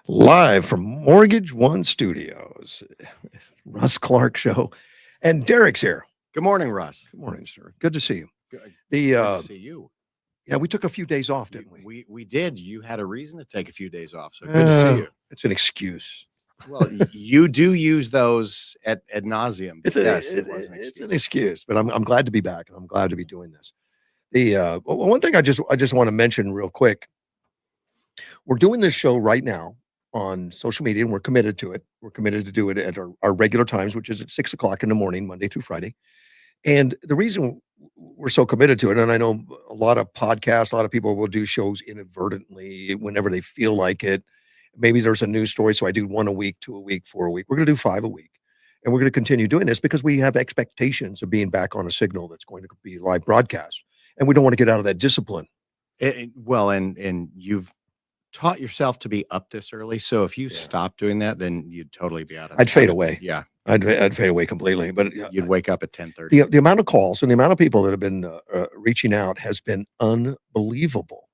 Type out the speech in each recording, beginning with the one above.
Live from Mortgage One Studios, Russ Clark Show, and Derek's here. Good morning, Russ. Good morning, sir. Good to see you. Good The to see you. yeah, we took a few days off, didn't we? We did. You had a reason to take a few days off, so good to see you. It's an excuse. Well, you do use those ad nauseum. It's It was an excuse. It's an excuse, but I'm glad to be back, and I'm glad to be doing this. One thing I just want to mention real quick. We're doing this show right now on social media, and we're committed to it. We're committed to do it at our regular times, which is at 6 o'clock in the morning, Monday through Friday. And the reason we're so committed to it, and I know a lot of podcasts, a lot of people will do shows inadvertently whenever they feel like it. Maybe there's a news story, so I do 1 a week, 2 a week, 4 a week. We're going to do 5 a week. And we're going to continue doing this because we have expectations of being back on a signal that's going to be live broadcast. And we don't want to get out of that discipline. Well, and you've taught yourself to be up this early. So if you stop doing that, then you'd totally be out of I'd fade away. Yeah. I'd fade away completely. But you'd wake up at 10:30. The amount of calls and the amount of people that have been reaching out has been unbelievable.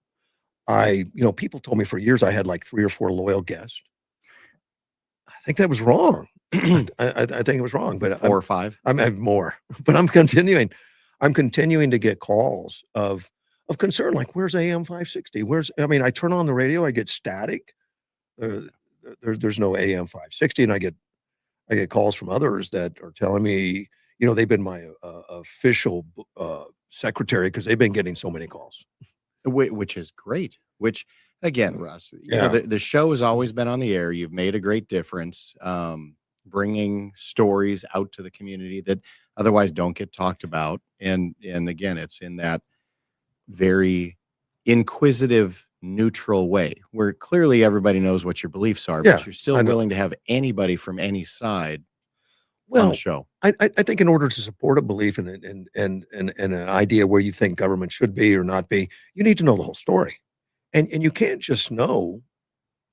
People told me for years I had like 3 or 4 loyal guests. I think that was wrong. I think it was wrong, but 4 or 5. I'm more, but I'm continuing to get calls of concern, like, where's AM 560? I turn on the radio, I get static. There's no AM 560, and I get calls from others that are telling me, they've been my official secretary because they've been getting so many calls. Which is great. Which, again, Russ, the show has always been on the air. You've made a great difference, bringing stories out to the community that otherwise don't get talked about. And again, it's in that very inquisitive, neutral way where clearly everybody knows what your beliefs are, but you're still willing to have anybody from any side on the show. I think in order to support a belief and an idea where you think government should be or not be, you need to know the whole story. And you can't just know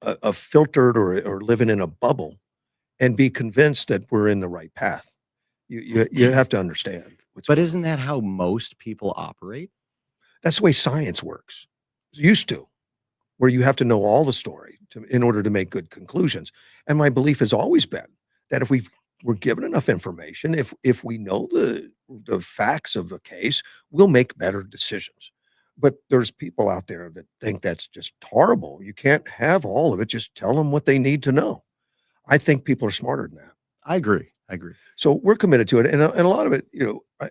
a filtered or living in a bubble and be convinced that we're in the right path. You have to understand. But isn't that how most people operate? That's the way science works. It's used to, where you have to know all the story in order to make good conclusions. And my belief has always been that if we're given enough information, if we know the facts of a case, we'll make better decisions. But there's people out there that think that's just horrible. You can't have all of it. Just tell them what they need to know. I think people are smarter than that. I agree. So we're committed to it. And a lot of it,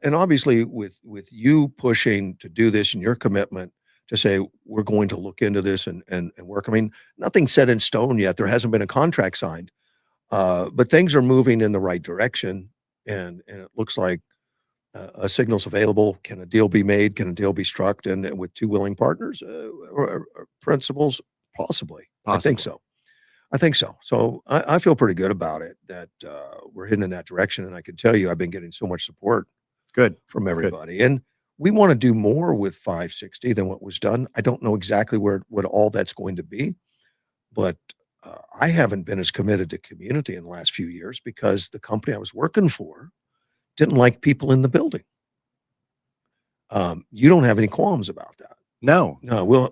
and obviously with you pushing to do this and your commitment to say, we're going to look into this and work. Nothing's set in stone yet. There hasn't been a contract signed, but things are moving in the right direction. And it looks like a signal's available. Can a deal be made? Can a deal be struck? And with 2 willing partners or principals, possibly. I think so. So I feel pretty good about it that we're heading in that direction. And I can tell you, I've been getting so much support from everybody. And we want to do more with 560 than what was done. I don't know exactly what all that's going to be, but I haven't been as committed to community in the last few years because the company I was working for didn't like people in the building. You don't have any qualms about that. No,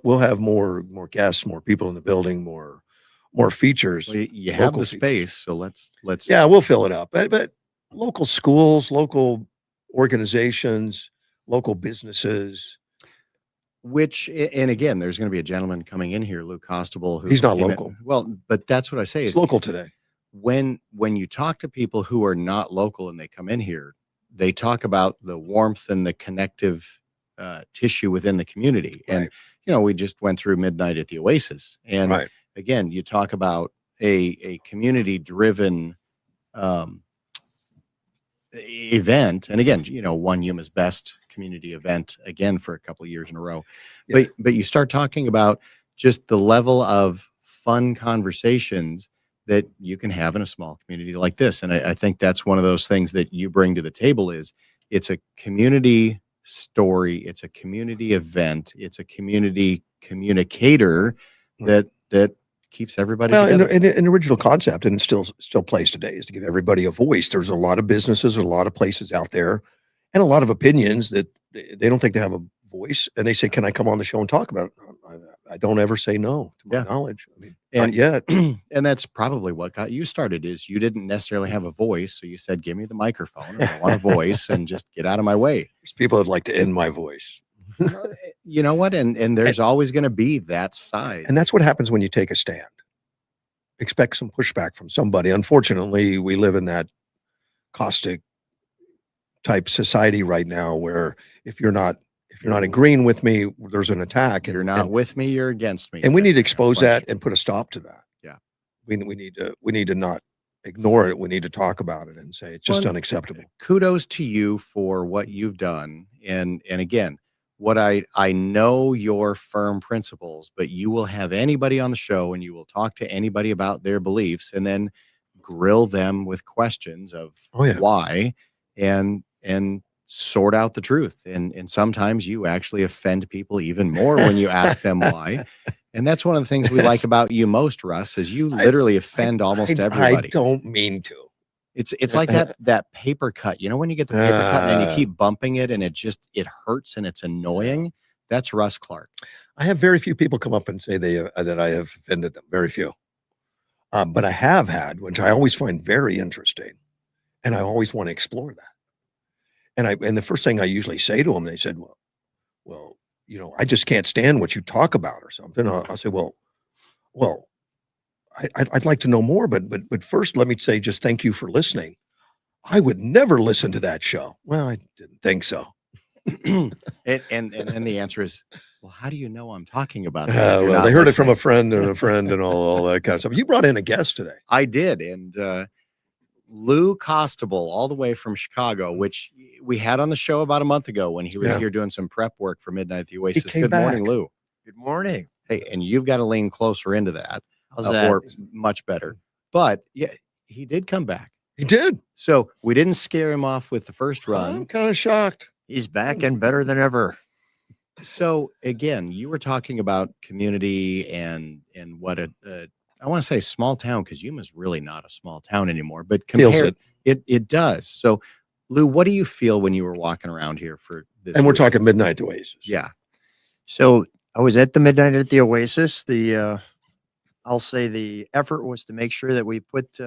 we'll have more guests, more people in the building, more features. Well, you have the space, so let's we'll fill it up. But local schools, local organizations, local businesses. And again, there's going to be a gentleman coming in here, Lou Costable. He's not local. Well, but that's what I say. He's local today. When you talk to people who are not local and they come in here, they talk about the warmth and the connective tissue within the community. Right. And, we just went through Midnight at the Oasis. And again, you talk about a community-driven event. And again, won Yuma's best community event again for a couple of years in a row. Yeah. But you start talking about just the level of fun conversations that you can have in a small community like this. And I think that's one of those things that you bring to the table is it's a community story. It's a community event. It's a community communicator that keeps everybody together. And an original concept, and it still plays today, is to give everybody a voice. There's a lot of businesses, a lot of places out there, and a lot of opinions that they don't think they have a voice, and they say, "Can I come on the show and talk about it?" I don't ever say no, to my knowledge. Not And yet. and that's probably what got you started is you didn't necessarily have a voice. So you said, give me the microphone and I want a voice and just get out of my way. There's people that'd like to end my voice. You know what? And And, there's always going to be that side. and that's what happens when you take a stand. Expect some pushback from somebody. Unfortunately, we live in that caustic type society right now where if you're not agreeing with me, there's an attack. You're not with me, you're against me. And we need to Yeah, expose bunch. that and put a stop to that. Yeah. We need to not ignore it. We need to talk about it and say it's just Well, unacceptable. Kudos to you for what you've done. And again, what I know your firm principles, but you will have anybody on the show and you will talk to anybody about their beliefs and then grill them with questions of Oh, yeah. why and sort out the truth. And sometimes you actually offend people even more when you ask them why. And that's one of the things we like about you most, Russ, is you literally offend almost everybody. I don't mean to. It's like that paper cut. You know, when you get the paper cut and then you keep bumping it and it hurts and it's annoying. That's Russ Clark. I have very few people come up and say that I have offended them. Very few. But I have had, which I always find very interesting, and I always want to explore that. And the first thing I usually say to them, they said, well, I just can't stand what you talk about or something. I'll say, well, I'd like to know more, but first let me say just thank you for listening. I would never listen to that show. Well, I didn't think so. and the answer is, well, how do you know I'm talking about that? Well, they heard it from a friend and all that kind of stuff. You brought in a guest today. I did, and Lou Costable, all the way from Chicago, which we had on the show about a month ago when he was here doing some prep work for Midnight at the Oasis. Good morning, Lou. Good morning. Hey, and you've got to lean closer into that. How's that? Or much better. But yeah, he did come back. He did. So we didn't scare him off with the first run. I'm kind of shocked. He's back and better than ever. So again, you were talking about community and what I want to say small town, because Yuma's really not a small town anymore, but compared, it does. So Lou, what do you feel when you were walking around here for this? And we're talking Midnight at the Oasis. Yeah. So I was at the Midnight at the Oasis. I'll say the effort was to make sure that we put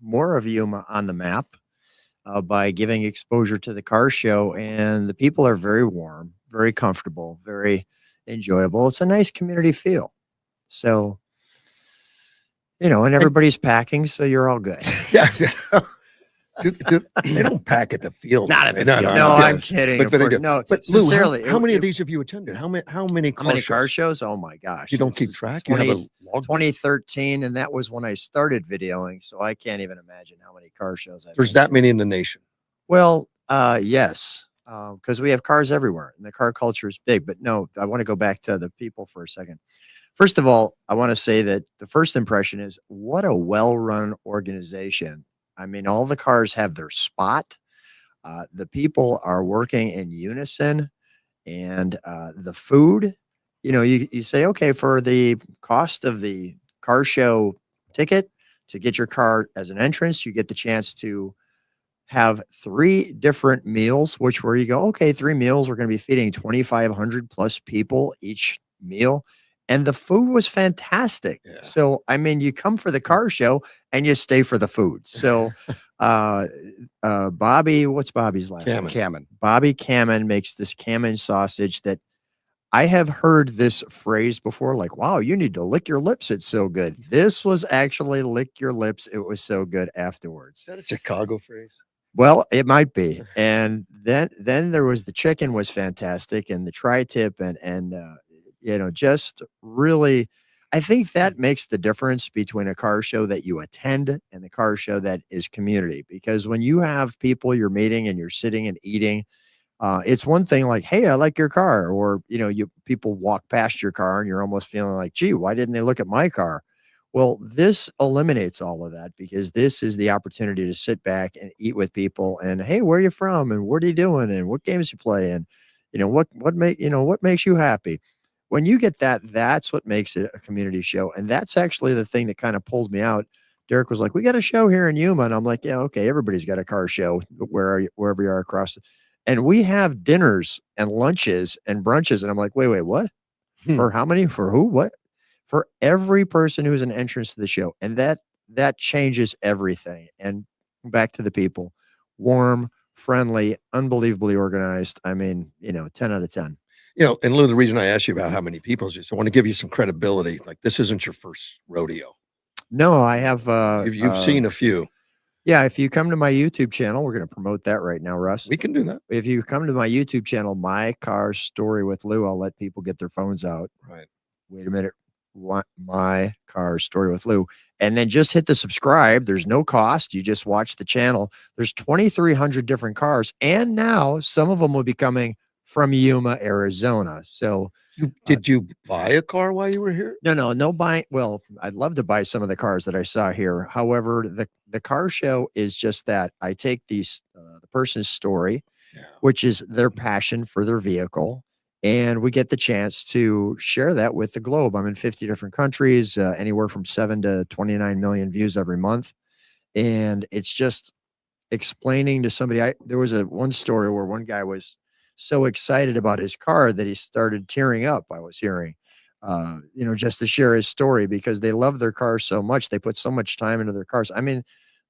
more of Yuma on the map by giving exposure to the car show. And the people are very warm, very comfortable, very enjoyable. It's a nice community feel. So, and everybody's packing, so you're all good. Yeah. They don't pack at the field. Not at the field. No, No, I'm kidding. But Lou, sincerely, how many of these have you attended? How many car shows? Oh my gosh. You don't keep track? You have a log? 2013, and that was when I started videoing, so I can't even imagine how many car shows I've There's been that many in the nation. Well, yes, because we have cars everywhere, and the car culture is big. But no, I want to go back to the people for a second. First of all, I want to say that the first impression is what a well-run organization. I mean, all the cars have their spot. The people are working in unison, and the food, you say, okay, for the cost of the car show ticket to get your car as an entrance, you get the chance to have 3 different meals, where you go, okay, 3 meals. We're going to be feeding 2,500 plus people each meal. And the food was fantastic. Yeah. So, I mean, you come for the car show and you stay for the food. So, Bobby, what's Bobby's last name? Cammon. Bobby Cammon makes this Cammon sausage that I have heard this phrase before, like, wow, you need to lick your lips. It's so good. This was actually lick your lips. It was so good afterwards. Is that a Chicago phrase? Well, it might be. And then there was the chicken was fantastic, and the tri-tip and just really, I think that makes the difference between a car show that you attend and the car show that is community. Because when you have people you're meeting and you're sitting and eating, it's one thing like, hey, I like your car. Or, people walk past your car and you're almost feeling like, gee, why didn't they look at my car? Well, this eliminates all of that, because this is the opportunity to sit back and eat with people and, hey, where are you from? And what are you doing? And what games you play? And, what makes you happy? When you get that, that's what makes it a community show. And that's actually the thing that kind of pulled me out. Derek was like, we got a show here in Yuma. And I'm like, yeah, okay, everybody's got a car show wherever you are across. And we have dinners and lunches and brunches. And I'm like, wait, what? For how many? For who? What? for every person who's an entrance to the show, and that changes everything. And back to the people, warm, friendly, unbelievably organized. I mean, 10 out of 10. And Lou, the reason I asked you about how many people is just I want to give you some credibility. Like this isn't your first rodeo. No, I have, You've seen a few. yeah, if you come to my YouTube channel, we're going to promote that right now, Russ. We can do that. If you come to my YouTube channel, My Car Story with Lou, I'll let people get their phones out. Right. Wait a minute. My Car Story with Lou. And then just hit the subscribe. There's no cost. You just watch the channel. There's 2,300 different cars. And now some of them will be coming from Yuma, Arizona. So did you buy a car while you were here? no buying. Well, I'd love to buy some of the cars that I saw here. However, the car show is just that I take the person's story, which is their passion for their vehicle, and we get the chance to share that with the globe. I'm in 50 different countries, anywhere from 7 to 29 million views every month, and it's just explaining to somebody. There was one story where one guy was so excited about his car that he started tearing up. I was hearing, just to share his story because they love their cars so much. They put so much time into their cars. I mean,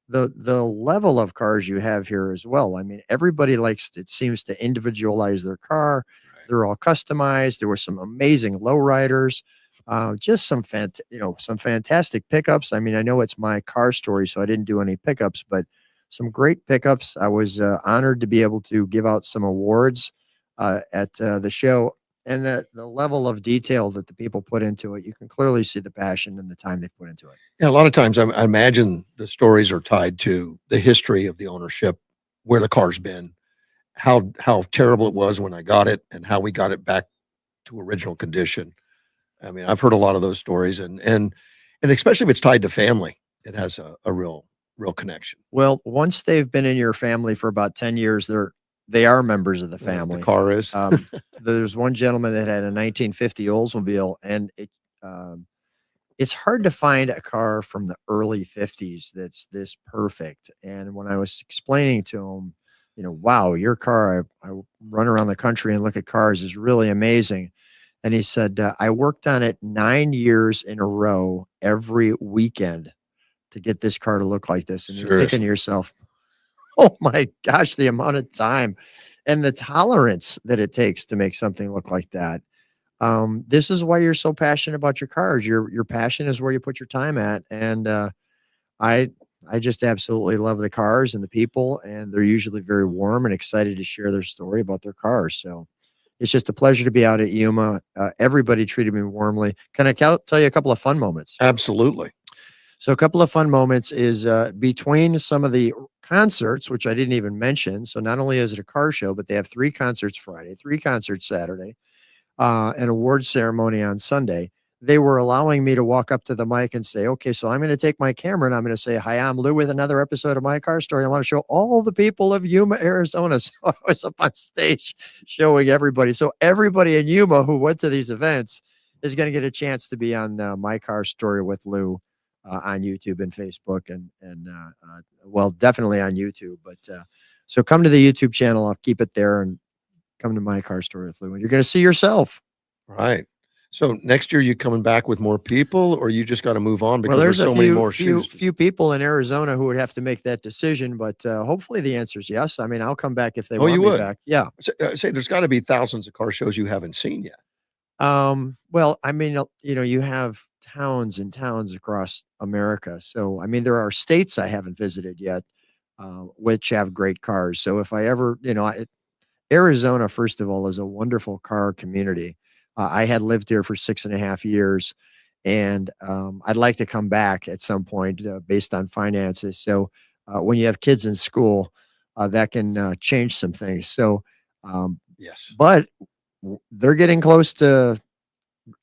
the level of cars you have here as well. I mean, everybody likes, it seems, to individualize their car. They're all customized. There were some amazing lowriders, just some fantastic pickups. I mean, I know it's My Car Story, so I didn't do any pickups, but some great pickups. I was honored to be able to give out some awards at the show, and the level of detail that the people put into it, you can clearly see the passion and the time they put into it. Yeah, a lot of times I imagine the stories are tied to the history of the ownership, where the car's been, how terrible it was when I got it, and how we got it back to original condition. I mean, I've heard a lot of those stories, and especially if it's tied to family, it has a real connection. Well, once they've been in your family for about 10 years, they are members of the family. The car is. There's one gentleman that had a 1950 Oldsmobile, and it's hard to find a car from the early 50s that's this perfect. And when I was explaining to him, wow, your car, I run around the country and look at cars, is really amazing. And he said, I worked on it 9 years in a row every weekend to get this car to look like this. And you're thinking to yourself, oh my gosh, the amount of time and the tolerance that it takes to make something look like that. This is why you're so passionate about your cars. Your passion is where you put your time at. And I just absolutely love the cars and the people, and they're usually very warm and excited to share their story about their cars. So it's just a pleasure to be out at Yuma. Everybody treated me warmly. Can I tell you a couple of fun moments? Absolutely. So a couple of fun moments is between some of the concerts, which I didn't even mention. So not only is it a car show, but they have 3 concerts Friday, 3 concerts Saturday, an award ceremony on Sunday. They were allowing me to walk up to the mic and say, okay, so I'm going to take my camera and I'm going to say, hi, I'm Lou with another episode of My Car Story. I want to show all the people of Yuma, Arizona. So I was up on stage showing everybody. So everybody in Yuma who went to these events is going to get a chance to be on My Car Story with Lou. On YouTube and Facebook and well, definitely on YouTube. But so come to the YouTube channel. I'll keep it there, and come to My Car Story with Lou, and you're going to see yourself. Right. So next year, you coming back with more people, or you just got to move on because there's so many more shoes? Few people in Arizona who would have to make that decision, but hopefully the answer is yes. I mean, I'll come back if they want me back. Yeah. Say there's got to be thousands of car shows you haven't seen yet. Well, I mean, you have towns and towns across America. So, I mean, there are states I haven't visited yet, which have great cars. So if I ever, Arizona, first of all, is a wonderful car community. I had lived here for 6.5 years, and I'd like to come back at some point based on finances. So when you have kids in school, that can change some things. So, yes, but they're getting close to,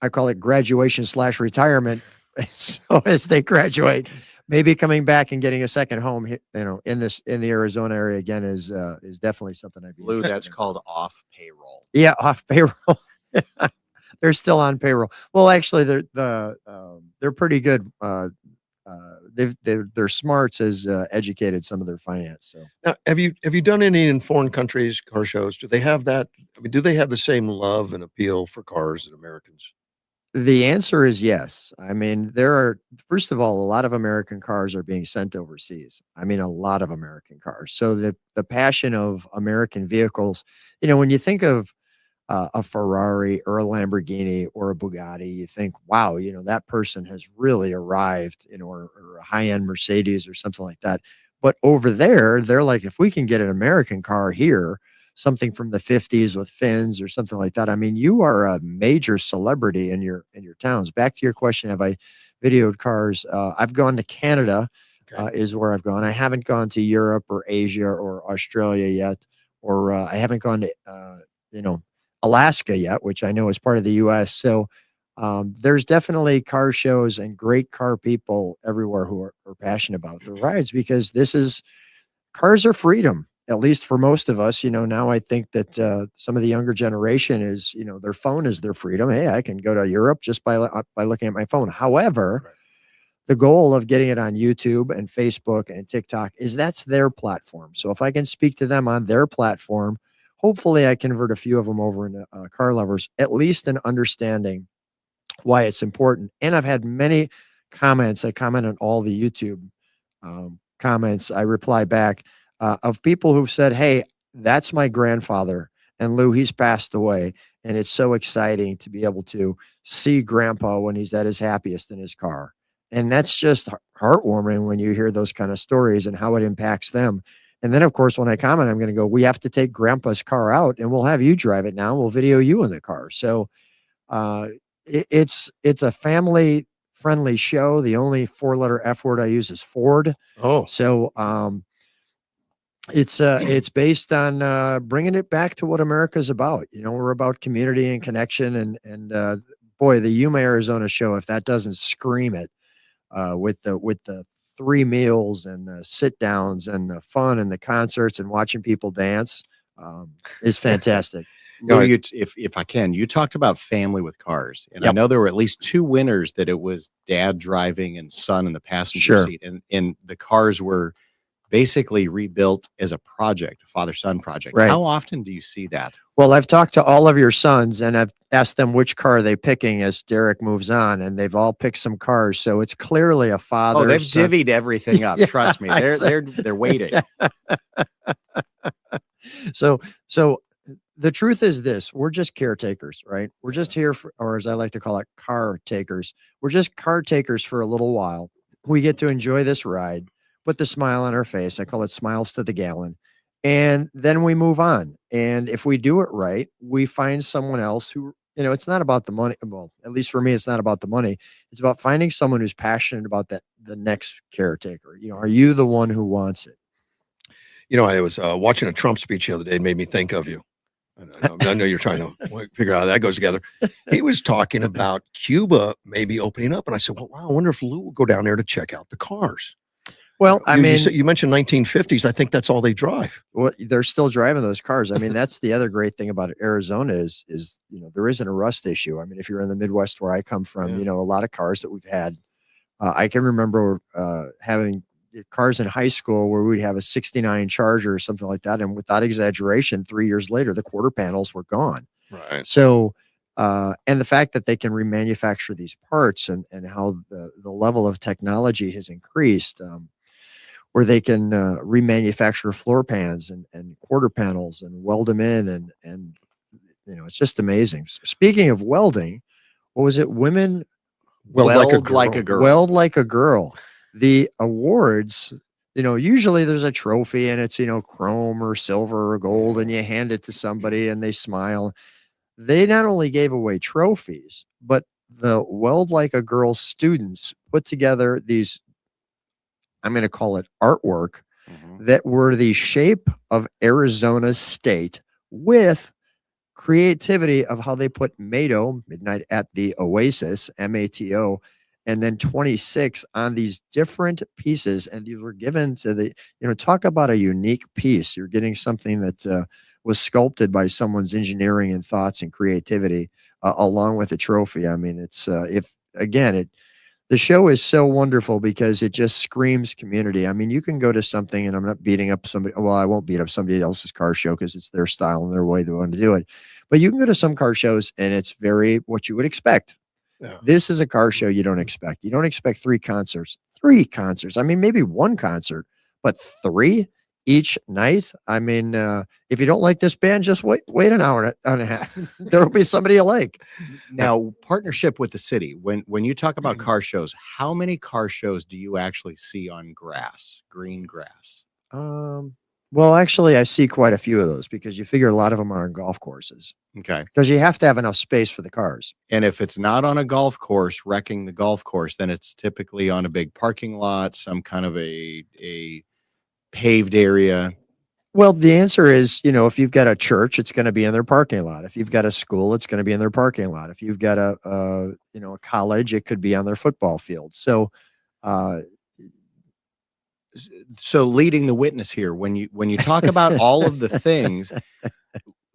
I call it graduation/retirement. So as they graduate, maybe coming back and getting a second home, in the Arizona area again is definitely something I'd be. Lou, that's called off payroll. Yeah, off payroll. They're still on payroll. Well, actually, they're pretty good. Their smarts has educated some of their finance. So now, have you done any in foreign countries car shows? Do they have that? I mean, do they have the same love and appeal for cars as Americans? The answer is yes. I mean, there are, first of all, a lot of American cars are being sent overseas. I mean, a lot of American cars. So the passion of American vehicles, when you think of a Ferrari or a Lamborghini or a Bugatti, you think, wow, that person has really arrived, or a high end Mercedes or something like that. But over there, they're like, if we can get an American car here, something from the 50s with fins or something like that. I mean, you are a major celebrity in your towns. Back to your question, have I videoed cars? I've gone to Canada, Okay. is where I've gone. I haven't gone to Europe or Asia or Australia yet, or I haven't gone to you know Alaska yet, which I know is part of the U.S. So there's definitely car shows and great car people everywhere who are passionate about the rides, because cars are freedom, at least for most of us. Now I think that some of the younger generation is, their phone is their freedom. Hey, I can go to Europe just by looking at my phone. However, Right. the goal of getting it on YouTube and Facebook and TikTok is that's their platform. So if I can speak to them on their platform, hopefully I convert a few of them over into car lovers, at least an understanding why it's important. And I've had many comments. I comment on all the YouTube comments. I reply back of people who've said, "Hey, that's my grandfather, and Lou, he's passed away, and it's so exciting to be able to see Grandpa when he's at his happiest in his car." And that's just heartwarming when you hear those kind of stories and how it impacts them. And then, of course, when I comment, I'm going to go, "We have to take Grandpa's car out, and we'll have you drive it now. We'll video you in the car." So uh, it's a family friendly show. The only four-letter F word I use is Ford. Oh, So it's based on bringing it back to what America's about. We're about community and connection, and boy, the Yuma, Arizona show, if that doesn't scream it, with the three meals and the sit downs and the fun and the concerts and watching people dance, is fantastic. Lou, I- if I can, you talked about family with cars, and I Yep. know there were at least two winners that it was dad driving and son in the passenger Sure. seat, and the cars were basically rebuilt as a project, a father-son project. Right. How often do you see that? Well, I've talked to all of your sons, and I've asked them which car are they picking as Derek moves on, and they've all picked some cars. So it's clearly a father. Oh, they've son. divvied everything up. Yeah, Trust me, they're waiting. So the truth is this: we're just caretakers, right? We're just here for, or as I like to call it, car takers. We're just car takers for a little while. We get to enjoy this ride, put the smile on our face. I call it smiles to the gallon. And then we move on. And if we do it right, we find someone else who, it's not about the money. Well, at least for me, it's not about the money. It's about finding someone who's passionate about that, the next caretaker. Are you the one who wants it? I was watching a Trump speech the other day. It made me think of you. I know you're trying to figure out how that goes together. He was talking about Cuba maybe opening up, and I said, "Well, wow, I wonder if Lou will go down there to check out the cars." Well, I mean, you mentioned 1950s. I think that's all they drive. well, they're still driving those cars. I mean, that's the other great thing about Arizona is there isn't a rust issue. I mean, if you're in the Midwest where I come from, Yeah. a lot of cars that we've had. I can remember having cars in high school where we'd have a '69 Charger or something like that, and without exaggeration, 3 years later, the quarter panels were gone. Right. So, and the fact that they can remanufacture these parts, and how the level of technology has increased. Where they can remanufacture floor pans and quarter panels and weld them in, and it's just amazing. Speaking of welding, what was it? Women Weld like a Weld like a girl. girl. weld like a girl. The awards, usually there's a trophy and it's chrome or silver or gold, and you hand it to somebody and they smile. They not only gave away trophies, but the Weld Like a Girl students put together these, I'm going to call it artwork, Mhm. that were the shape of Arizona's state, with creativity of how they put Mato, Midnight at the Oasis, MATO, and then 26 on these different pieces. And these were given to talk about a unique piece. You're getting something that was sculpted by someone's engineering and thoughts and creativity, along with a trophy. I mean, it's, if again, the show is so wonderful because it just screams community. I mean, you can go to something, and I'm not beating up somebody. Well, I won't beat up somebody else's car show because it's their style and their way they want to do it. But you can go to some car shows and it's very what you would expect. Yeah. This is a car show you don't expect. You don't expect three concerts. Three concerts. I mean, maybe one concert, but three each night. I mean, if you don't like this band, just wait an hour and a half. There'll be somebody you like. Now, partnership with the city. When you talk about car shows, how many car shows do you actually see on grass, green grass? Well, actually, I see quite a few of those because you figure a lot of them are on golf courses Okay. because you have to have enough space for the cars. And if it's not on a golf course, wrecking the golf course, then it's typically on a big parking lot, some kind of a paved area. Well, the answer is, if you've got a church, it's going to be in their parking lot. If you've got a school, it's going to be in their parking lot. If you've got a college, it could be on their football field. So, uh, So leading the witness here, when you talk about all of the things,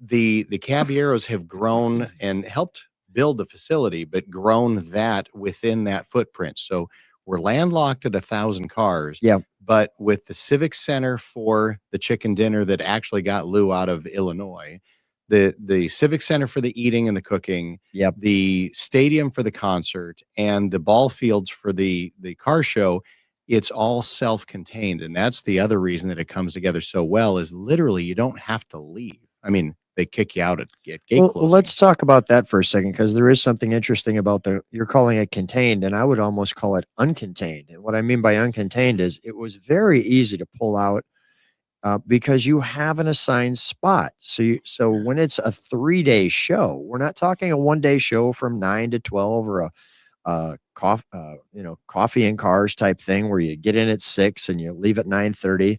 the Caballeros have grown and helped build the facility, but grown that within that footprint. So we're landlocked at 1,000 cars. yeah, But with the Civic Center for the chicken dinner that actually got Lou out of Illinois, the Civic Center for the eating and the cooking, yep. the stadium for the concert, and the ball fields for the car show, it's all self-contained. And that's the other reason that it comes together so well is literally you don't have to leave. I mean, they kick you out at gate Well, closing. let's talk about that for a second because there is something interesting about you're calling it contained, and I would almost call it uncontained. And what I mean by uncontained is it was very easy to pull out because you have an assigned spot. So when it's a 3-day show, we're not talking a 1-day show from 9 to 12 or a coffee and cars type thing where you get in at 6 and you leave at 9:30.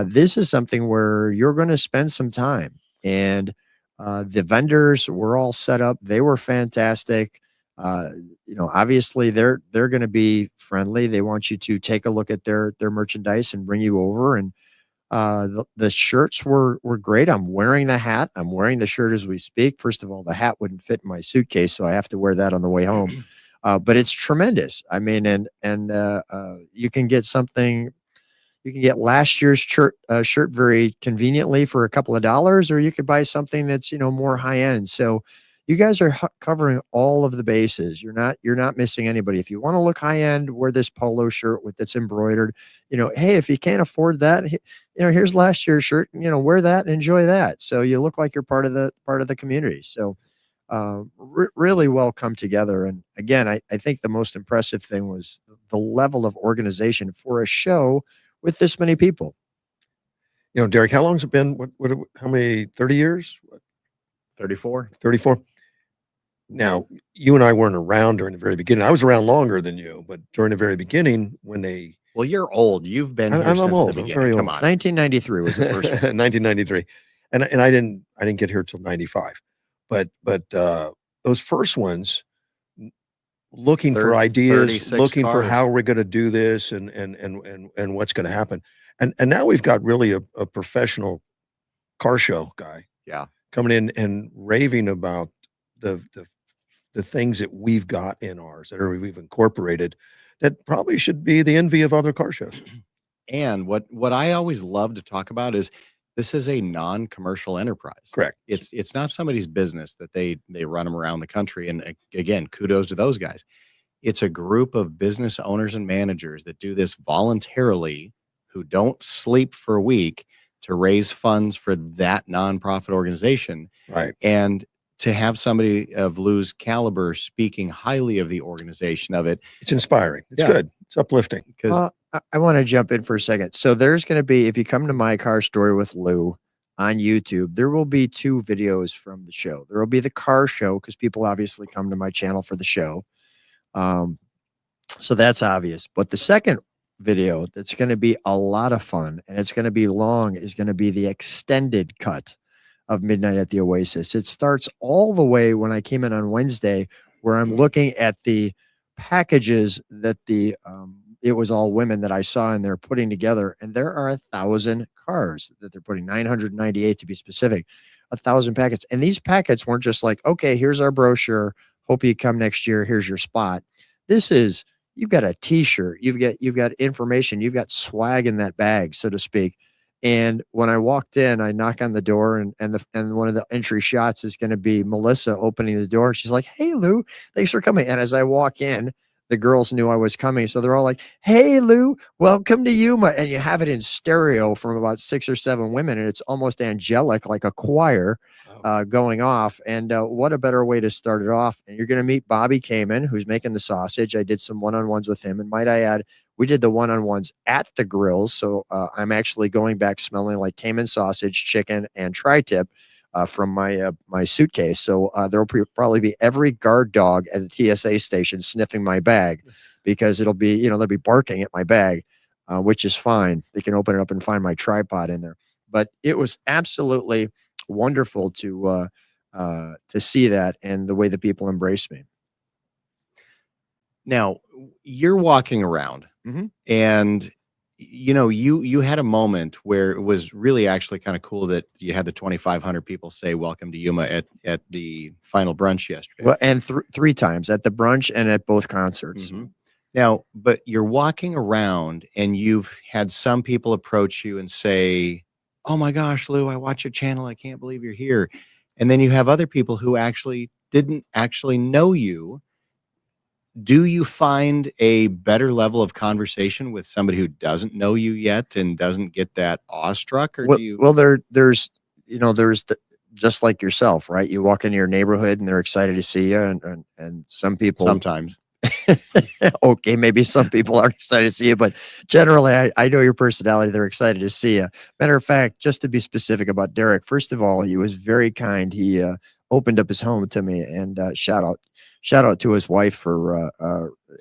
This is something where you're going to spend some time, and the vendors were all set up. They were fantastic. Obviously they're going to be friendly. They want you to take a look at their merchandise and bring you over. And the shirts were great. I'm wearing the hat. I'm wearing the shirt as we speak. First of all, the hat wouldn't fit in my suitcase, so I have to wear that on the way home. But it's tremendous. I mean, and you can get something. You can get last year's shirt very conveniently for a couple of dollars, or you could buy something that's more high end. So you guys are covering all of the bases. You're not missing anybody. If you want to look high end, wear this polo shirt that's embroidered. Hey, if you can't afford that, here's last year's shirt. Wear that and enjoy that. So you look like you're part of the community. So really well come together. And again, I think the most impressive thing was the level of organization for a show with this many people. Derek, how long's it been? How many, 30 years? 34. 34? Now, you and I weren't around during the very beginning. I was around longer than you, but during the very beginning when they... Well, you're old. You've been here I'm since old. the I'm beginning. very Come old. on. 1993 was the first one. 1993. And I didn't get here till 95. But those first ones, looking for ideas, looking for how we're going to do this and what's going to happen. And now we've got really a professional car show guy coming in and raving about the things that we've got in ours that we've incorporated that probably should be the envy of other car shows. And what I always love to talk about is this is a non-commercial enterprise. Correct. It's not somebody's business that they run them around the country. And again, kudos to those guys. It's a group of business owners and managers that do this voluntarily, who don't sleep for a week to raise funds for that nonprofit organization. Right. And to have somebody of Lou's caliber speaking highly of the organization of it. It's inspiring. It's good. It's uplifting. Because I want to jump in for a second. So there's going to be, if you come to My Car Story with Lou on YouTube, there will be 2 videos from the show. There will be the car show because people obviously come to my channel for the show. So that's obvious. But the second video that's going to be a lot of fun and it's going to be long is going to be the extended cut of Midnight at the Oasis. It starts all the way when I came in on Wednesday, where I'm looking at the packages that it was all women that I saw and they're putting together. And there are 1,000 cars that they're putting, 998 to be specific, 1,000 packets. And these packets weren't just like, okay, here's our brochure. Hope you come next year. Here's your spot. This is, you've got a t-shirt, you've got information, you've got swag in that bag, so to speak. And when I walked in, I knock on the door, and one of the entry shots is going to be Melissa opening the door. She's like, "Hey, Lou, thanks for coming." And as I walk in, the girls knew I was coming, so they're all like, "Hey, Lou, welcome to Yuma." And you have it in stereo from about 6 or 7 women, and it's almost angelic, like a choir Wow. going off. And what a better way to start it off? And you're going to meet Bobby Kamen, who's making the sausage. I did some one-on-ones with him, and might I add, we did the one-on-ones at the grills. So I'm actually going back smelling like Cayman sausage, chicken, and tri-tip from my suitcase. So there'll probably be every guard dog at the TSA station sniffing my bag, because it'll be, they'll be barking at my bag, which is fine. They can open it up and find my tripod in there. But it was absolutely wonderful to see that, and the way that people embrace me. Now, you're walking around, Mhm. and you had a moment where it was really actually kind of cool that you had the 2,500 people say welcome to Yuma at the final brunch yesterday. Well, and 3 times at the brunch and at both concerts. Mhm. Now, but you're walking around and you've had some people approach you and say, "Oh my gosh, Lou, I watch your channel. I can't believe you're here." And then you have other people who actually didn't actually know you. Do you find a better level of conversation with somebody who doesn't know you yet and doesn't get that awestruck, or Well, do you well, there's just like yourself, right? You walk into your neighborhood and they're excited to see you, and some people, sometimes? okay, maybe some people aren't excited to see you, but generally, I know your personality. They're excited to see you. Matter of fact, just to be specific about Derek, first of all, he was very kind. He opened up his home to me, and shout out to his wife for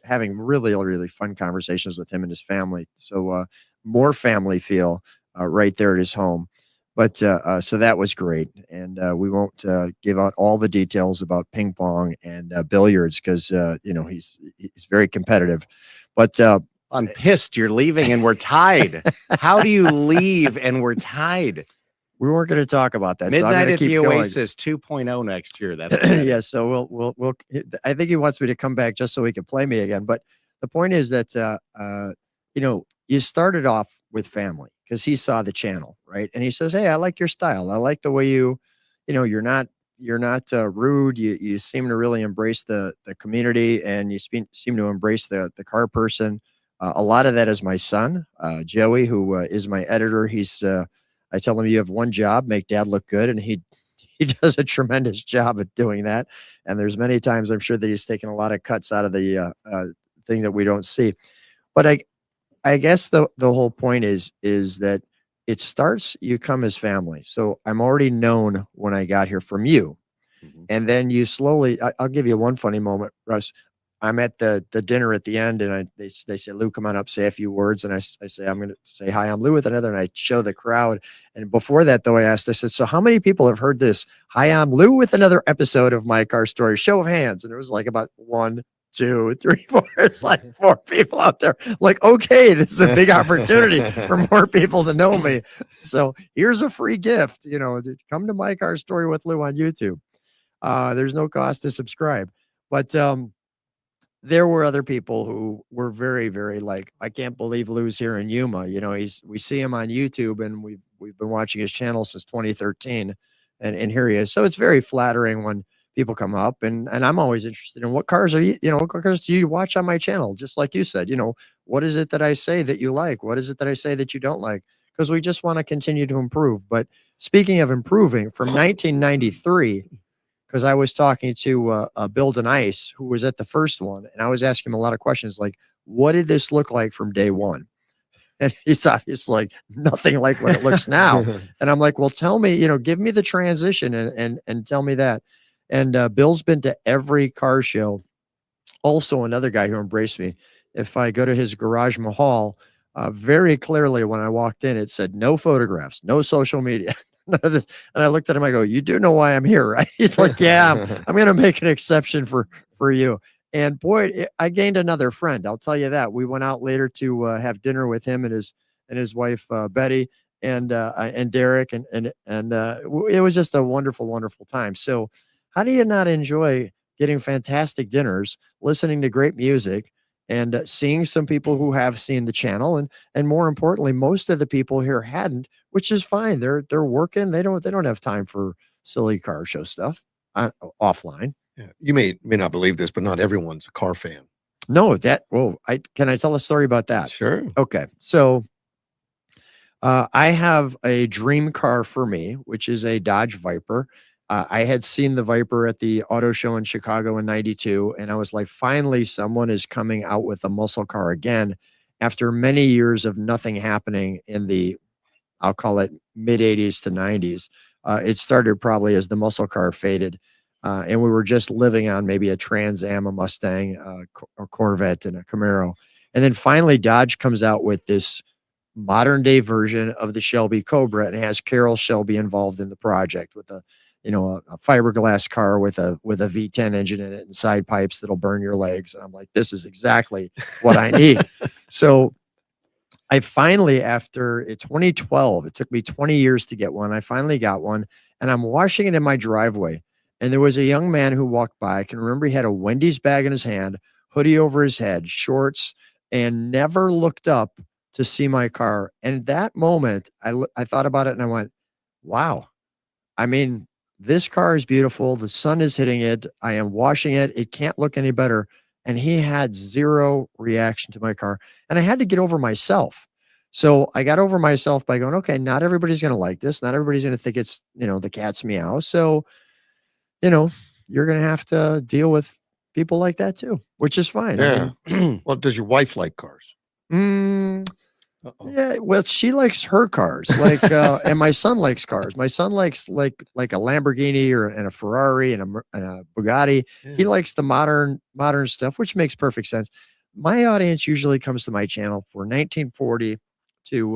having really, really fun conversations with him and his family. So more family feel right there at his home. But so that was great, and we won't give out all the details about ping pong and billiards, because he's very competitive. But I'm pissed you're leaving and we're tied. How do you leave and we're tied? we weren't going to talk about that. So I'm Midnight going to at keep the going. Oasis 2.0 next year. That's what that Yeah. is. So we'll. I think he wants me to come back just so he can play me again. But the point is that you started off with family, because he saw the channel, right? And he says, "Hey, I like your style. I like the way you're not rude. You seem to really embrace the community, and you seem to embrace the car person." A lot of that is my son, Joey, who is my editor. I tell him, "You have one job: make dad look good," and he does a tremendous job at doing that. And there's many times I'm sure that he's taken a lot of cuts out of the thing that we don't see. But I guess the whole point is that it starts, you come as family. So I'm already known when I got here from you. Mhm. And then you slowly, I'll give you one funny moment, Russ. I'm at the dinner at the end, and they say, "Lou, come on up, say a few words." And I say, "I'm going to say hi, I'm Lou with another," and I show the crowd. And before that, though, I said, "So how many people have heard this? Hi, I'm Lou with another episode of My Car Story. Show of hands." And it was like about 1, 2, 3, 4. It's like 4 people out there. Like, okay, this is a big opportunity for more people to know me. So here's a free gift. Come to My Car Story with Lou on YouTube. There's no cost to subscribe. But there were other people who were very, very like, "I can't believe Lou's here in Yuma." We see him on YouTube, and we've been watching his channel since 2013, and here he is. So it's very flattering when people come up, and I'm always interested in what cars what cars do you watch on my channel? Just like you said, what is it that I say that you like? What is it that I say that you don't like? Because we just want to continue to improve. But speaking of improving, from 1993, because I was talking to Bill Denice, who was at the first one, and I was asking him a lot of questions like, "What did this look like from day one?" And he's obviously like, "Nothing like what it looks now." And I'm like, "Well, tell me, give me the transition, and tell me that." And Bill's been to every car show. Also, another guy who embraced me. If I go to his garage mahal, very clearly when I walked in, it said no photographs, no social media. None of this. And I looked at him, I go, "You do know why I'm here, right?" He's like, "Yeah, I'm going to make an exception for you." And boy, I gained another friend. I'll tell you that. We went out later to have dinner with him and his wife Betty and Derek, and it was just a wonderful, wonderful time. So, how do you not enjoy getting fantastic dinners, listening to great music, and seeing some people who have seen the channel, and more importantly, most of the people here hadn't, which is fine. They're working. They don't have time for silly car show stuff offline. Yeah. You may not believe this, but not everyone's a car fan. No, I can I tell a story about that? Sure. Okay, so I have a dream car for me, which is a Dodge Viper. I had seen the Viper at the auto show in Chicago in '92, and I was like, finally, someone is coming out with a muscle car again after many years of nothing happening in the, I'll call it mid '80s to '90s. It started probably as the muscle car faded, and we were just living on maybe a Trans Am, a Mustang, a Corvette, and a Camaro. And then finally, Dodge comes out with this modern day version of the Shelby Cobra, and it has Carroll Shelby involved in the project with a fiberglass car with a V10 engine in it and side pipes that'll burn your legs. And I'm like, this is exactly what I need. So I finally, after 2012, it took me 20 years to get one. I finally got one, and I'm washing it in my driveway. And there was a young man who walked by. I can remember he had a Wendy's bag in his hand, hoodie over his head, shorts, and never looked up to see my car. And that moment, I thought about it and I went, wow. I mean, this car is beautiful. The sun is hitting it. I am washing it. It can't look any better. And he had zero reaction to my car. And I had to get over myself. So I got over myself by going, okay, not everybody's going to like this. Not everybody's going to think it's, the cat's meow. So, you're going to have to deal with people like that too, which is fine. Yeah. Well, does your wife like cars? Yeah, well, she likes her cars, and my son likes cars. My son likes like a Lamborghini and a Ferrari and a Bugatti. Yeah. He likes the modern stuff, which makes perfect sense. My audience usually comes to my channel for 1940 to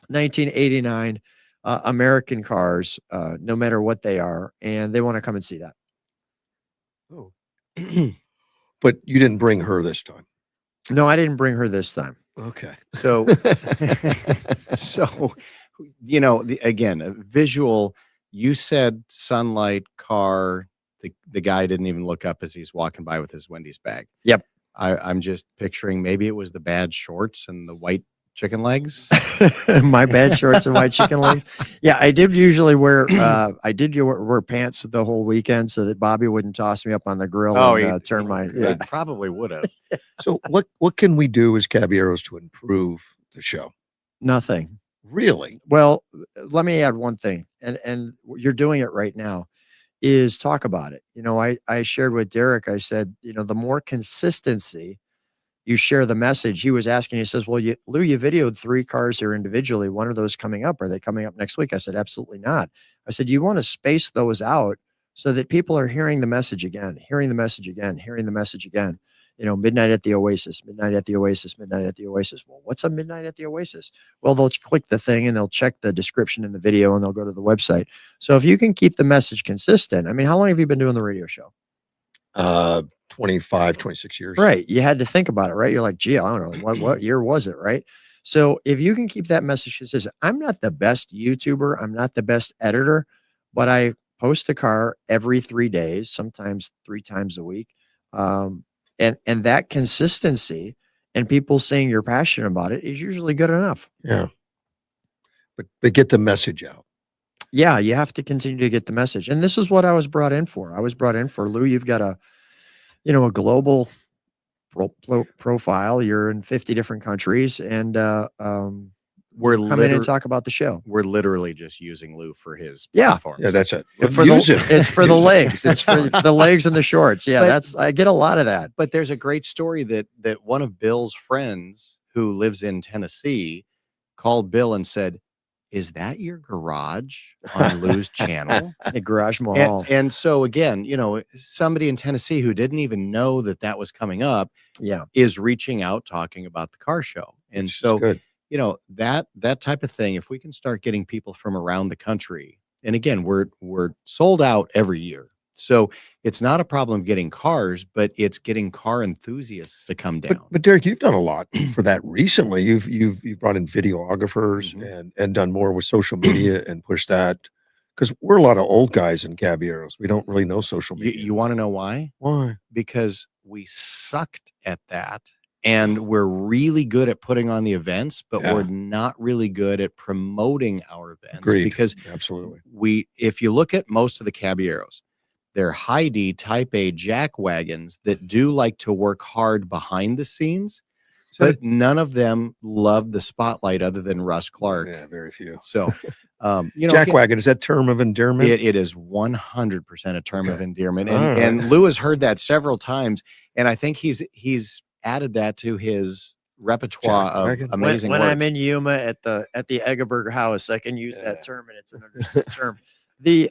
1989 American cars, no matter what they are, and they want to come and see that. Oh, but you didn't bring her this time. No, I didn't bring her this time. Okay. So, again, a visual, you said sunlight, car, the guy didn't even look up as he's walking by with his Wendy's bag. Yep. I'm just picturing maybe it was the bad shorts and the white chicken legs. My bad shorts and white chicken legs. Yeah, I did usually wear wear pants the whole weekend so that Bobby wouldn't toss me up on the grill and turn my. Yeah. Probably would have. So what can we do as Caballeros to improve the show? Nothing. Really? Well, let me add one thing, and you're doing it right now, is talk about it. I shared with Derek, I said, the more consistency you share the message. He was asking, he says, well, Lou, you videoed 3 cars here individually. When are those coming up? Are they coming up next week? I said, absolutely not. I said, you want to space those out so that people are hearing the message again, hearing the message again, hearing the message again. Midnight at the Oasis, midnight at the Oasis, midnight at the Oasis. Well, what's a midnight at the Oasis? Well, they'll click the thing and they'll check the description in the video and they'll go to the website. So if you can keep the message consistent, I mean, how long have you been doing the radio show? 25, 26 years. Right. You had to think about it, right? You're like, gee, I don't know. What year was it, right? So if you can keep that message consistent, I'm not the best YouTuber. I'm not the best editor, but I post a car every 3 days, sometimes 3 times a week. And that consistency and people saying you're passionate about it is usually good enough. Yeah. But get the message out. Yeah, you have to continue to get the message. And this is what I was brought in for. I was brought in for, Lou, you've got a global profile. You're in 50 different countries, and we're come in and talk about the show. We're literally just using Lou for his Yeah. platform. Yeah, that's it. It's for the legs. It's for the legs and the shorts. Yeah, I get a lot of that. But there's a great story that one of Bill's friends who lives in Tennessee called Bill and said, is that your garage on Lou's channel? A garage mahal. And so again, somebody in Tennessee who didn't even know that was coming up is reaching out, talking about the car show. And so, good. That type of thing, if we can start getting people from around the country, and again, we're sold out every year. So it's not a problem getting cars, but it's getting car enthusiasts to come down. But Derek, you've done a lot for that recently. You've brought in videographers and done more with social media and pushed that, because we're a lot of old guys in Caballeros. We don't really know social media. You want to know why? Why? Because we sucked at that. And we're really good at putting on the events, but we're not really good at promoting our events. Agreed. Because Absolutely. if you look at most of the Caballeros, they're high D Type A jack wagons that do like to work hard behind the scenes, but none of them love the spotlight other than Russ Clark. Yeah, very few. So, jackwagon, is that term of endearment? It is 100% a term of endearment. And, All right. and Lou has heard that several times. And I think he's added that to his repertoire of Jackwagon? amazing when words. I'm in Yuma at the Eggeberger house, I can use that term, and it's an understood term. The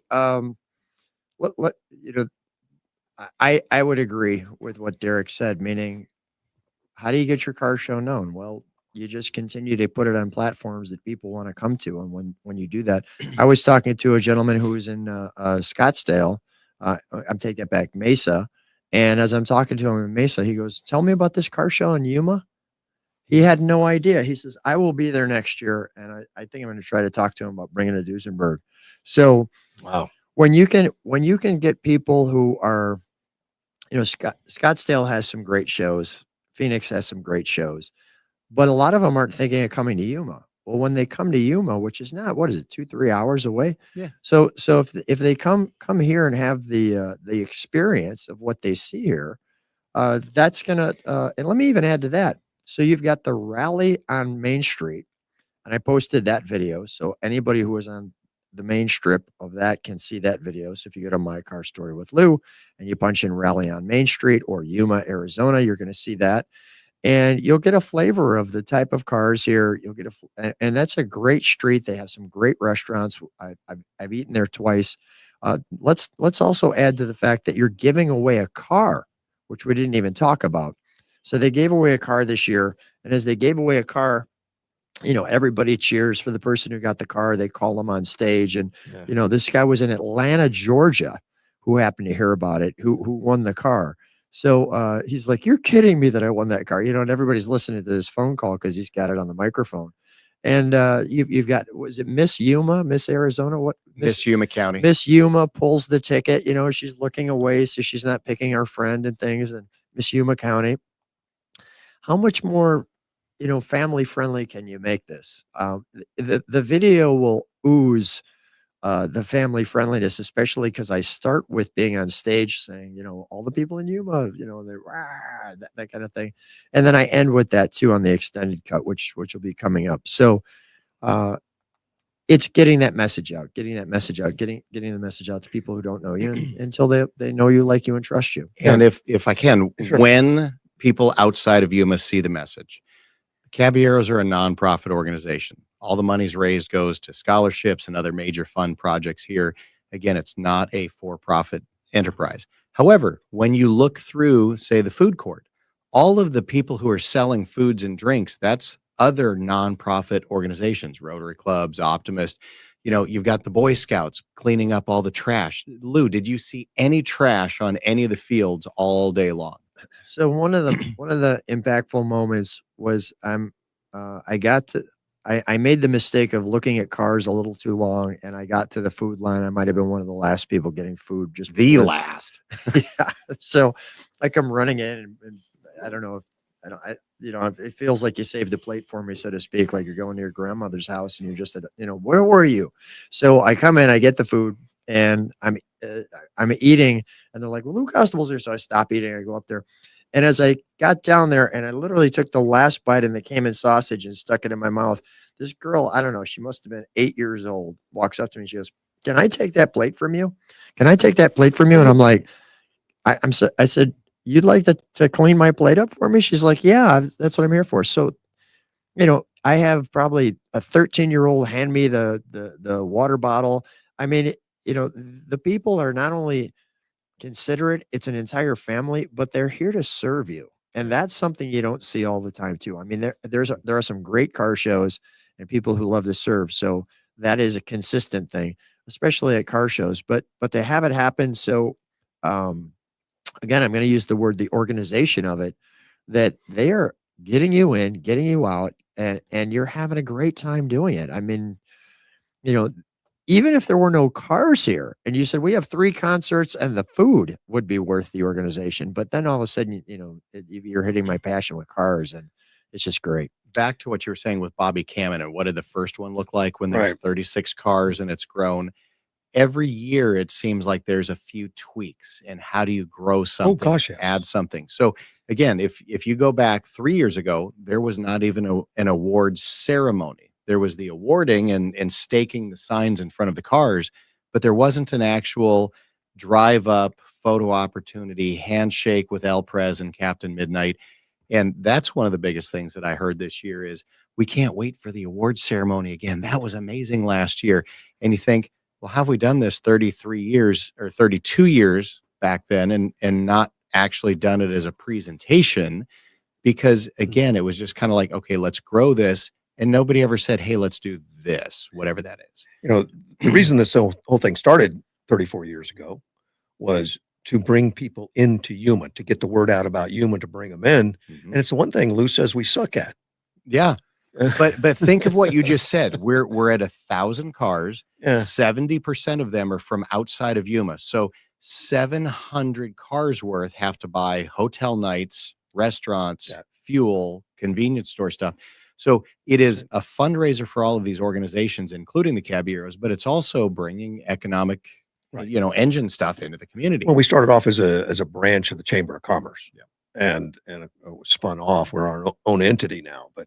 I would agree with what Derek said, meaning, how do you get your car show known? Well, you just continue to put it on platforms that people want to come to. And when you do that, I was talking to a gentleman who was in Scottsdale. I'm taking that back, Mesa. And as I'm talking to him in Mesa, he goes, "Tell me about this car show in Yuma." He had no idea. He says, "I will be there next year." And I think I'm going to try to talk to him about bringing a Duesenberg. So wow, when you can get people who are, Scottsdale has some great shows. Phoenix has some great shows, but a lot of them aren't thinking of coming to Yuma. Well, when they come to Yuma, which is not, what is it, 2-3 hours away? Yeah. So if they come here and have the experience of what they see here, that's gonna. And let me even add to that. So you've got the rally on Main Street, and I posted that video. So anybody who was on the main strip of that can see that video. So if you go to My Car Story with Lou and you punch in rally on Main Street or Yuma, Arizona, you're going to see that. And you'll get a flavor of the type of cars here. You'll get and that's a great street. They have some great restaurants. I've eaten there twice. Let's also add to the fact that you're giving away a car, which we didn't even talk about. So they gave away a car this year, and as they gave away a car, everybody cheers for the person who got the car. They call them on stage, and this guy was in Atlanta, Georgia, who happened to hear about it, who won the car. So he's like, "You're kidding me that I won that car," and everybody's listening to this phone call because he's got it on the microphone. And you've got, was it Miss Yuma, Miss Arizona? What? Miss Yuma County. Miss Yuma pulls the ticket. She's looking away, so she's not picking her friend and things. And Miss Yuma County. How much more, family friendly can you make this? The video will ooze the family friendliness, especially because I start with being on stage saying, all the people in Yuma, they're that kind of thing, and then I end with that too on the extended cut, which will be coming up. So it's getting that message out, getting the message out to people who don't know you until they know you, like you, and trust you. And if I can, Sure. when people outside of Yuma see the message, Caballeros are a nonprofit organization. All the money's raised goes to scholarships and other major fund projects here. Again, it's not a for-profit enterprise. However, when you look through, say, the food court, all of the people who are selling foods and drinks, that's other nonprofit organizations, Rotary clubs, Optimist. You've got the Boy Scouts cleaning up all the trash. Lou, did you see any trash on any of the fields all day long? So one of the impactful moments was I made the mistake of looking at cars a little too long, and I got to the food line. I might have been one of the last people getting food. Just the last. Yeah. So I come running in, and I don't know if it feels like you saved a plate for me, so to speak, like you're going to your grandmother's house and you're just where were you? So I come in, I get the food, and I'm eating, and they're like, "Well, Lou Constable's here." So I stop eating. I go up there. And as I got down there and I literally took the last bite in the Cayman sausage and stuck it in my mouth, this girl, I don't know, she must have been 8 years old, walks up to me. She goes, "Can I take that plate from you? Can I take that plate from you?" And I'm like, I said, "You'd like to clean my plate up for me?" She's like, "Yeah, that's what I'm here for." So, I have probably a 13-year-old hand me the water bottle. I mean, the people are not only considerate, it's an entire family, but they're here to serve you. And that's something you don't see all the time too. I mean, there are some great car shows and people who love to serve. So that is a consistent thing, especially at car shows, but to have it happen. So, again, I'm going to use the word, the organization of it, that they are getting you in, getting you out, and you're having a great time doing it. I mean, even if there were no cars here and you said we have 3 concerts and the food would be worth the organization, but then all of a sudden, you're hitting my passion with cars, and it's just great. Back to what you were saying with Bobby Cameron, and what did the first one look like when there's Right. 36 cars and it's grown? Every year, it seems like there's a few tweaks, and how do you grow something, gosh, yes. add something? So again, if you go back 3 years ago, there was not even an awards ceremony. There was the awarding and staking the signs in front of the cars, but there wasn't an actual drive up photo opportunity, handshake with El Prez and Captain Midnight. And that's one of the biggest things that I heard this year is we can't wait for the awards ceremony again. That was amazing last year. And you think, well, have we done this 33 years or 32 years back then and not actually done it as a presentation? Because again, it was just kind of like, okay, let's grow this. And nobody ever said, hey, let's do this, whatever that is. The reason this whole thing started 34 years ago was to bring people into Yuma, to get the word out about Yuma, to bring them in. And it's the one thing Lou says we suck at. Yeah. But think of what you just said. We're at 1,000 cars. Yeah. 70% of them are from outside of Yuma. So 700 cars worth have to buy hotel nights, restaurants, fuel, convenience store stuff. So it is a fundraiser for all of these organizations, including the Caballeros, but it's also bringing economic, engine stuff into the community. Well, we started off as a branch of the Chamber of Commerce, and it was spun off. We're our own entity now, but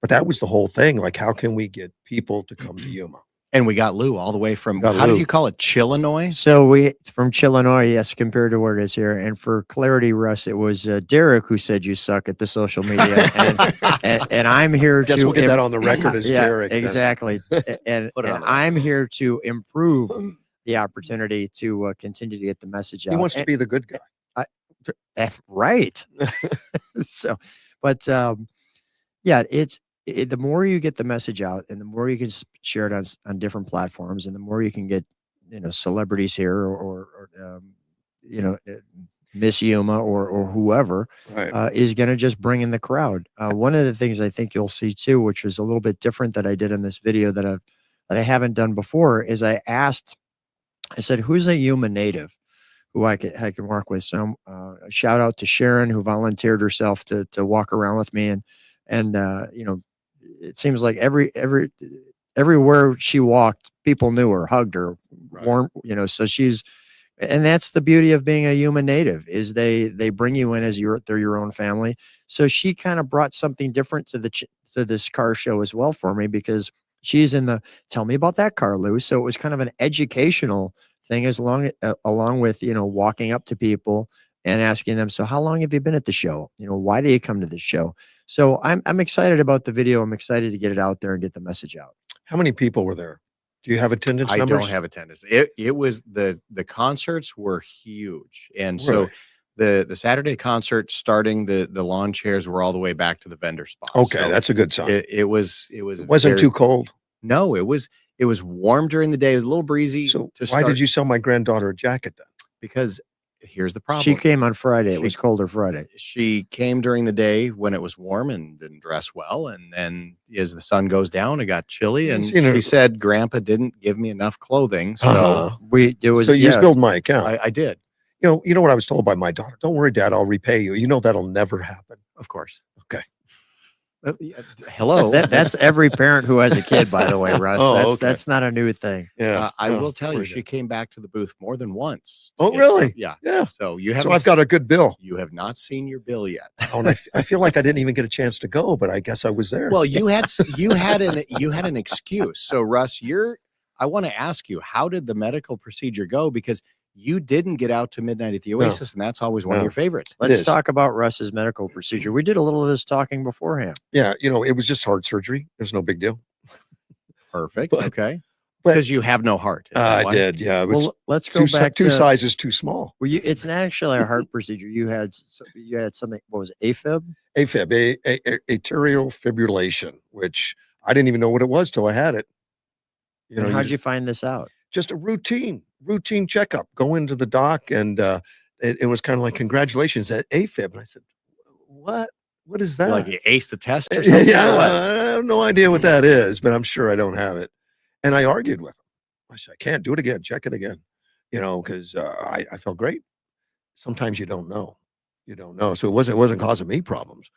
that was the whole thing. Like, how can we get people to come to Yuma? And we got Lou all the way from, how did you call it? Chillinois? So from Chillinois, yes, compared to where it is here. And for clarity, Russ, it was Derek who said you suck at the social media. and I'm here Guess to we'll get that on the record as Derek. Exactly. And I'm here to improve the opportunity to continue to get the message out. He wants to be the good guy. Right. So, but the more you get the message out and the more you can share it on different platforms and the more you can get, celebrities here or Miss Yuma or whoever is going to just bring in the crowd. One of the things I think you'll see too, which was a little bit different that I did in this video that I haven't done before, is I said, who's a Yuma native who I can work with? So a shout out to Sharon, who volunteered herself to walk around with me. And it seems like everywhere she walked, people knew her, hugged her, warm, so and that's the beauty of being a Yuma native, is they bring you in as they're your own family. So she kind of brought something different to this car show as well for me, because she's tell me about that car, Lou. So it was kind of an educational thing along with, walking up to people and asking them, so how long have you been at the show? Why do you come to this show? So I'm excited about the video. I'm excited to get it out there and get the message out. How many people were there? Do you have attendance numbers? I don't have attendance. It was the concerts were huge. And Really? so the Saturday concert starting, the lawn chairs were all the way back to the vendor spot. Okay, so that's a good sign. It wasn't too cold. No, it was warm during the day. It was a little breezy. So why did you sell my granddaughter a jacket then? Because here's the problem. She came on Friday. It was colder Friday. She came during the day when it was warm and didn't dress well. And then as the sun goes down, it got chilly. And she said, Grandpa didn't give me enough clothing. So so you spilled my account. I did. You know what I was told by my daughter? Don't worry, Dad, I'll repay you. That'll never happen. Of course. Okay. Hello. That's every parent who has a kid, by the way, Russ. That's not a new thing. Yeah. I will tell you, she came back to the booth more than once. Oh, really? Yeah. Yeah. So I've got a good bill. You have not seen your bill yet. Oh, and I feel like I didn't even get a chance to go, but I guess I was there. Well, you had an excuse. So Russ, I want to ask you, how did the medical procedure go? Because you didn't get out to midnight at the Oasis, and that's always one of your favorites. Let's talk about Russ's medical procedure. We did a little of this talking beforehand. Yeah, it was just heart surgery. There's no big deal. Perfect. Okay. Because you have no heart. I did. Yeah. It was let's go back two sizes too small. It's not actually a heart procedure. You had something. What was it? AFib? AFib, atrial fibrillation, which I didn't even know what it was till I had it. How'd you find this out? Just a routine checkup. Go into the doc, and it was kind of like, congratulations at AFib. And I said, what is that? Like you aced the test or something? Yeah, I have no idea what that is, but I'm sure I don't have it. And I argued with him. I said, I can't do it again. Check it again, because I felt great. Sometimes you don't know. You don't know. So it wasn't causing me problems.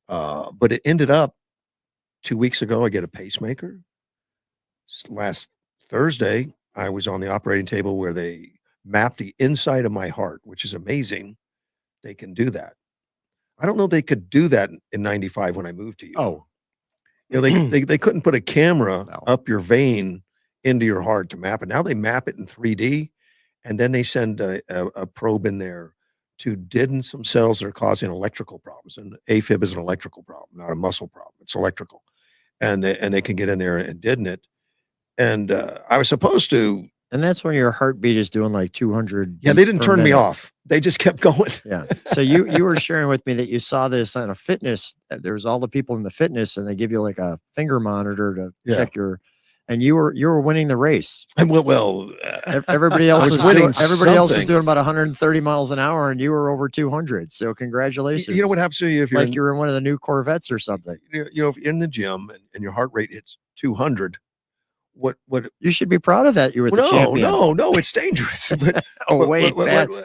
But it ended up 2 weeks ago, I get a pacemaker. Last Thursday, I was on the operating table where they mapped the inside of my heart, which is amazing. They can do that. I don't know they could do that in 95 when I moved to you. Oh, They couldn't put a camera No. up your vein into your heart to map it. Now they map it in 3D, and then they send a probe in there to deaden some cells that are causing electrical problems. And AFib is an electrical problem, not a muscle problem. It's electrical. And they can get in there and deaden it. And I was supposed to. And that's when your heartbeat is doing like 200. Yeah, they beats didn't per turn me minute. off. They just kept going. Yeah. So you were sharing with me that you saw this on a fitness. There was all the people in the fitness, and they give you like a finger monitor to Yeah. check and you were winning the race. Everybody else was was winning doing, everybody else is something. doing about 130 miles an hour, and you were over 200. So congratulations. You know what happens to you if you're Like you're in one of the new Corvettes or something. if you're in the gym and your heart rate hits 200, what You should be proud of that. You were the champion. no, it's dangerous. But Oh wait,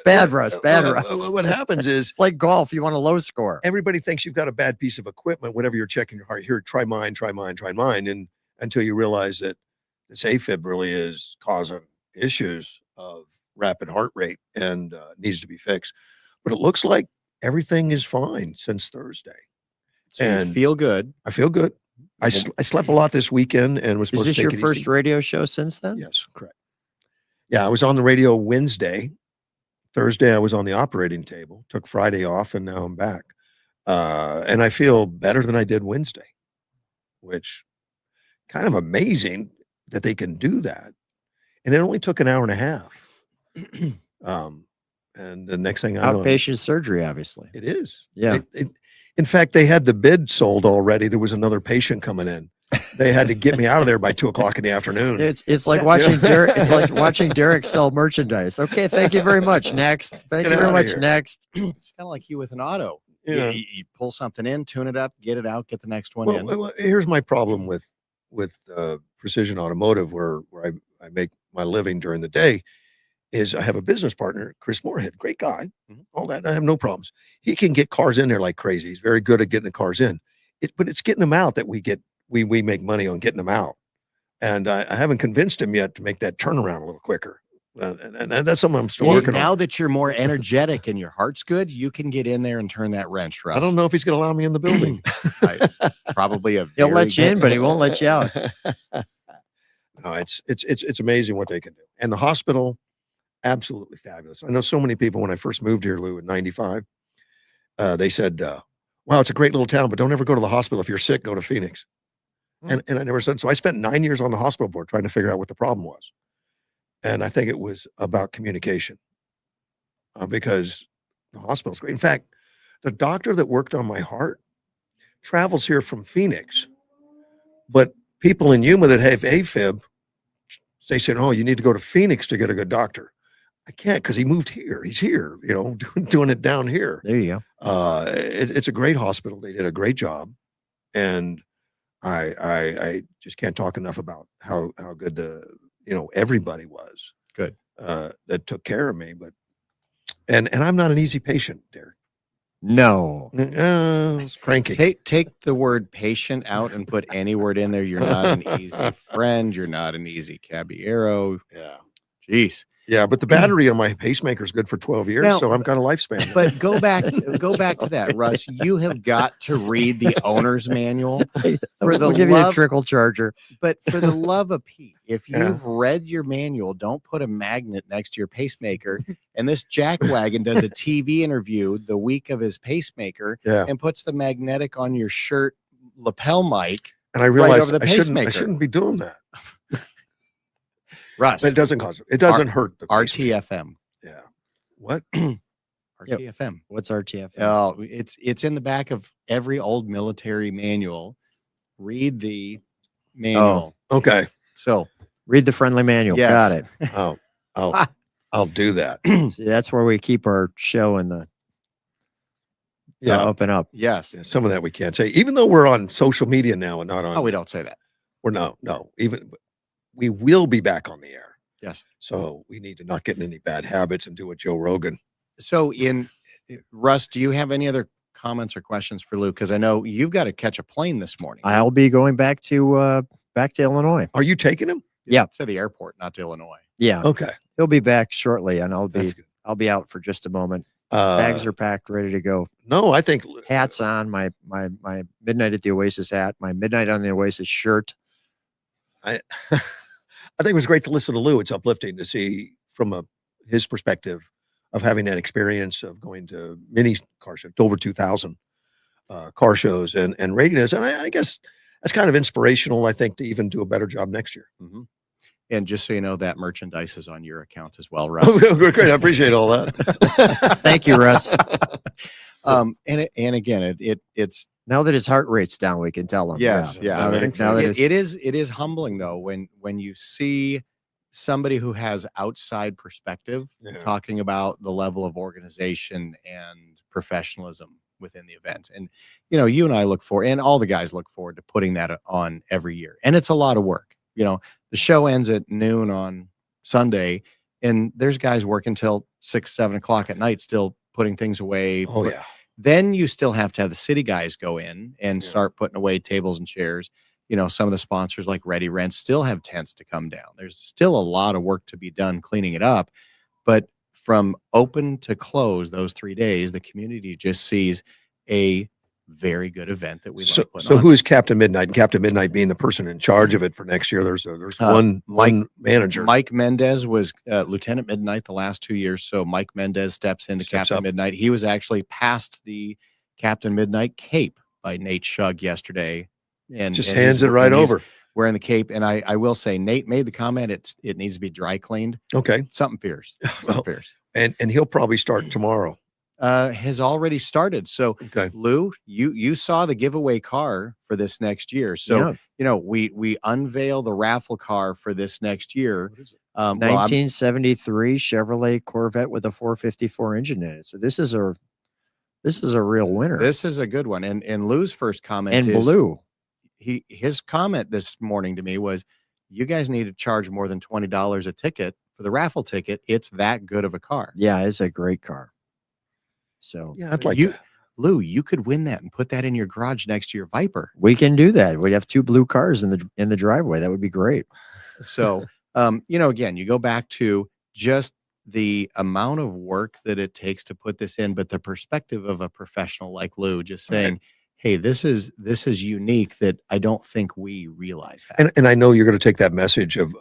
bad Russ. what happens is It's like golf. You want a low score. everybody thinks you've got a bad piece of equipment whenever you're checking your heart. Here, try mine, and until you realize that this AFib really is causing issues of rapid heart rate and needs to be fixed. But it looks like everything is fine since Thursday. so you And feel good. I feel good. I slept a lot this weekend and was Is supposed this to your take it first easy. radio show since then? Yes, correct. Yeah, I was on the radio Wednesday. Thursday, I was on the operating table. Took Friday off, and now I'm back. And I feel better than I did Wednesday, which kind of amazing that they can do that. And it only took an hour and a half. And the next thing I know, Outpatient surgery, obviously. it is. Yeah. In fact, they had the bid sold already. There was another patient coming in. They had to get me out of there by 2:00 in the afternoon. It's like watching Derek. It's like watching Derek sell merchandise. Okay, thank you very much. Next, thank Get you very outta much. here. Next. It's kind of like you with an auto. Yeah. You pull something in, tune it up, get it out, get the next one in. Well, here's my problem with Precision Automotive, where I make my living during the day, is I have a business partner, Chris Moorhead, great guy, all that. I have no problems. He can get cars in there like crazy. He's very good at getting the cars in. But it's getting them out that we make money on getting them out. And I haven't convinced him yet to make that turnaround a little quicker. And that's something I'm still working Now on. that you're more energetic and your heart's good, you can get in there and turn that wrench, Russ. I don't know if he's going to allow me in the building. Probably a He'll very let you good- in, but he won't let you out. No, it's amazing what they can do. And the hospital, absolutely fabulous. I know so many people when I first moved here, Lou, in 95, they said, wow, it's a great little town, but don't ever go to the hospital. If you're sick, go to Phoenix. And I never said, so I spent 9 years on the hospital board trying to figure out what the problem was. And I think it was about communication because the hospital's great. In fact, the doctor that worked on my heart travels here from Phoenix, but people in Yuma that have AFib, they said, oh, you need to go to Phoenix to get a good doctor. I can't because he moved here. He's here, doing it down here. There you go. It's a great hospital. They did a great job. And I just can't talk enough about how good everybody was. Good. That took care of me. But and I'm not an easy patient, Derek. No. It's cranky. Take the word patient out and put any word in there. You're not an easy friend. You're not an easy caballero. Yeah. Jeez. Yeah, but the battery on my pacemaker is good for 12 years, Now- so I've got a lifespan. But go back to that, Russ. You have got to read the owner's manual for the We'll give you a love. trickle charger. But for the love of Pete, if Yeah. you've read your manual, don't put a magnet next to your pacemaker. And this jackwagon does a TV interview the week of his pacemaker Yeah. and puts the magnetic on your shirt lapel mic. And I realized over the I pacemaker. shouldn't be doing that. Russ, But it doesn't hurt the pacemaker. RTFM. Yeah. What? RTFM. What's RTF? Oh, it's in the back of every old military manual. Read the manual. Okay. So Read the friendly manual. Yes. Got it. I'll do that. See, that's where we keep our show in the Yeah. up and up. yes. Yeah, some of that we can't say, even though we're on social media now and not on. Oh, we don't say that. We're no. Even we will be back on the air. Yes. So we need to not get in any bad habits and do what Joe Rogan. So Russ, do you have any other comments or questions for Lou? Because I know you've got to catch a plane this morning. I'll be going back to Illinois. Are you taking him? Yeah. To the airport, not to Illinois. Yeah. Okay. He'll be back shortly, and That's good. I'll be out for just a moment. Bags are packed, ready to go. No, I think Hats on, my Midnight at the Oasis hat, my Midnight on the Oasis shirt. I I think it was great to listen to Lou. It's uplifting to see from his perspective of having that experience of going to many car shows, over 2,000 car shows and rating us. And I guess that's kind of inspirational, I think, to even do a better job next year. Mm-hmm. And just so you know, that merchandise is on your account as well, Russ. Oh, great. I appreciate all that. Thank you, Russ. And again, it's now that his heart rate's down, we can tell him. yes, yeah. It is humbling though when you see somebody who has outside perspective talking about the level of organization and professionalism within the event. And you and I look for, and all the guys look forward to putting that on every year. And it's a lot of work. The show ends at noon on Sunday, and there's guys working till 6, 7 o'clock at night, still putting things away. Oh, yeah. Then you still have to have the city guys go in and start putting away tables and chairs. Some of the sponsors like Ready Rent still have tents to come down. There's still a lot of work to be done cleaning it up. But from open to close, those 3 days, the community just sees a very good event that we like putting So on. who is Captain Midnight? And Captain Midnight being the person in charge of it for next year. There's one manager. Mike Mendez was Lieutenant Midnight the last 2 years. So Mike Mendez steps into Captain Midnight. He was actually passed the Captain Midnight cape by Nate Shug yesterday. And just hands it right over. Wearing the cape. And I will say, Nate made the comment, it needs to be dry cleaned. Okay. Something fierce. Something fierce. And he'll probably start tomorrow. Has already started. So okay. Lou, you saw the giveaway car for this next year. So we unveil the raffle car for this next year. 1973 Chevrolet Corvette with a 454 engine in it. So this is a real winner. This is a good one. And Lou's first comment and is blue. His comment this morning to me was, you guys need to charge more than $20 a ticket for the raffle ticket. It's that good of a car. Yeah, it's a great car. So yeah, I'd like that. Lou, you could win that and put that in your garage next to your Viper. We can do that. We'd have 2 blue cars in the driveway. That would be great. So, again, you go back to just the amount of work that it takes to put this in, but the perspective of a professional like Lou, just saying, hey, this is unique, that I don't think we realize that. And I know you're going to take that message of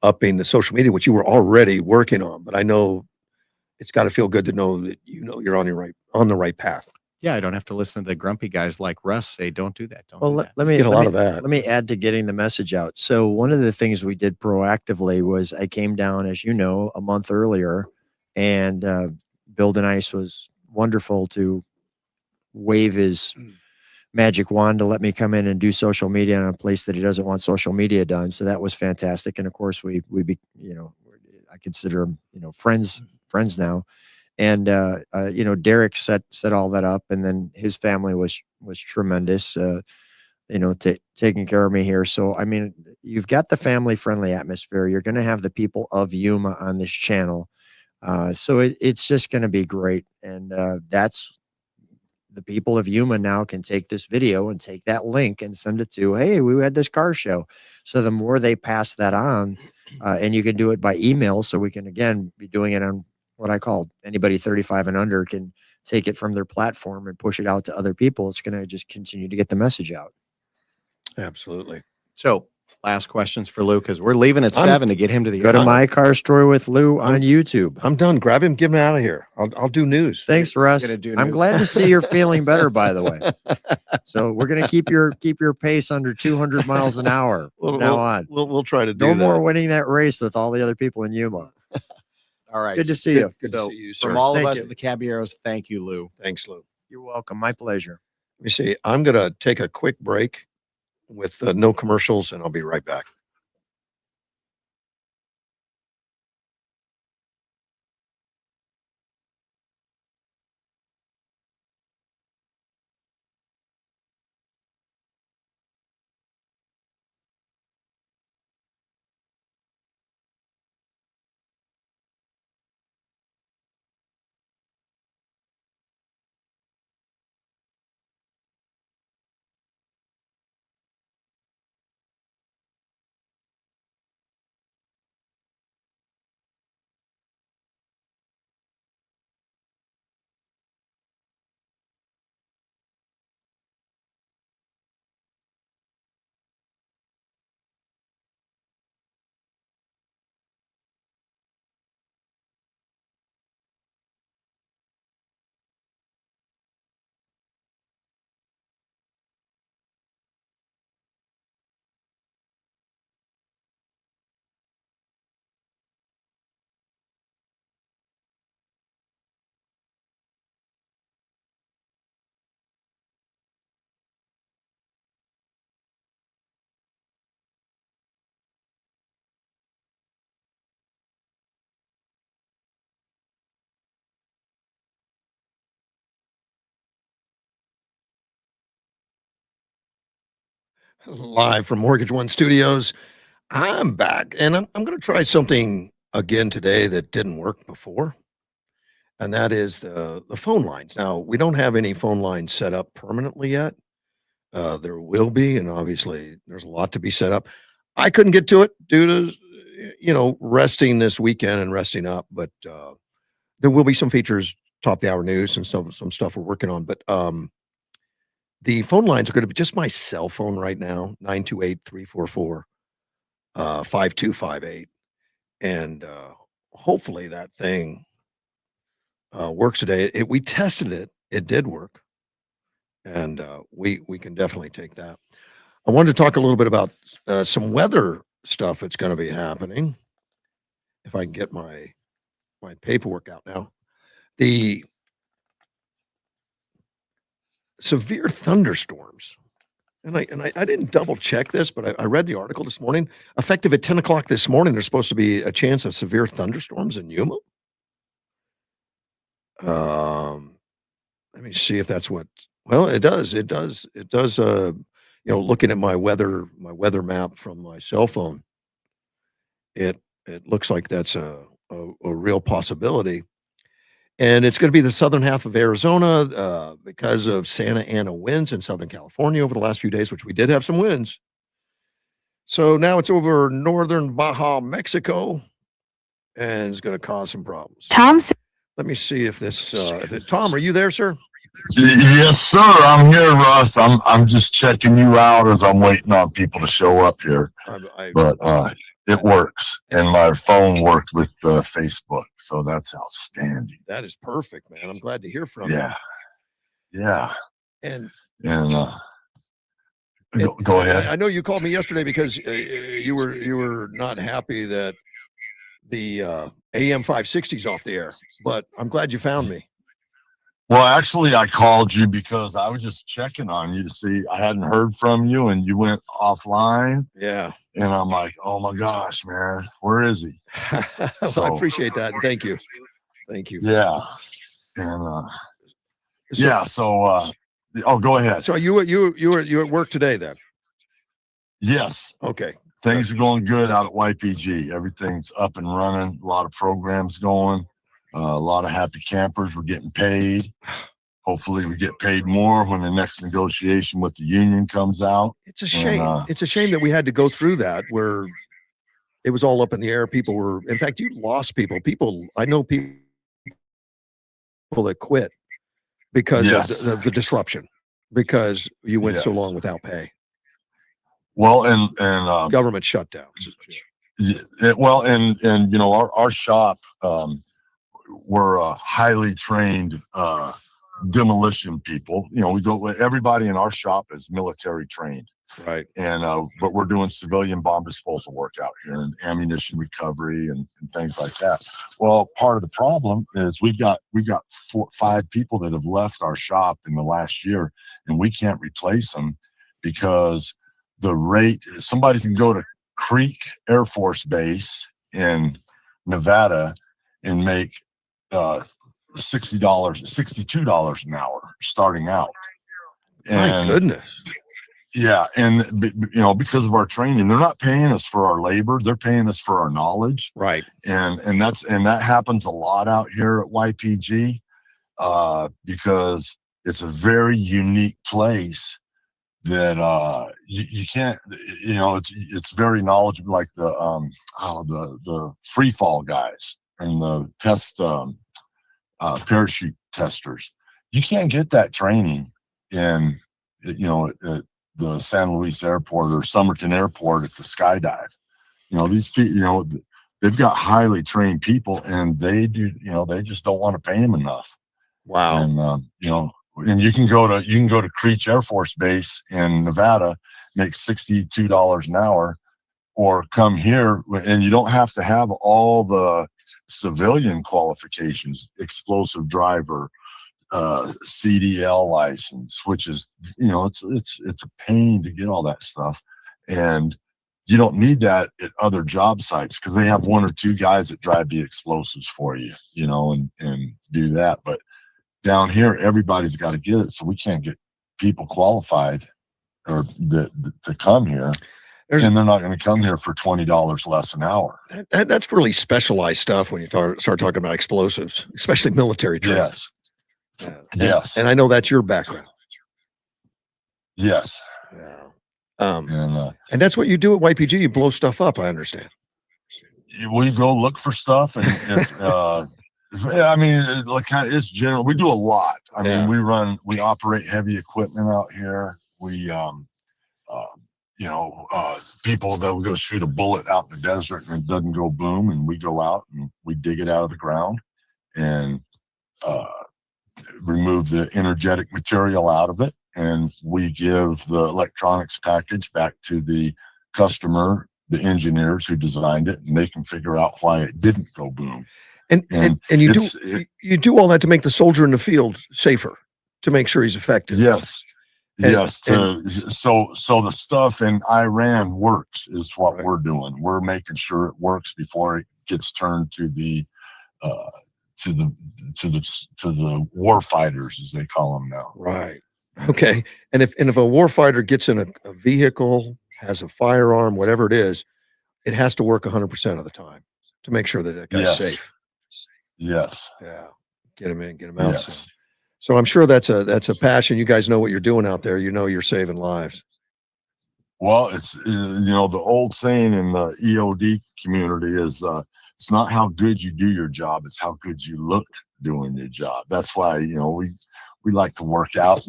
upping the social media, which you were already working on, but I know it's got to feel good to know that you're on the right path. Yeah, I don't have to listen to the grumpy guys like Russ say, "Don't do that." Let me get a lot of that. Let me add to getting the message out. So one of the things we did proactively was I came down, as you know, a month earlier, and Bill Denice was wonderful to wave his magic wand to let me come in and do social media in a place that he doesn't want social media done. So that was fantastic. And of course, I consider him, friends now. And Derek set all that up, and then his family was tremendous, taking care of me here. So I mean, you've got the family friendly atmosphere. You're going to have the people of Yuma on this channel, so it's just going to be great. And that's the people of Yuma now can take this video and take that link and send it to, hey, we had this car show. So the more they pass that on, and you can do it by email, so we can again be doing it on what I call anybody 35 and under can take it from their platform and push it out to other people. It's going to just continue to get the message out. Absolutely. So last questions for Lou, because we're leaving at 7 to get him to the go to My Car Story with Lou on YouTube. I'm done. Grab him, get him out of here. I'll do news. Thanks, Russ. I'm glad to see you're feeling better, by the way. So we're going to keep your pace under 200 miles an hour from now on. We'll try to do no that. more winning that race with all the other people in Yuma. All right. Good to see you. Good to see you, sir. From all of us at the Caballeros, thank you, Lou. Thanks, Lou. You're welcome. My pleasure. Let me see. I'm going to take a quick break with no commercials, and I'll be right back. Live from Mortgage One Studios. I'm back, and I'm going to try something again today that didn't work before, and that is the phone lines. Now, we don't have any phone lines set up permanently yet. There will be, and obviously, there's a lot to be set up. I couldn't get to it due to resting this weekend and resting up, but there will be some features, top of the hour news, and some stuff we're working on. But the phone lines are going to be just my cell phone right now, 928-344 5258. And hopefully that thing works today. We tested it, it did work. And we can definitely take that. I wanted to talk a little bit about some weather stuff that's going to be happening. If I can get my paperwork out now. The severe thunderstorms. And I didn't double check this, but I read the article this morning. Effective at 10 o'clock this morning, there's supposed to be a chance of severe thunderstorms in Yuma. Let me see if that's what. Well, it does. It does. It does. Looking at my weather map from my cell phone, it looks like that's a real possibility. And it's going to be the southern half of Arizona because of Santa Ana winds in Southern California over the last few days, which we did have some winds. So now it's over northern Baja, Mexico, and it's going to cause some problems. Let me see if this. Tom, are you there, sir? Yes, sir. I'm here, Russ. I'm just checking you out as I'm waiting on people to show up here. But it works, and my phone worked with Facebook, so that's outstanding. That is perfect, man. I'm glad to hear from you. Yeah. And go ahead. I know you called me yesterday because you were not happy that the AM 560's off the air, but I'm glad you found me. Well, actually, I called you because I was just checking on you to see. I hadn't heard from you, and you went offline. Yeah. And I'm like, oh my gosh, man, where is he? Well, I appreciate that. Thank you. Thank you. Yeah. And go ahead. So you at work today then? Yes. Okay. Things are going good out at YPG. Everything's up and running. A lot of programs going. A lot of happy campers. We're getting paid. Hopefully we get paid more when the next negotiation with the union comes out. It's a shame. It's a shame that we had to go through that where it was all up in the air. People were, in fact, you lost people. I know people that quit because of the disruption, because you went so long without pay. Well, and government shutdowns. Our shop, we're highly trained demolition people. Everybody in our shop is military trained, right? And but we're doing civilian bomb disposal work out here and ammunition recovery and things like that. Well, part of the problem is we've got 5 people that have left our shop in the last year, and we can't replace them because the rate. Somebody can go to Creek Air Force Base in Nevada and make $62 an hour starting out. My goodness. Yeah, and because of our training, they're not paying us for our labor; they're paying us for our knowledge. Right. And that happens a lot out here at YPG because it's a very unique place that you can't. It's very knowledgeable, like the free fall guys and the test parachute testers. You can't get that training in at the San Luis Airport or Somerton Airport at the skydive. These people, they've got highly trained people, and they just don't want to pay them enough. Wow. And and you can go to Creech Air Force Base in Nevada, make $62 an hour, or come here, and you don't have to have all the civilian qualifications, explosive driver, CDL license, which is, it's a pain to get all that stuff. And you don't need that at other job sites because they have 1 or 2 guys that drive the explosives for you, and do that. But down here, everybody's got to get it. So we can't get people qualified or to come here, There's and they're not going to come here for $20 less an hour. that's really specialized stuff when you start talking about explosives, especially military training. Yes, Yeah. yes, And I know that's your background. yes, Yeah. and And that's what you do at YPG. You blow stuff up. I understand. we go look for stuff, and I mean, it's general. We do a lot. I Yeah. mean, we operate heavy equipment out here. We people that will go shoot a bullet out in the desert and it doesn't go boom, and we go out and we dig it out of the ground and remove the energetic material out of it, and we give the electronics package back to the customer, the engineers who designed it, and they can figure out why it didn't go boom. And you do all that to make the soldier in the field safer, to make sure he's effective. Yes. And- Yes. So the stuff in Iran works is what Right. we're doing. We're making sure it works before it gets turned to the war fighters, as they call them now. Right. Okay. And if a warfighter gets in a vehicle, has a firearm, whatever it is, it has to work 100% of the time to make sure that guy's Yes. safe. Yes. Yeah. Get him in, get him out. Yes. So I'm sure that's a passion. You guys know what you're doing out there. You know you're saving lives. Well, it's the old saying in the EOD community is it's not how good you do your job, it's how good you look doing your job. That's why we like to work out.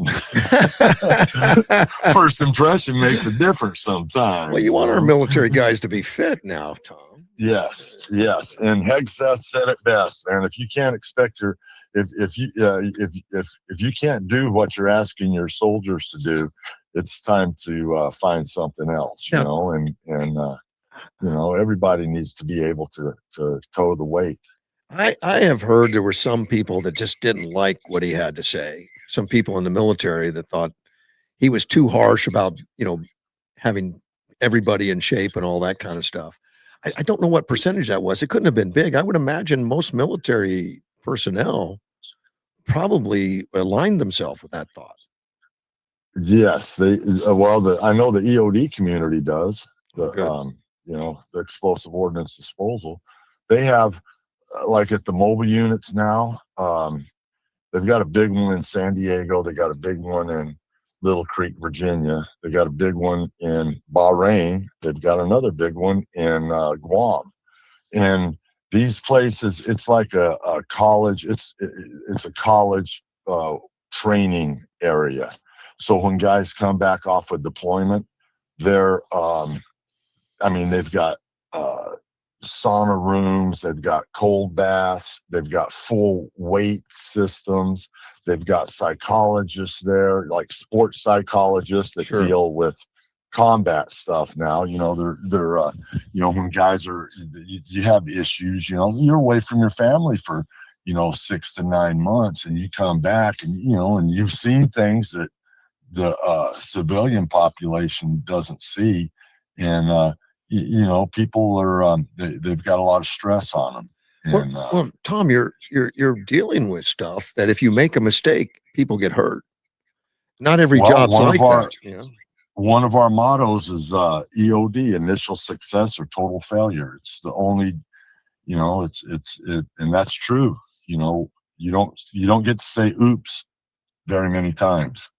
First impression makes a difference sometimes. Well, you want our military guys to be fit now, Tom. Yes, yes. And Hegseth said it best. And if you can't expect if you can't do what you're asking your soldiers to do, it's time to find something else. Yeah. Everybody needs to be able to toe the weight. I have heard there were some people that just didn't like what he had to say. Some people in the military that thought he was too harsh about, having everybody in shape and all that kind of stuff. I don't know what percentage that was. It couldn't have been big. I would imagine most military personnel probably aligned themselves with that thought. Yes, I know the EOD community does. Good. The explosive ordnance disposal. They have like at the mobile units now. They've got a big one in San Diego. They got a big one in Little Creek, Virginia. They got a big one in Bahrain. They've got another big one in Guam. And these places, it's like a college. It's a college training area. So when guys come back off of deployment, they've got sauna rooms, they've got cold baths, they've got full weight systems, they've got psychologists there, like sports psychologists that Sure. deal with combat stuff now. They're when guys you have issues, you're away from your family for 6 to 9 months, and you come back and and you've seen things that the civilian population doesn't see, and people are they've got a lot of stress on them. And Well, Tom, you're dealing with stuff that if you make a mistake, people get hurt. Not every job's like that. One of our mottos is EOD, initial success or total failure. It's the only, and that's true. You don't get to say oops very many times.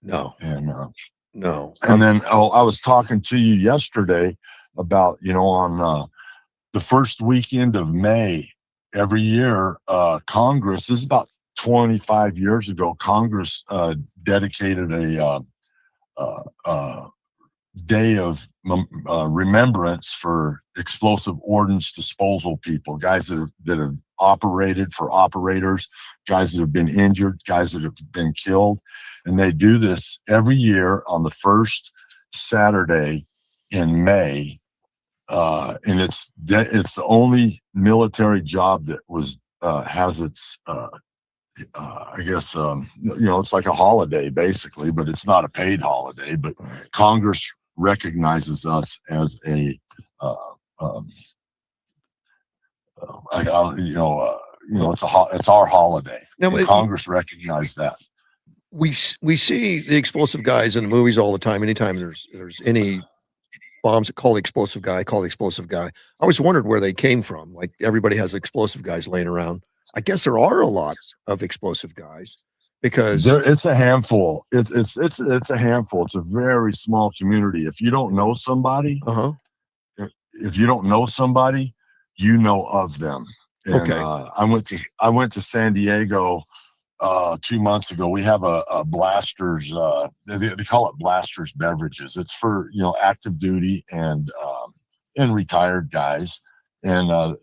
No. And No. and then I was talking to you yesterday about on the first weekend of May every year, Congress, this is about 25 years ago, Congress dedicated a day of remembrance for explosive ordnance disposal people, guys that have operated, for operators, guys that have been injured, guys that have been killed. And they do this every year on the first Saturday in May. And it's the only military job that has its it's like a holiday basically, but it's not a paid holiday. But Congress recognizes us as it's our holiday. Now, Congress recognized that. we see the explosive guys in the movies all the time. Anytime there's any bombs that call the explosive guy, call the explosive guy. I always wondered where they came from. Like everybody has explosive guys laying around. I guess there are a lot of explosive guys because It's a handful. It's a handful. It's a very small community. If you don't know somebody, uh-huh. if you don't know somebody, you know of them. And Okay. I went to San Diego 2 months ago. We have a Blasters. They call it Blasters beverages. It's for active duty and retired guys. And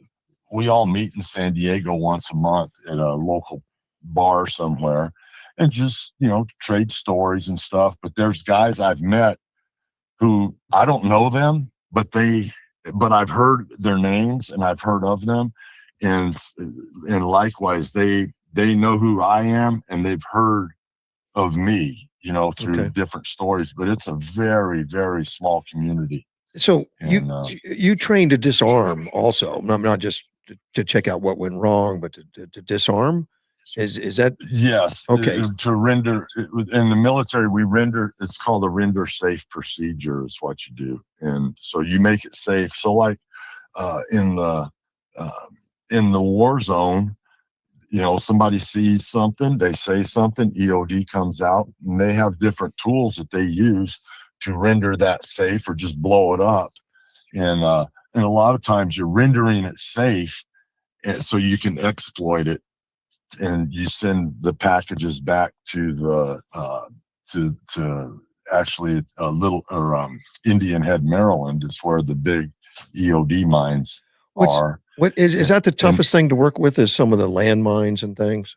we all meet in San Diego once a month at a local bar somewhere, and just trade stories and stuff. But there's guys I've met who I don't know them, but I've heard their names and I've heard of them, and likewise they know who I am and they've heard of me, through Okay. different stories. But it's a very, very small community. So And you train to disarm also, not just to check out what went wrong, but to disarm. Is that yes, okay? to render in the military, we render. It's called a render safe procedure. Is what you do, and so you make it safe. So, like in the war zone, somebody sees something, they say something, EOD comes out, and they have different tools that they use to render that safe or just blow it up. And a lot of times you're rendering it safe, so you can exploit it, and you send the packages back to the to actually a little or Indian Head, Maryland is where the big EOD mines are. What is that the toughest thing to work with, is some of the landmines and things?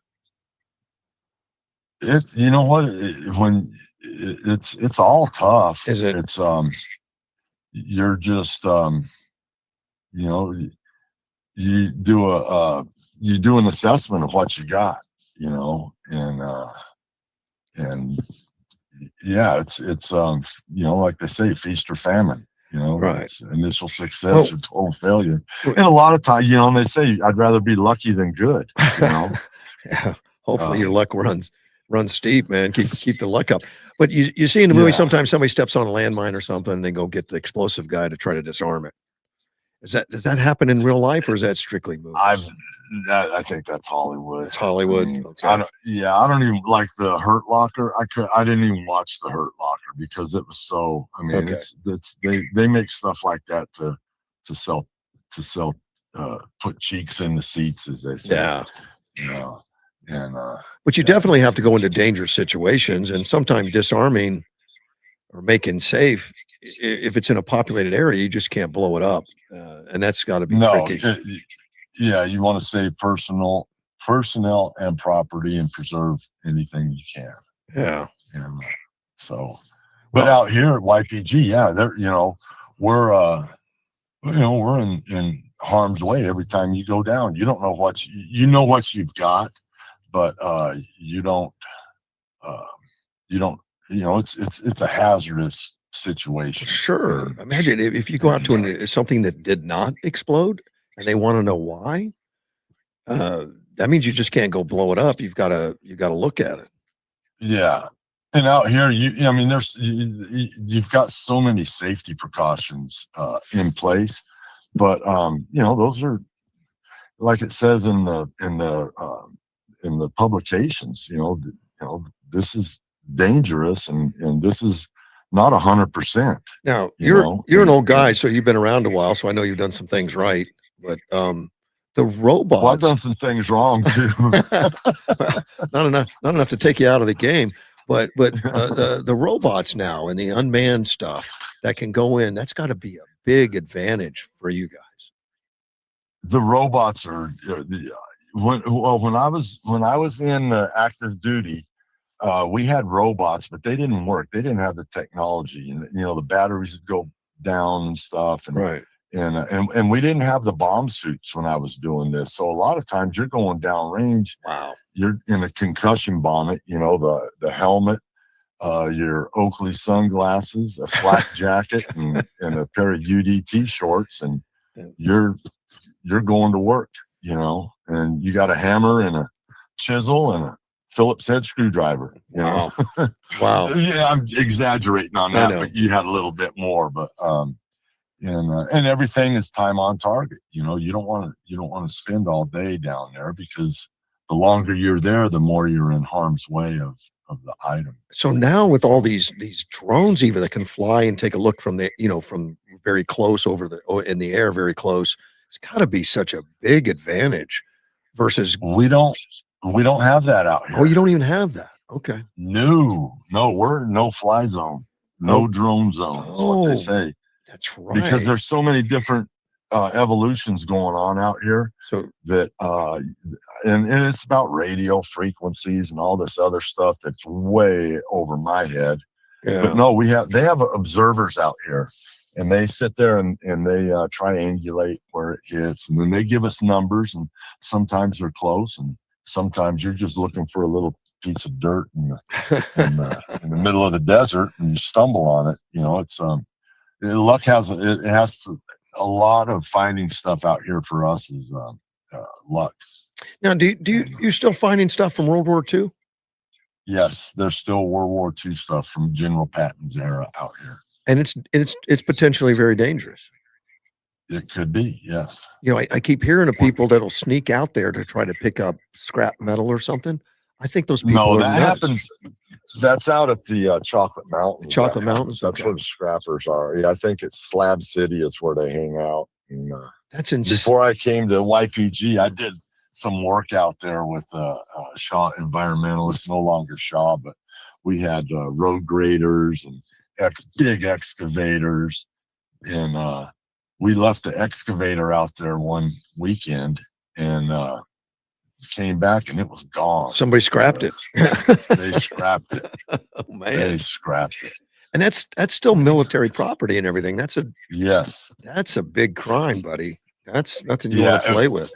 You know what, it's all tough. Is it? It's you're just you know you do an assessment of what you got, and yeah, it's like they say, feast or famine. Right. It's initial success Well, or total failure. And a lot of times, they say I'd rather be lucky than good. Yeah, hopefully your luck runs steep, man. Keep the luck up. But you see in the movie Yeah. sometimes somebody steps on a landmine or something, and they go get the explosive guy to try to disarm it. Does that happen in real life, or is that strictly movies? I think that's Hollywood. It's Hollywood. I mean, Okay. I don't even like the Hurt Locker. I didn't even watch the Hurt Locker because it was so. I mean, Okay. it's they make stuff like that to sell put cheeks in the seats, as they say. Yeah. And But you definitely have to go into dangerous situations, and sometimes disarming or making safe, if it's in a populated area, you just can't blow it up, and that's got to be tricky. Yeah, you want to save personnel and property and preserve anything you can. Yeah. And so, but out here at YPG, yeah, we're we're in harm's way every time you go down. You don't know what what you've got, but you don't it's a hazardous situation. Sure. Imagine if you go out to something that did not explode and they want to know why. That means you just can't go blow it up. You've got to look at it. Yeah. And out here, you've got so many safety precautions in place, but those are, like it says in the publications. This is dangerous, and this is not 100%. Now you're an old guy, so you've been around a while, so I know you've done some things right. But the robots. Well, I've done some things wrong too. Well, not enough to take you out of the game. But the robots now and the unmanned stuff that can go in, that's got to be a big advantage for you guys. The robots are when I was in active duty, we had robots, but they didn't work. They didn't have the technology, and the batteries would go down and stuff. And right. And we didn't have the bomb suits when I was doing this. So a lot of times you're going downrange. Wow. You're in a concussion bonnet, the helmet, your Oakley sunglasses, a flak jacket, and a pair of UDT shorts, and you're going to work, and you got a hammer and a chisel and a Phillips head screwdriver. You know? Wow. Wow. Yeah, I'm exaggerating on I that, know. but you had a little bit more. But and everything is time on target. You know, you don't want to spend all day down there, because the longer you're there, the more you're in harm's way of the item. So now with all these drones even that can fly and take a look from the, from very close over in the air, very close, it's got to be such a big advantage versus. We don't have that out here. Oh, you don't even have that. Okay. No, we're no fly zone, no Oh. drone zone is what they Oh, say, that's right. because there's so many different evolutions going on out here So that and it's about radio frequencies and all this other stuff that's way over my head. yeah. But no, they have observers out here, and they sit there and they triangulate where it hits, and then they give us numbers, and sometimes they're close, and sometimes you're just looking for a little piece of dirt in the middle of the desert, and you stumble on it. You know, it's luck has a lot of finding stuff out here for us is luck. Now, do you still finding stuff from World War II? Yes, there's still World War II stuff from General Patton's era out here. And it's potentially very dangerous. It could be, yes. I keep hearing of people that'll sneak out there to try to pick up scrap metal or something. I think those people are that nuts. happens. That's out at the Chocolate Mountains. Chocolate That Mountains? happens. That's Okay. where the scrappers are. Yeah, I think it's Slab City is where they hang out. And, That's insane. before I came to YPG, I did some work out there with Shaw Environmentalists, no longer Shaw, but we had road graders and big excavators, and we left the excavator out there one weekend and came back and it was gone. Somebody scrapped it. They scrapped it. Oh man. They scrapped it. And that's still military property and everything. That's a big crime, buddy. That's nothing you want to play with.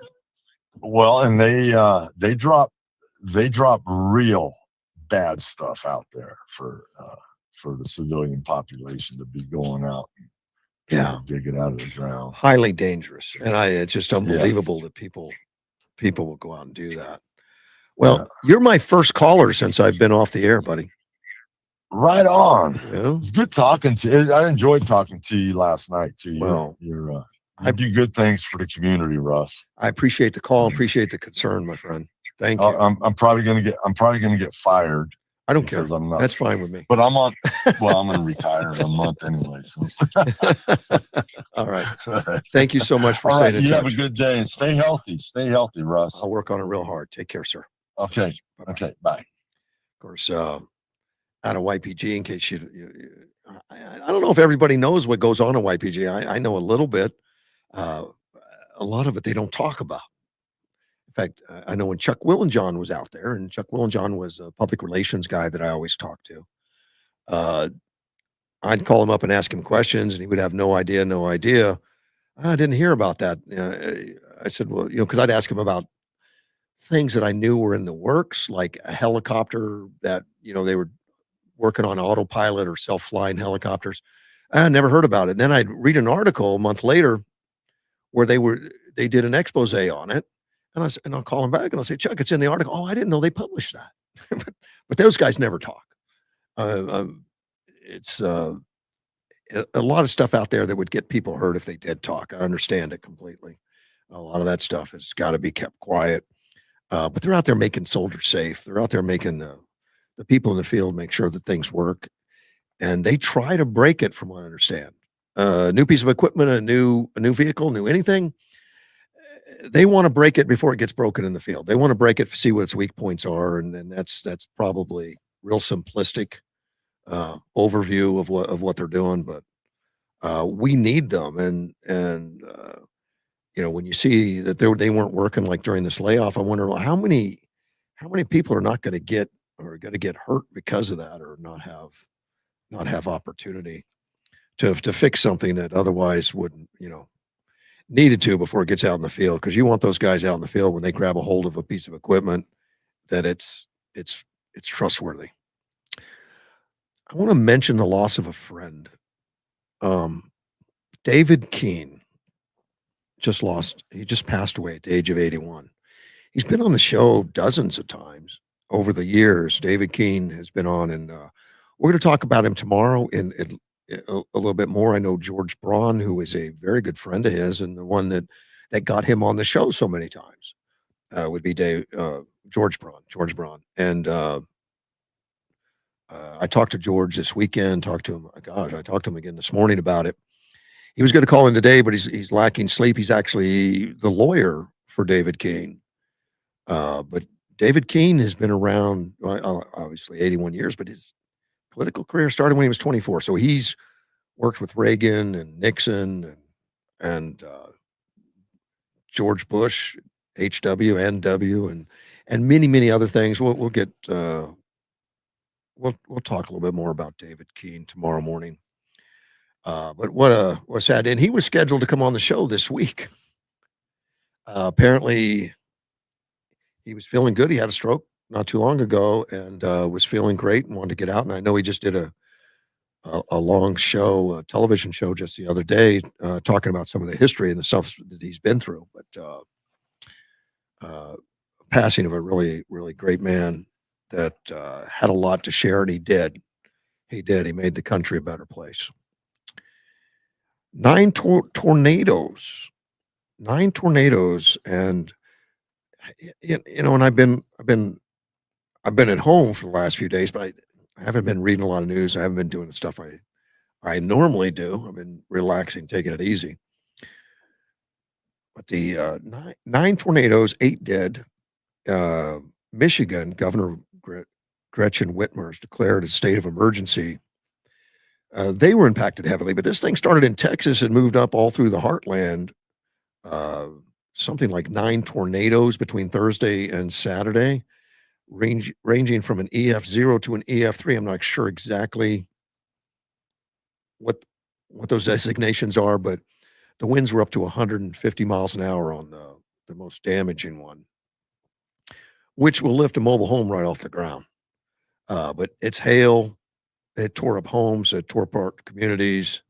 Well, and they drop real bad stuff out there for the civilian population to be going out and dig it out of the ground. Highly dangerous. And it's just unbelievable that people will go out and do that. Well, you're my first caller since I've been off the air, buddy. Right on. Yeah. It's good talking to you. I enjoyed talking to you last night too. Well, you do good things for the community, Russ. I appreciate the call. Appreciate the concern, my friend. Thank you. I'm probably gonna get fired. I don't care. I'm not, that's fine with me. But I'm gonna retire in a month anyway. So. All right. Thank you so much for staying in touch. You have a good day and stay healthy. Stay healthy, Russ. I'll work on it real hard. Take care, sir. Okay. Bye-bye. Okay. Bye. Of course, out of YPG, in case I don't know if everybody knows what goes on in YPG. I know a little bit. A lot of it they don't talk about. In fact, I know when Chuck Willenjohn was out there, and Chuck Willenjohn was a public relations guy that I always talked to. I'd call him up and ask him questions, and he would have no idea. I didn't hear about that. I said, well, because I'd ask him about things that I knew were in the works, like a helicopter that, they were working on autopilot or self-flying helicopters. I never heard about it. And then I'd read an article a month later where they did an expose on it. And I'll call him back and I'll say, Chuck, it's in the article. Oh, I didn't know they published that. but those guys never talk. It's a lot of stuff out there that would get people hurt if they did talk. I understand it completely. A lot of that stuff has got to be kept quiet. But they're out there making soldiers safe. They're out there making the people in the field make sure that things work. And they try to break it, from what I understand. A new piece of equipment, a new vehicle, new anything. They want to break it before it gets broken in the field. They want to break it, see what its weak points are, and that's probably real simplistic overview of what they're doing. But we need them, and when you see that they weren't working like during this layoff, I wonder how many people are not going to get hurt because of that, or not have opportunity to fix something that otherwise wouldn't needed to before it gets out in the field, because you want those guys out in the field when they grab a hold of a piece of equipment that it's trustworthy. I want to mention the loss of a friend. David Keene he just passed away at the age of 81. He's been on the show dozens of times. over the years. David Keene has been on, and we're going to talk about him tomorrow in a little bit more. I know George Braun, who is a very good friend of his, and the one that got him on the show so many times would be George Braun. George Braun, and I talked to George this weekend. Talked to him. Gosh, I talked to him again this morning about it. He was going to call in today, but he's lacking sleep. He's actually the lawyer for David Keene. But David Keene has been around, obviously 81 years, but his political career started when he was 24. So he's worked with Reagan and Nixon and George Bush, HW, NW, and many other things. We'll get we'll talk a little bit more about David Keene tomorrow morning. But what sad, and he was scheduled to come on the show this week. Apparently, he was feeling good. He had a stroke not too long ago and was feeling great and wanted to get out. And I know he just did a long show, a television show just the other day, talking about some of the history and the stuff that he's been through. But passing of a really, really great man that had a lot to share, and he did. He did. He made the country a better place. 9 tornadoes, and and I've been at home for the last few days, but I haven't been reading a lot of news. I haven't been doing the stuff I normally do. I've been relaxing, taking it easy. But the nine tornadoes, 8 dead. Michigan Governor Gretchen Whitmer has declared a state of emergency. They were impacted heavily, but this thing started in Texas and moved up all through the heartland. Something like 9 tornadoes between Thursday and Saturday, ranging from an EF0 to an EF3. I'm not sure exactly what those designations are, but the winds were up to 150 miles an hour on the most damaging one, which will lift a mobile home right off the ground. But it's hail. It tore up homes. It tore apart communities.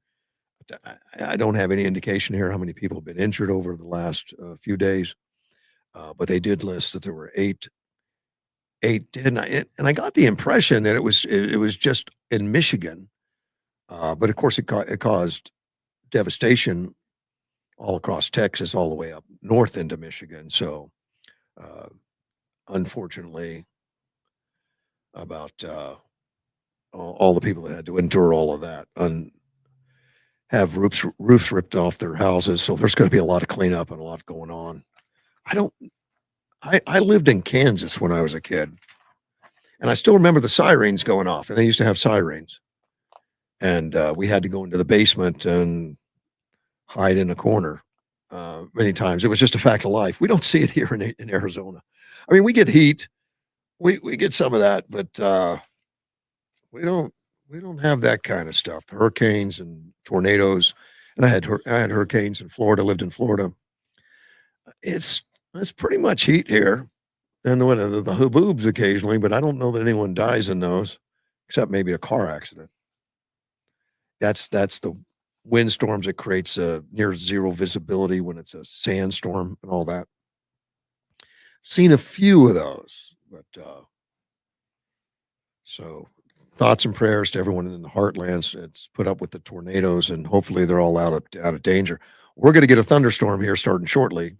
I don't have any indication here how many people have been injured over the last few days, but they did list that there were eight dead, and I got the impression that it was just in Michigan, but of course it caused devastation all across Texas, all the way up north into Michigan. So, unfortunately, about all the people that had to endure all of that and have roofs ripped off their houses. So there's going to be a lot of cleanup and a lot going on. I don't. I lived in Kansas when I was a kid, and I still remember the sirens going off. And they used to have sirens, and we had to go into the basement and hide in a corner. Many times it was just a fact of life. We don't see it here in Arizona. I mean, we get heat, we get some of that, but we don't have that kind of stuff. Hurricanes and tornadoes, and I had hurricanes in Florida. Lived in Florida. It's pretty much heat here, and the haboobs occasionally, but I don't know that anyone dies in those, except maybe a car accident. That's the windstorms that creates near zero visibility when it's a sandstorm and all that. Seen a few of those, but so thoughts and prayers to everyone in the heartlands. It's put up with the tornadoes, and hopefully they're all out of danger. We're going to get a thunderstorm here starting shortly,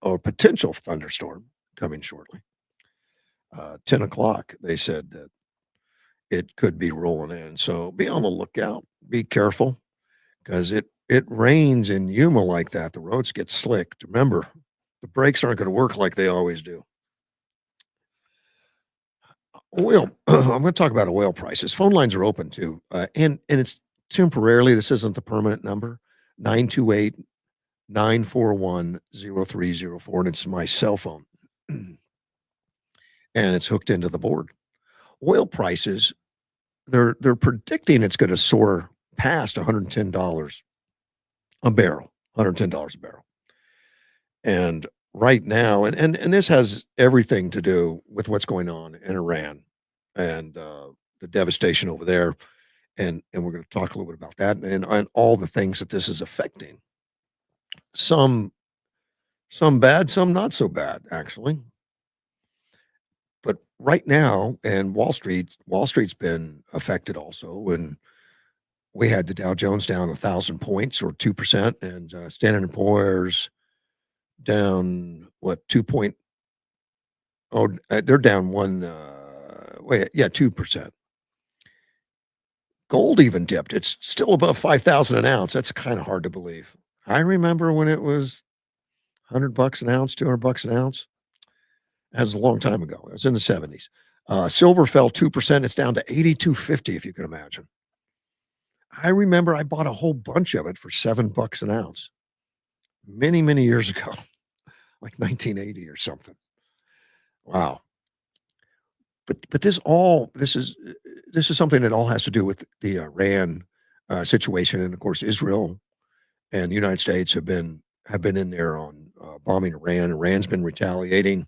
or potential thunderstorm coming shortly. 10 o'clock. They said that it could be rolling in, so be on the lookout. Be careful, because it rains in Yuma like that. The roads get slick. Remember, the brakes aren't going to work like they always do. Oil. I'm going to talk about oil prices. Phone lines are open too, and it's temporarily. This isn't the permanent number. 928-941-0304, and it's my cell phone, and it's hooked into the board. Oil prices. They're predicting it's going to soar past $110 a barrel. $110 a barrel. And right now, and this has everything to do with what's going on in Iran and the devastation over there. And we're going to talk a little bit about that and all the things that this is affecting. Some bad, some not so bad, actually. But right now, and Wall Street's been affected also, and we had the Dow Jones down 1,000 points or 2%, and Standard and Poor's down what 2 point. Oh, they're down one. Wait, yeah, 2%. Gold even dipped. It's still above 5,000 an ounce. That's kind of hard to believe. I remember when it was $100 an ounce, $200 an ounce. That was a long time ago. It was in the 70s. Silver fell 2%. It's down to 82.50, if you can imagine. I remember I bought a whole bunch of it for $7 an ounce many, many years ago, like 1980 or something. Wow. But this is something that all has to do with the Iran situation, and of course Israel and the United States have been in there on bombing Iran. Iran's been retaliating,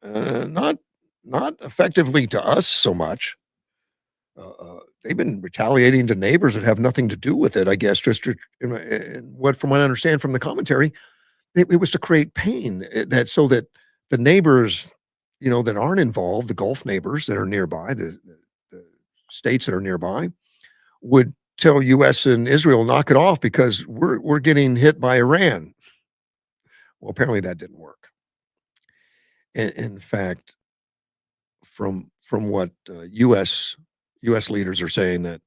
not effectively to us so much. They've been retaliating to neighbors that have nothing to do with it, I guess. Just from what I understand from the commentary, it was to create pain that so that the neighbors, that aren't involved, the Gulf neighbors that are nearby, the states that are nearby, would tell U.S. and Israel, knock it off because we're getting hit by Iran. Well, apparently that didn't work. In fact, from what U.S. leaders are saying, that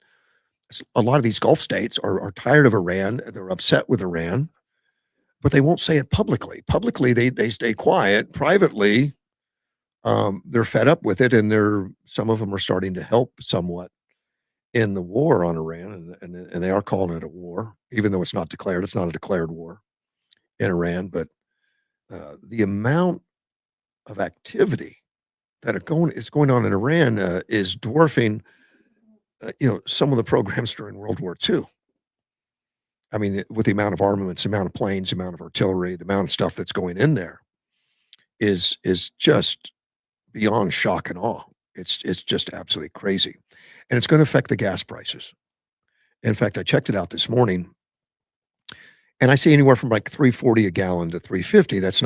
a lot of these Gulf states are tired of Iran. They're upset with Iran, but they won't say it publicly. Publicly, they stay quiet. Privately, they're fed up with it, and some of them are starting to help somewhat in the war on Iran, and they are calling it a war, even though it's not declared. It's not a declared war in Iran, but the amount of activity that is going on in Iran is dwarfing, some of the programs during World War II. I mean, with the amount of armaments, the amount of planes, the amount of artillery, the amount of stuff that's going in there is just beyond shock and awe. It's just absolutely crazy, and it's going to affect the gas prices. In fact, I checked it out this morning, and I see anywhere from like 3.40 a gallon to 3.50. That's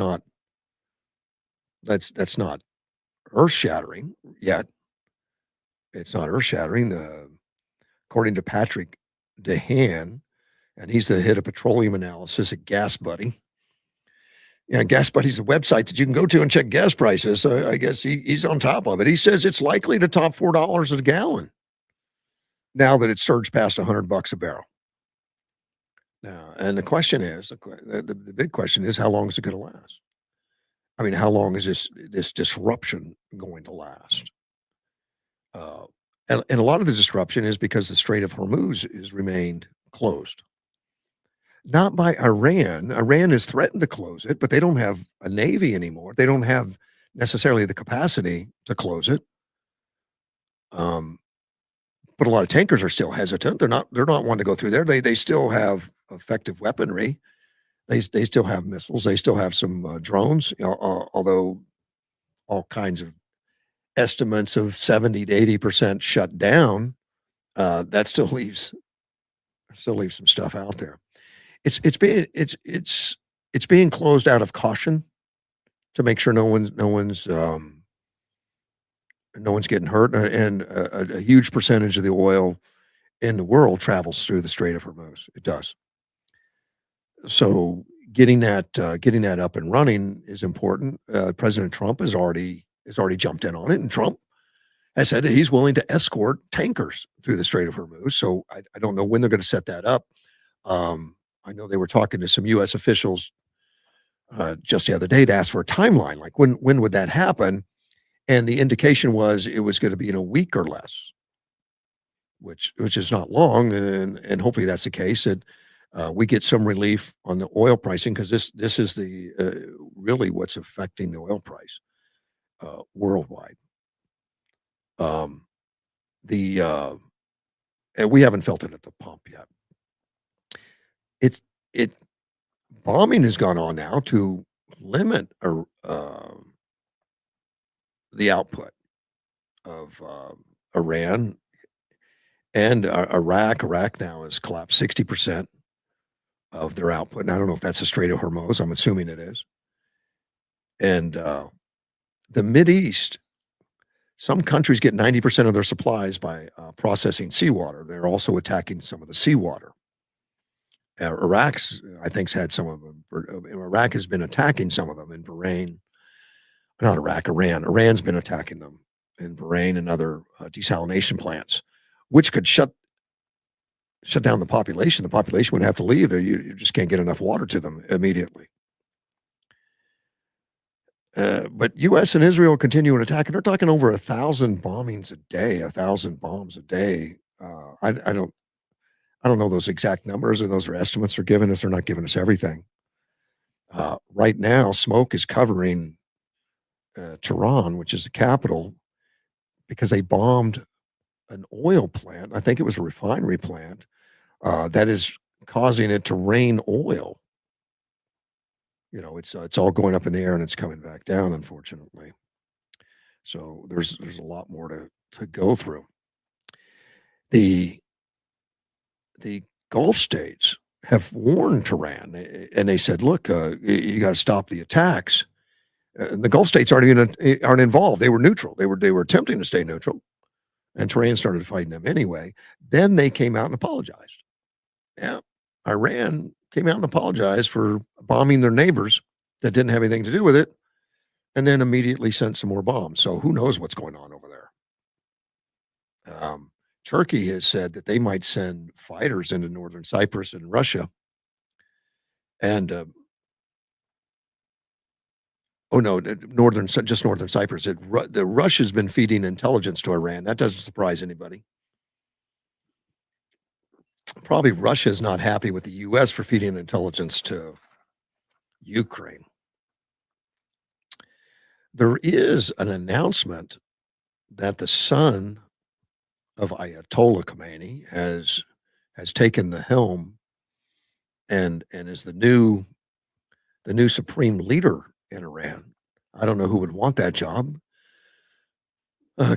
not earth shattering yet. It's not earth shattering, according to Patrick DeHaan, and he's the head of petroleum analysis at Gas Buddy. Yeah, Gas Buddy's a website that you can go to and check gas prices. So I guess he's on top of it. He says it's likely to top $4 a gallon now that it's surged past $100 a barrel. Now, and the question is, the big question is, how long is it going to last? I mean, how long is this disruption going to last? And a lot of the disruption is because the Strait of Hormuz has remained closed. Not by Iran. Iran has threatened to close it, but they don't have a navy anymore. They don't have necessarily the capacity to close it. But a lot of tankers are still hesitant. They're not wanting to go through there. They still have effective weaponry. They still have missiles. They still have some drones. Although all kinds of estimates of 70 to 80% shut down, that still leaves some stuff out there. It's being closed out of caution to make sure no one's getting hurt, and a huge percentage of the oil in the world travels through the Strait of Hormuz. It does. So getting that up and running is important. President Trump has already jumped in on it, and Trump has said that he's willing to escort tankers through the Strait of Hormuz. So I don't know when they're going to set that up. I know they were talking to some U.S. officials just the other day to ask for a timeline, like when would that happen? And the indication was it was going to be in a week or less, which is not long, and hopefully that's the case. That we get some relief on the oil pricing, because this is the really what's affecting the oil price worldwide. And we haven't felt it at the pump yet. It bombing has gone on now to limit the output of Iran and Iraq. Iraq now has collapsed 60% of their output. And I don't know if that's the Strait of Hormuz. I'm assuming it is. And the Mideast Some countries get 90% of their supplies by processing seawater. They're also attacking some of the seawater. Iraq's, I think's had some of them. Iraq has been attacking some of them in Bahrain. Not Iraq, Iran. Iran's been attacking them in Bahrain and other desalination plants, which could shut down the population. The population would have to leave. You just can't get enough water to them immediately. But U.S. and Israel continue an attack, and they're talking over 1,000 bombings a day, 1,000 bombs a day. I don't know those exact numbers, and those are estimates they're giving us. They're not giving us everything. Right now, smoke is covering Tehran, which is the capital, because they bombed an oil plant. I think it was a refinery plant that is causing it to rain oil. It's all going up in the air and it's coming back down, unfortunately. So there's a lot more to go through. The Gulf states have warned Tehran, and they said, "Look, you got to stop the attacks." And the Gulf states aren't involved. They were neutral. They were attempting to stay neutral, and Tehran started fighting them anyway. Then they came out and apologized. Yeah, Iran came out and apologized for bombing their neighbors that didn't have anything to do with it, and then immediately sent some more bombs. So who knows what's going on over there? Turkey has said that they might send fighters into northern Cyprus and Russia. And oh no, just northern Cyprus. The Russia's been feeding intelligence to Iran. That doesn't surprise anybody. Probably Russia's not happy with the U.S. for feeding intelligence to Ukraine. There is an announcement that the son of Ayatollah Khomeini has taken the helm and is the new supreme leader in Iran. I don't know who would want that job,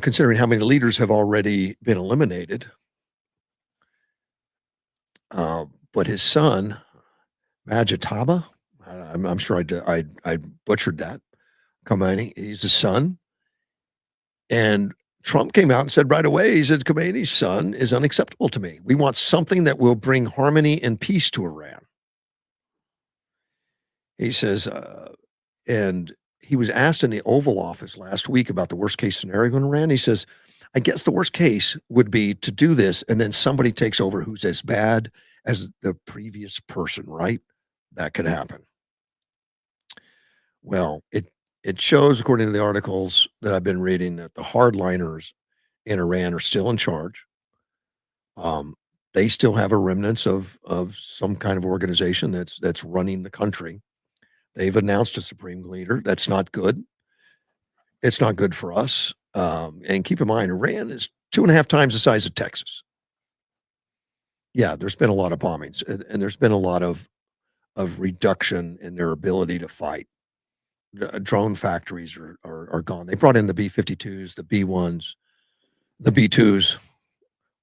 considering how many leaders have already been eliminated. But his son, Majitaba, I'm sure I butchered that. Khomeini, he's the son. And Trump came out and said right away, he said, Khomeini's son is unacceptable to me. We want something that will bring harmony and peace to Iran. He says, and he was asked in the Oval Office last week about the worst case scenario in Iran. He says, I guess the worst case would be to do this and then somebody takes over who's as bad as the previous person, right? That could happen. Well, it shows, according to the articles that I've been reading, that the hardliners in Iran are still in charge. They still have a remnants of some kind of organization that's running the country. They've announced a supreme leader. That's not good. It's not good for us. And keep in mind, Iran is 2.5 times the size of Texas. Yeah, there's been a lot of bombings, and there's been a lot of reduction in their ability to fight. Drone factories are gone. They brought in the B-52s, the B-1s, the B-2s,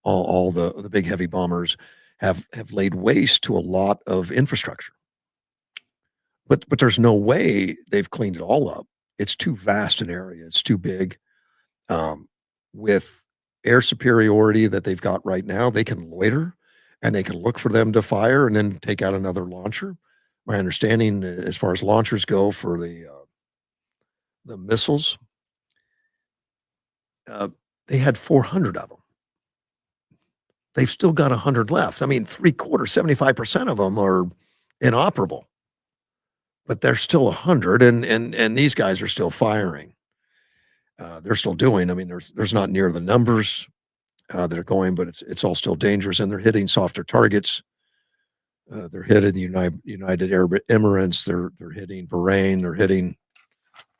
all the big heavy bombers have laid waste to a lot of infrastructure. But there's no way they've cleaned it all up. It's too vast an area. It's too big. With air superiority that they've got right now, they can loiter and they can look for them to fire and then take out another launcher. My understanding, as far as launchers go for the missiles, they had 400 of them. They've still got 100 left. I mean, 75% of them are inoperable, but there's still 100, and these guys are still firing. They're still doing. I mean, there's not near the numbers that are going, but it's all still dangerous, and they're hitting softer targets. They're hitting the United Arab Emirates. They're hitting Bahrain. They're hitting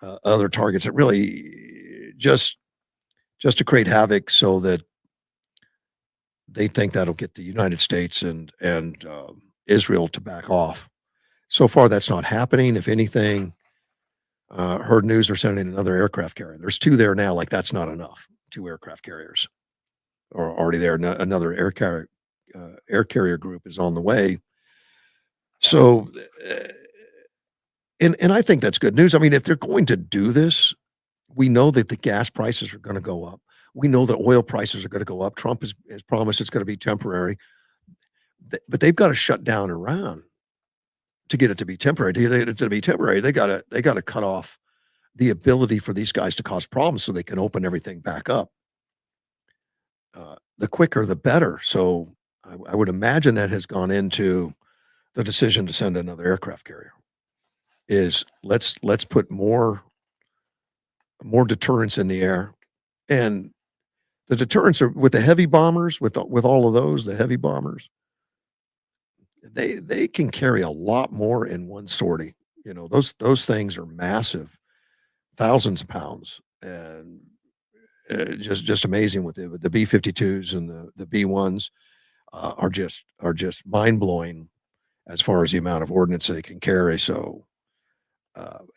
other targets that really just to create havoc, so that they think that'll get the United States and Israel to back off. So far, that's not happening. If anything, heard news they're sending another aircraft carrier. There's 2 there now. Like, that's not enough. 2 aircraft carriers are already there. Another air carrier group is on the way. So, and I think that's good news. I mean, if they're going to do this, We know that the gas prices are gonna go up. We know that oil prices are gonna go up. Trump has promised it's gonna be temporary. But they've gotta shut down Iran to get it to be temporary. To get it to be temporary, they gotta cut off the ability for these guys to cause problems so they can open everything back up. The quicker, the better. So I would imagine that has gone into the decision to send another aircraft carrier. Is let's put more deterrence in the air, and the deterrents are with the heavy bombers, with all of those, the heavy bombers, they can carry a lot more in one sortie. You know, those things are massive, thousands of pounds, and just amazing with the B-52s and the B-1s are just mind blowing as far as the amount of ordnance they can carry. So,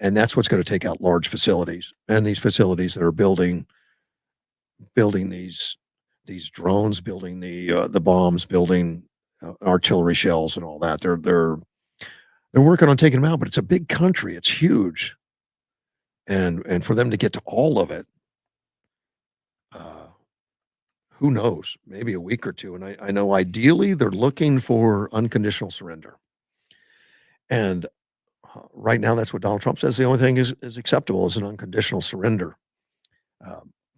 and that's what's going to take out large facilities and these facilities that are building these drones, building the bombs, building artillery shells and all that. They're working on taking them out, but it's a big country. It's huge, and for them to get to all of it, uh, who knows? Maybe a week or two. And I know ideally they're looking for unconditional surrender, and right now that's what Donald Trump says. The only thing is acceptable is an unconditional surrender,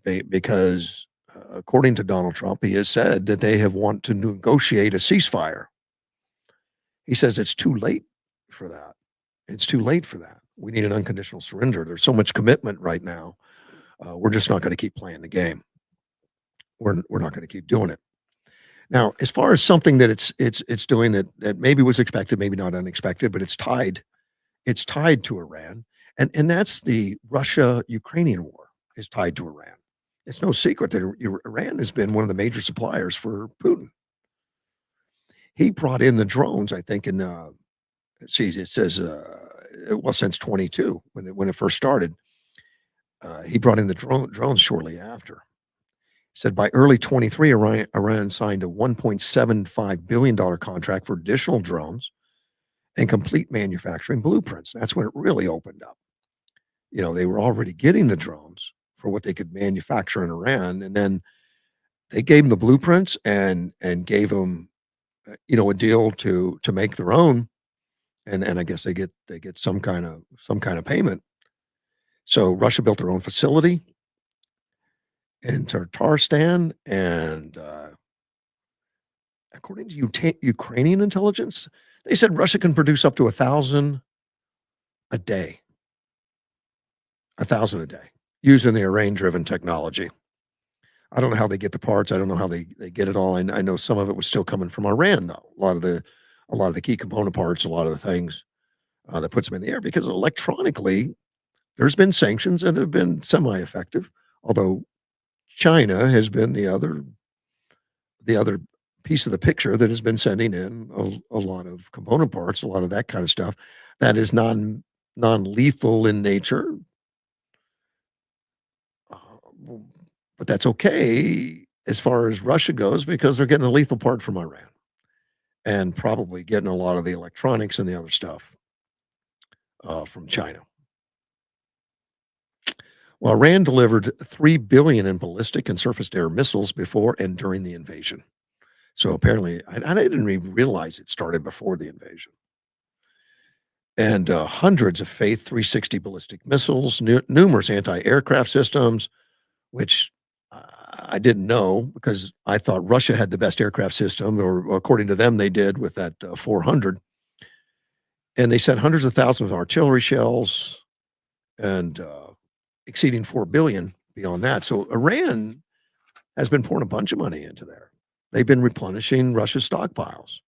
because according to Donald Trump, he has said that they have want to negotiate a ceasefire. He says it's too late for that. It's too late for that. We need an unconditional surrender. There's so much commitment right now. We're just not going to keep playing the game. We're not going to keep doing it. Now, as far as something that it's doing that maybe was expected, maybe not unexpected, but it's tied to Iran, and that's the Russia-Ukrainian war is tied to Iran. It's no secret that Iran has been one of the major suppliers for Putin. He brought in the drones, I think, in let's see, it says well since 22 when it first started. He brought in the drones shortly after. He said by early 23, Iran signed a $1.75 billion contract for additional drones and complete manufacturing blueprints. That's when it really opened up. You know, they were already getting the drones for what they could manufacture in Iran, and then they gave them the blueprints and gave them, a deal to make their own, and I guess they get some kind of payment. So Russia built their own facility in Tatarstan, and according to Ukrainian intelligence, they said Russia can produce up to 1,000 a day, 1,000 a day, using the Iran-driven technology. I don't know how they get the parts. I don't know how they get it all. I know some of it was still coming from Iran, though. A lot of the key component parts, a lot of the things that puts them in the air, because electronically, there's been sanctions that have been semi-effective, although China has been the other piece of the picture that has been sending in a lot of component parts, a lot of that kind of stuff that is non-lethal in nature. Uh, but that's okay as far as Russia goes, because they're getting a lethal part from Iran and probably getting a lot of the electronics and the other stuff from China. Well, Iran delivered 3 billion in ballistic and surface-to-air missiles before and during the invasion. So apparently, I didn't even realize it started before the invasion. And hundreds of Faith 360 ballistic missiles, numerous anti-aircraft systems, which I didn't know, because I thought Russia had the best aircraft system, or according to them, they did with that 400. And they sent hundreds of thousands of artillery shells and exceeding 4 billion beyond that. So Iran has been pouring a bunch of money into there. They've been replenishing Russia's stockpiles.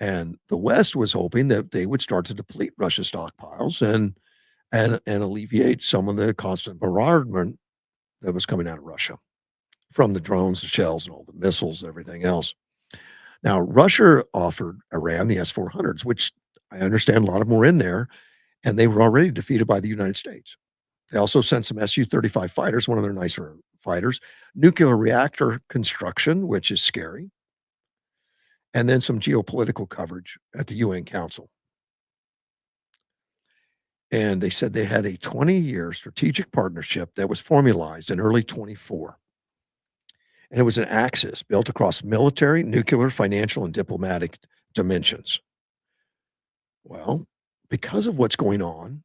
And the West was hoping that they would start to deplete Russia's stockpiles and alleviate some of the constant bombardment that was coming out of Russia from the drones, the shells, and all the missiles, everything else. Now, Russia offered Iran the S-400s, which I understand a lot of them were in there, and they were already defeated by the United States. They also sent some Su-35 fighters, one of their nicer fighters, nuclear reactor construction, which is scary, and then some geopolitical coverage at the UN Council. And they said they had a 20-year strategic partnership that was formalized in early 24. And it was an axis built across military, nuclear, financial, and diplomatic dimensions. Well, because of what's going on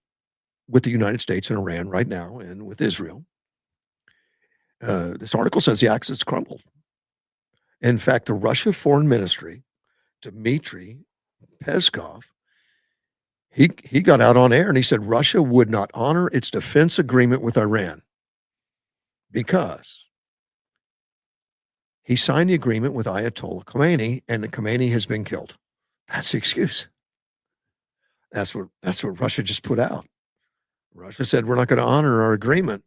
with the United States and Iran right now and with Israel, this article says the axis crumbled. In fact, the Russia Foreign Ministry, Dmitry Peskov, he got out on air and he said Russia would not honor its defense agreement with Iran because he signed the agreement with Ayatollah Khomeini and the Khomeini has been killed. That's the excuse. That's what Russia just put out. Russia said we're not going to honor our agreement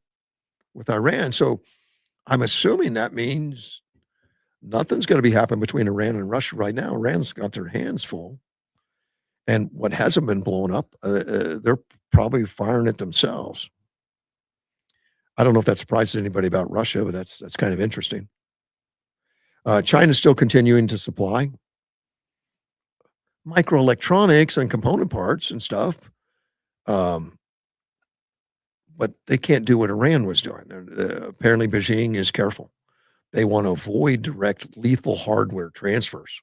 with Iran. So I'm assuming that means nothing's going to be happening between Iran and Russia right now. Iran's got their hands full. And what hasn't been blown up, they're probably firing it themselves. I don't know if that surprises anybody about Russia, but that's kind of interesting. China's still continuing to supply microelectronics and component parts and stuff, but they can't do what Iran was doing. Apparently, Beijing is careful. They want to avoid direct lethal hardware transfers.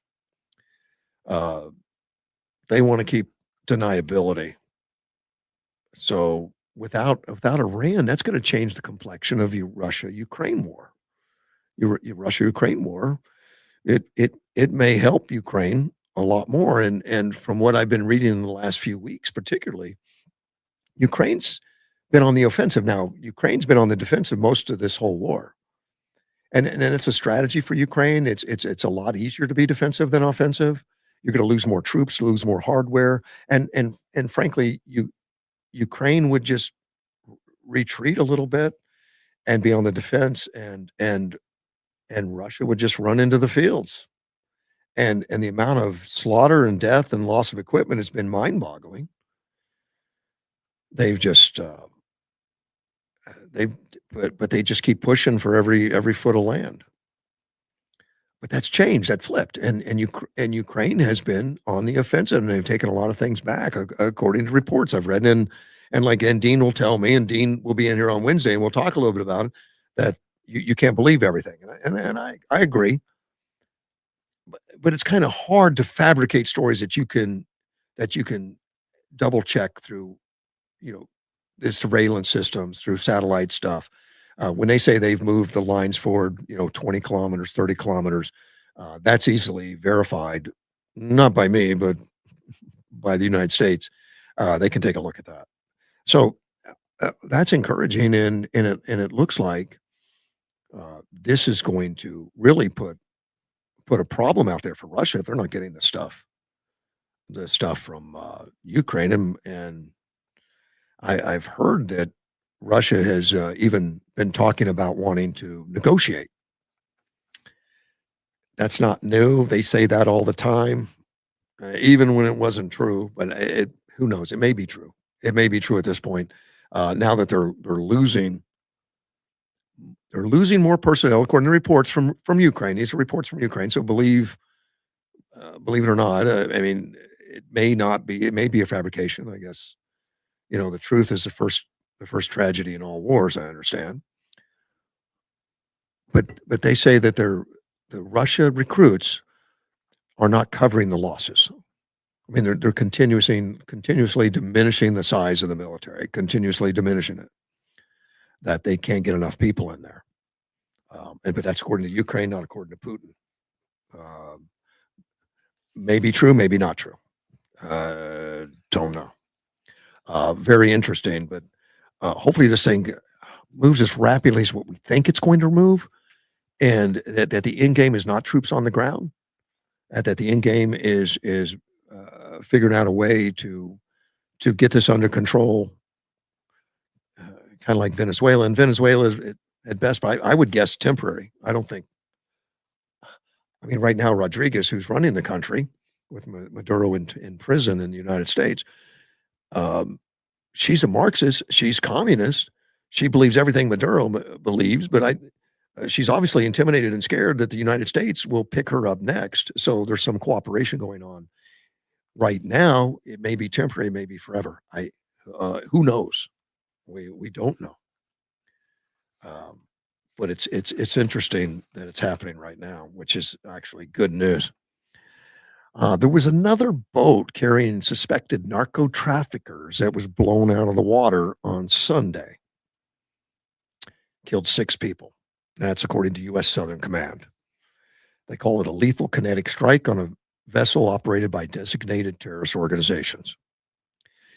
They want to keep deniability. So without Iran, that's going to change the complexion of the Russia-Ukraine war. Your Russia-Ukraine war, it may help Ukraine a lot more. And from what I've been reading in the last few weeks, particularly, Ukraine's been on the offensive. Now, Ukraine's been on the defensive most of this whole war. And it's a strategy for Ukraine. It's a lot easier to be defensive than offensive. You're going to lose more troops, lose more hardware, and frankly, Ukraine would just retreat a little bit and be on the defense, and Russia would just run into the fields, and the amount of slaughter and death and loss of equipment has been mind-boggling. They've just but they just keep pushing for every foot of land. But that's changed, that flipped, and Ukraine has been on the offensive, and they've taken a lot of things back, according to reports I've read, and Dean will tell me, and Dean will be in here on Wednesday, and we'll talk a little bit about it, that you can't believe everything, and I agree, but it's kind of hard to fabricate stories that you can double check through, the surveillance systems, through satellite stuff. When they say they've moved the lines forward, 20 kilometers, 30 kilometers, that's easily verified, not by me, but by the United States. They can take a look at that. So that's encouraging, and it looks like this is going to really put a problem out there for Russia if they're not getting the stuff from Ukraine, and I've heard that Russia has even been talking about wanting to negotiate. That's not new. They say that all the time, even when it wasn't true. But who knows? It may be true. It may be true at this point. Now that they're losing more personnel, according to reports from Ukraine. These are reports from Ukraine. So believe it or not, I mean, it may not be. It may be a fabrication. I guess the truth is the first tragedy in all wars, I understand. But they say that the Russia recruits are not covering the losses. I mean, they're continuously diminishing the size of the military, continuously diminishing it, that they can't get enough people in there. But that's according to Ukraine, not according to Putin. Maybe true, maybe not true. Don't know. Very interesting, but hopefully this thing moves as rapidly as what we think it's going to move, and that the end game is not troops on the ground, and that the end game is figuring out a way to get this under control, kind of like Venezuela. And Venezuela is at best, I would guess, temporary. I don't think. I mean, right now, Rodriguez, who's running the country with Maduro in prison in the United States, she's a Marxist. She's communist. She believes everything Maduro believes, but she's obviously intimidated and scared that the United States will pick her up next. So there's some cooperation going on right now. It may be temporary, it may be forever. Who knows? We don't know. Um, but it's interesting that it's happening right now, which is actually good news. There was another boat carrying suspected narco traffickers that was blown out of the water on Sunday, killed 6 people. That's according to U.S. Southern Command. They call it a lethal kinetic strike on a vessel operated by designated terrorist organizations.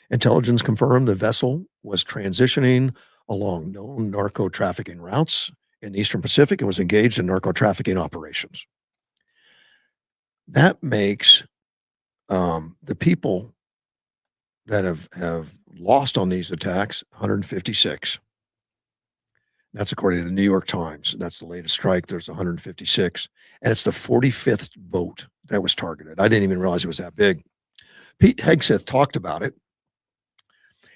Intelligence confirmed the vessel was transitioning along known narco trafficking routes in the Eastern Pacific and was engaged in narco trafficking operations. That makes the people that have lost on these attacks 156. That's according to the New York Times. That's the latest strike. There's 156, and it's the 45th boat that was targeted. I didn't even realize it was that big. Pete Hegseth talked about it.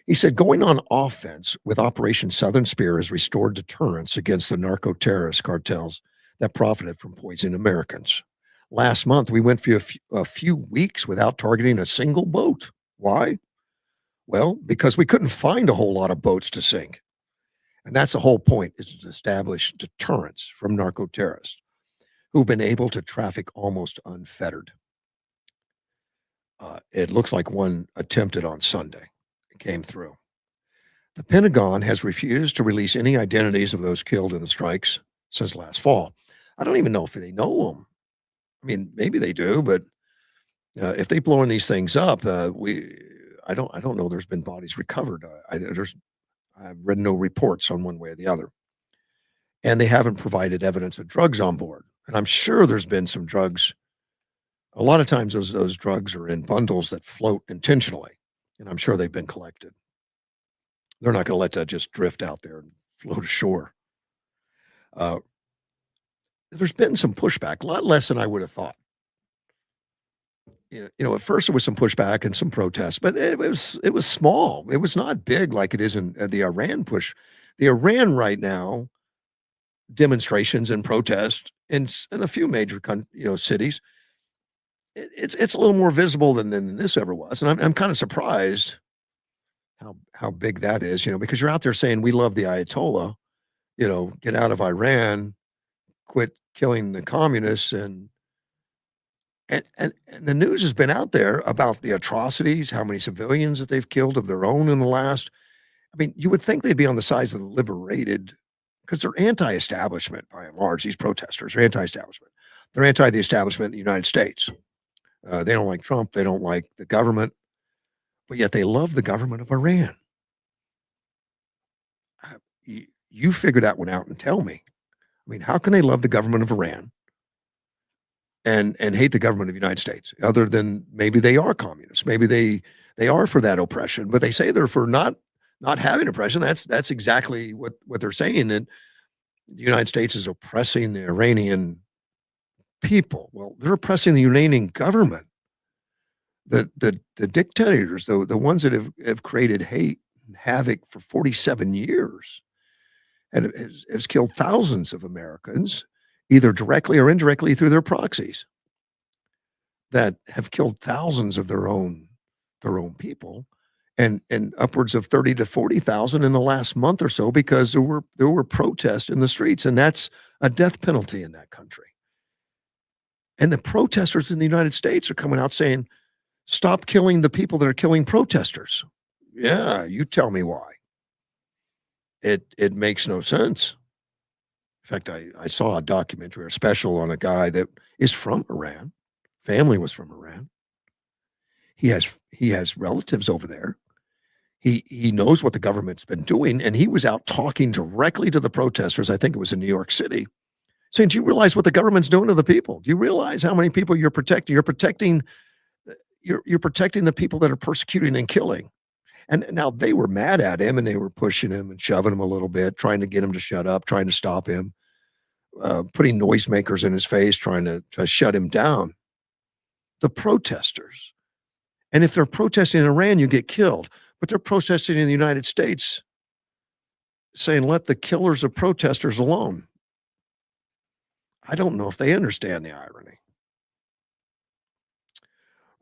He said, going on offense with Operation Southern Spear has restored deterrence against the narco terrorist cartels that profited from poisoning Americans. Last month, we went for a few weeks without targeting a single boat. Why? Well, because we couldn't find a whole lot of boats to sink. And that's the whole point, is to establish deterrence from narco terrorists who've been able to traffic almost unfettered. It looks like one attempted on Sunday. It came through. The Pentagon has refused to release any identities of those killed in the strikes since last fall. I don't even know if they know them. I mean, maybe they do, but if they blowing these things up, I don't know. There's been bodies recovered. I've read no reports on one way or the other, and they haven't provided evidence of drugs on board. And I'm sure there's been some drugs. A lot of times, those drugs are in bundles that float intentionally, and I'm sure they've been collected. They're not going to let that just drift out there and float ashore. Uh, there's been some pushback, a lot less than I would have thought. At first there was some pushback and some protests, but it was small. It was not big like it is in the Iran push. The Iran right now demonstrations and protests in a few major cities. It's a little more visible than this ever was, and I'm kind of surprised how big that is. Because you're out there saying we love the Ayatollah. Get out of Iran, quit killing the communists, and the news has been out there about the atrocities, how many civilians that they've killed of their own in the last. I mean, you would think they'd be on the sides of the liberated because they're anti-establishment by and large. These protesters are anti-establishment. They're anti the establishment in the United States. They don't like Trump. They don't like the government, but yet they love the government of Iran. You figure that one out and tell me. I mean, how can they love the government of Iran and hate the government of the United States, other than maybe they are communists, maybe they are for that oppression, but they say they're for not having oppression. That's exactly what they're saying, that the United States is oppressing the Iranian people. Well, they're oppressing the Iranian government, the dictators, the ones that have created hate and havoc for 47 years, and has killed thousands of Americans, either directly or indirectly through their proxies, that have killed thousands of their own people, and upwards of 30 to 40,000 in the last month or so, because there were protests in the streets, and that's a death penalty in that country. And the protesters in the United States are coming out saying, "Stop killing the people that are killing protesters." Yeah, you tell me why. It makes no sense. In fact, I saw a documentary or special on a guy that is from Iran. Family was from Iran. He has relatives over there. He knows what the government's been doing, and he was out talking directly to the protesters. I think it was in New York City, saying, "Do you realize what the government's doing to the people? Do you realize how many people you're protecting? You're protecting the people that are persecuting and killing." And now they were mad at him, and they were pushing him and shoving him a little bit, trying to get him to shut up, trying to stop him, putting noisemakers in his face, trying to shut him down. The protesters. And if they're protesting in Iran, you get killed. But they're protesting in the United States, saying, "Let the killers of protesters alone." I don't know if they understand the irony.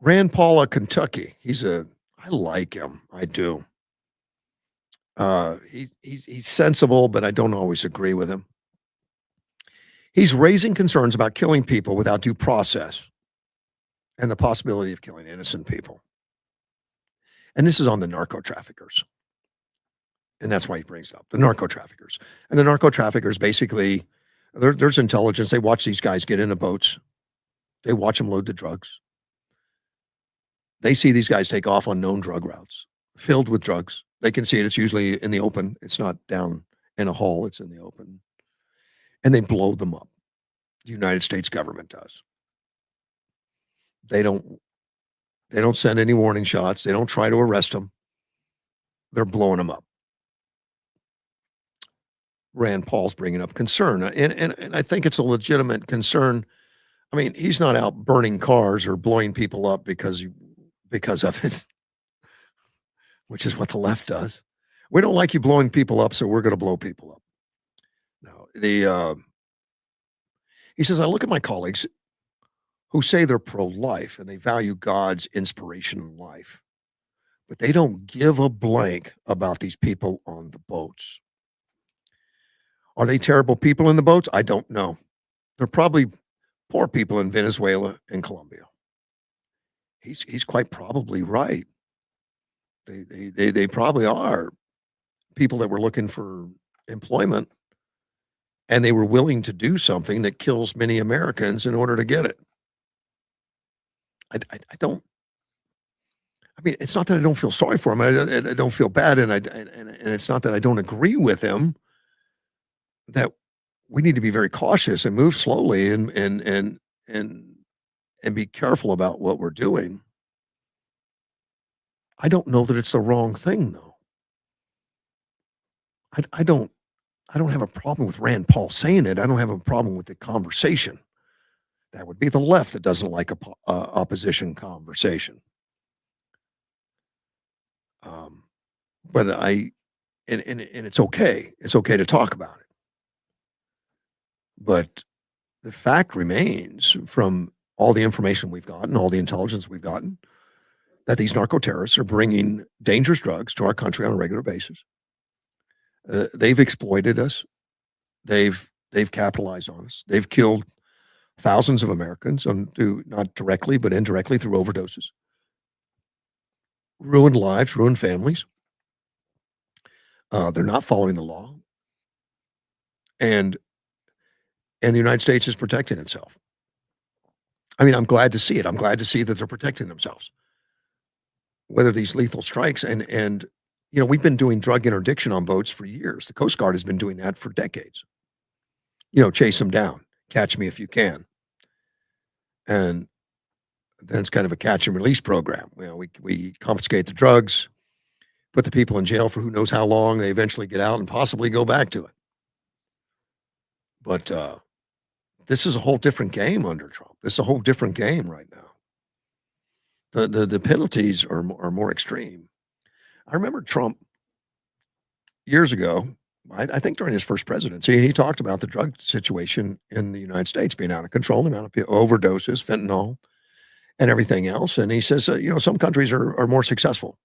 Rand Paul of Kentucky. I like him. I do. He's sensible, but I don't always agree with him. He's raising concerns about killing people without due process and the possibility of killing innocent people. And this is on the narco traffickers. And that's why he brings it up, the narco traffickers. And the narco traffickers basically, there's intelligence. They watch these guys get into boats. They watch them load the drugs. They see these guys take off on known drug routes filled with drugs. They can see it. It's usually in the open. It's not down in a hole. It's in the open. And they blow them up. The United States government does. They don't send any warning shots. They don't try to arrest them. They're blowing them up. Rand Paul's bringing up concern, and I think it's a legitimate concern. I mean, he's not out burning cars or blowing people up because of it, which is what the left does. We don't like you blowing people up, so we're going to blow people up. No, he says, I look at my colleagues who say they're pro-life and they value God's inspiration in life, but they don't give a blank about these people on the boats. Are they terrible people in the boats? I don't know. They're probably poor people in Venezuela and Colombia. He's quite probably right. They probably are people that were looking for employment, and they were willing to do something that kills many Americans in order to get it. I don't. I mean, it's not that I don't feel sorry for him. I don't feel bad, and it's not that I don't agree with him. That we need to be very cautious and move slowly and be careful about what we're doing. I don't know that it's the wrong thing, though. I don't have a problem with Rand Paul saying it. I don't have a problem with the conversation. That would be the left that doesn't like opposition conversation. But and it's okay. It's okay to talk about it. But the fact remains, from all the information we've gotten, all the intelligence we've gotten, that these narco terrorists are bringing dangerous drugs to our country on a regular basis. They've exploited us. They've capitalized on us. They've killed thousands of Americans, not directly, but indirectly through overdoses. Ruined lives, ruined families. They're not following the law. And the United States is protecting itself. I mean, I'm glad to see it. I'm glad to see that they're protecting themselves. Whether these lethal strikes and we've been doing drug interdiction on boats for years. The Coast Guard has been doing that for decades. Chase them down, catch me if you can. And then it's kind of a catch and release program. We confiscate the drugs, put the people in jail for who knows how long. They eventually get out and possibly go back to it. But this is a whole different game under Trump. This is a whole different game right now. The penalties are more extreme. I remember Trump years ago, I think during his first presidency, he talked about the drug situation in the United States being out of control, the amount of overdoses, fentanyl, and everything else. And he says, some countries are more successful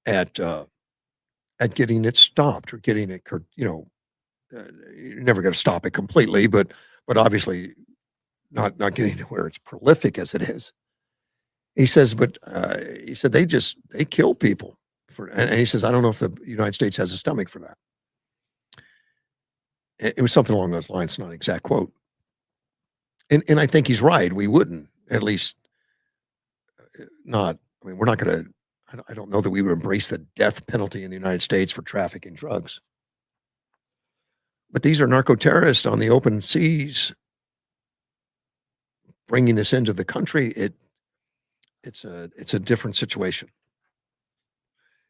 at getting it stopped or getting it, you're never going to stop it completely, but obviously not getting to where it's prolific as it is. He says, but he said they kill people and he says, I don't know if the United States has a stomach for that. It was something along those lines, not an exact quote. And I think he's right. We wouldn't, at least not. I mean, we're not going to. I don't know that we would embrace the death penalty in the United States for trafficking drugs. But these are narco terrorists on the open seas, bringing this into the country. It's a different situation.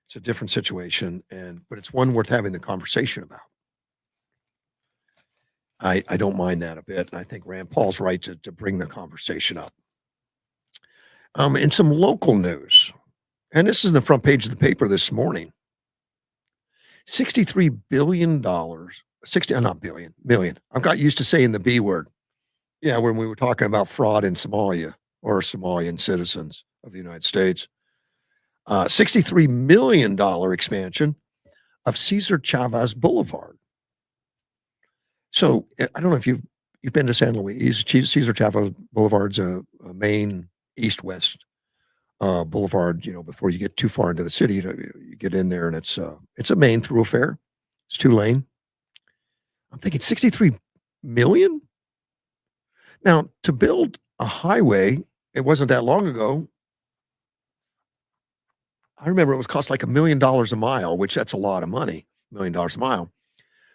It's a different situation, but it's one worth having the conversation about. I don't mind that a bit, and I think Rand Paul's right to bring the conversation up. In some local news, and this is the front page of the paper this morning, $63 billion, not billion, million. I've got used to saying the B word. Yeah, when we were talking about fraud in Somalia or Somalian citizens of the United States. $63 million expansion of Cesar Chavez Boulevard. So I don't know if you've been to San Luis. Cesar Chavez Boulevard's a main east-west boulevard. Before you get too far into the city, you get in there, and it's a main thoroughfare. It's 2-lane. I'm thinking 63 million. Now, to build a highway, it wasn't that long ago. I remember it was cost like $1 million a mile, which that's a lot of money, $1 million a mile.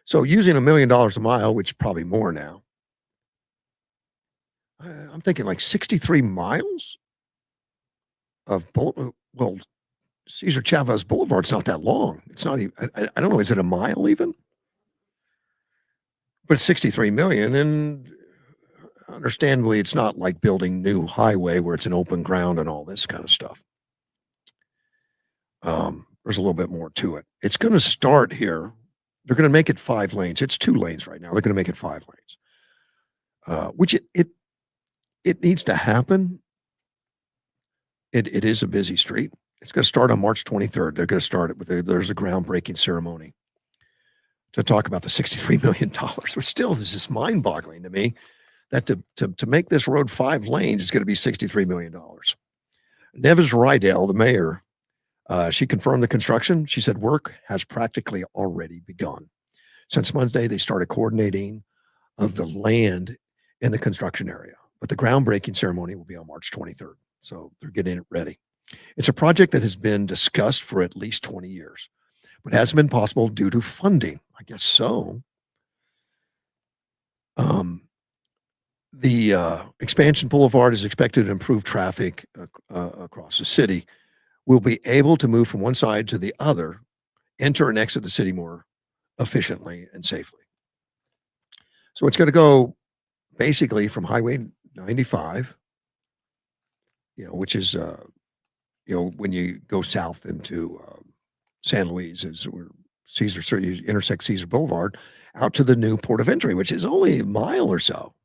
So using $1 million a mile, which is probably more now, I'm thinking like 63 miles of well, Cesar Chavez Boulevard's not that long. It's not even, I don't know, is it a mile even? But it's 63 million, and understandably, it's not like building new highway where it's an open ground and all this kind of stuff. There's a little bit more to it. It's going to start here. They're going to make it 5 lanes. It's 2 lanes right now. They're going to make it 5 lanes, which it needs to happen. It is a busy street. It's going to start on March 23rd. They're going to start it there's a groundbreaking ceremony to talk about the $63 million, which still is just mind-boggling to me that to make this road 5 lanes is going to be $63 million. Nevis Rydell, the mayor, she confirmed the construction. She said work has practically already begun. Since Monday, they started coordinating of the land in the construction area, but the groundbreaking ceremony will be on March 23rd. So they're getting it ready. It's a project that has been discussed for at least 20 years, but hasn't been possible due to funding. I guess so. The expansion boulevard is expected to improve traffic across the city. We'll be able to move from one side to the other, enter and exit the city more efficiently and safely. So it's going to go basically from Highway 95, which is, when you go south into San Luis, is where you intersect Cesar Boulevard, out to the new port of entry, which is only a mile or so.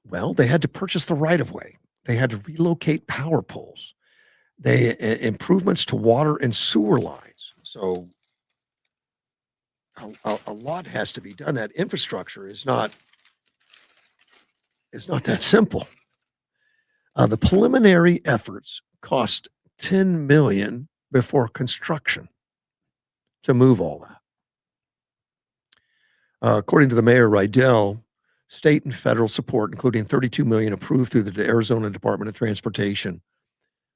Well, they had to purchase the right of way. They had to relocate power poles. Improvements to water and sewer lines. So a lot has to be done. That infrastructure is not that simple. The preliminary efforts cost $10 million before construction to move all that. According to the mayor, Rydell, state and federal support, including $32 million approved through the Arizona Department of Transportation,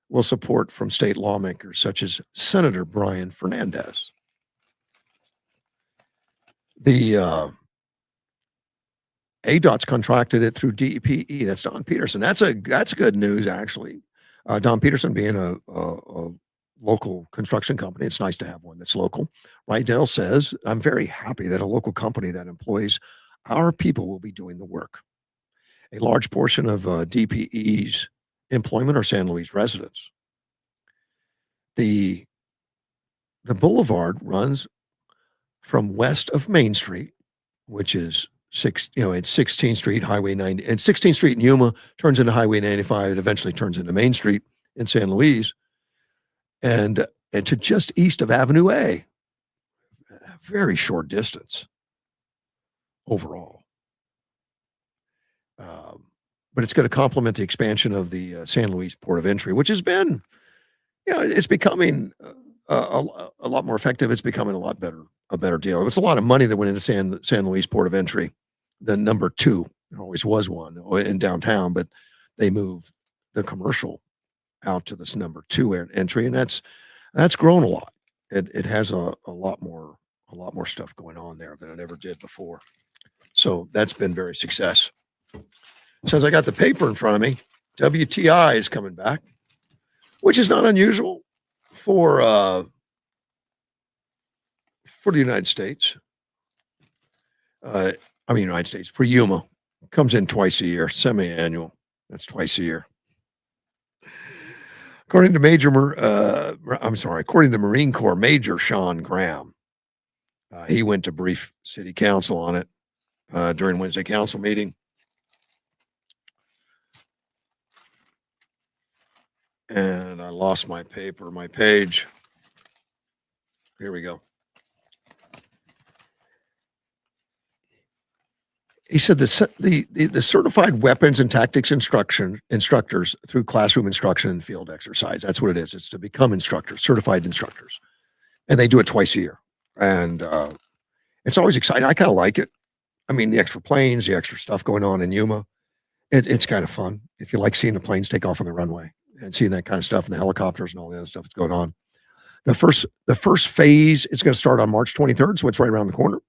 will support from state lawmakers such as Senator Brian Fernandez. The ADOT's contracted it through DEPE. That's Don Peterson. That's good news, actually. Don Peterson being a local construction company, it's nice to have one that's local. Rydell says, I'm very happy that a local company that employs our people will be doing the work. A large portion of DPE's employment are San Luis residents. The boulevard runs from west of Main Street, which is it's 16th Street, Highway 90, and 16th Street in Yuma turns into Highway 95. It eventually turns into Main Street in San Luis, and to just east of Avenue A, a very short distance overall. But it's going to complement the expansion of the San Luis Port of Entry, which has been, it's becoming a lot more effective. It's becoming a better deal. It was a lot of money that went into San Luis Port of Entry, the number 2. There always was one in downtown, but they moved the commercial out to this number 2 entry, and that's grown a lot. It has a lot more stuff going on there than it ever did before. So that's been very success. Since I got the paper in front of me, WTI is coming back, which is not unusual for the United States. United States, for Yuma. Comes in twice a year, semi-annual. That's twice a year. According to Marine Corps Major Sean Graham, he went to brief city council on it during Wednesday council meeting. And I lost my page. Here we go. He said the certified weapons and tactics instructors through classroom instruction and field exercise. That's what it is. It's to become instructors, certified instructors, and they do it twice a year. And it's always exciting. I kind of like it. I mean, the extra planes, the extra stuff going on in Yuma. It's kind of fun if you like seeing the planes take off on the runway and seeing that kind of stuff and the helicopters and all the other stuff that's going on. The first phase is going to start on March 23rd, so it's right around the corner,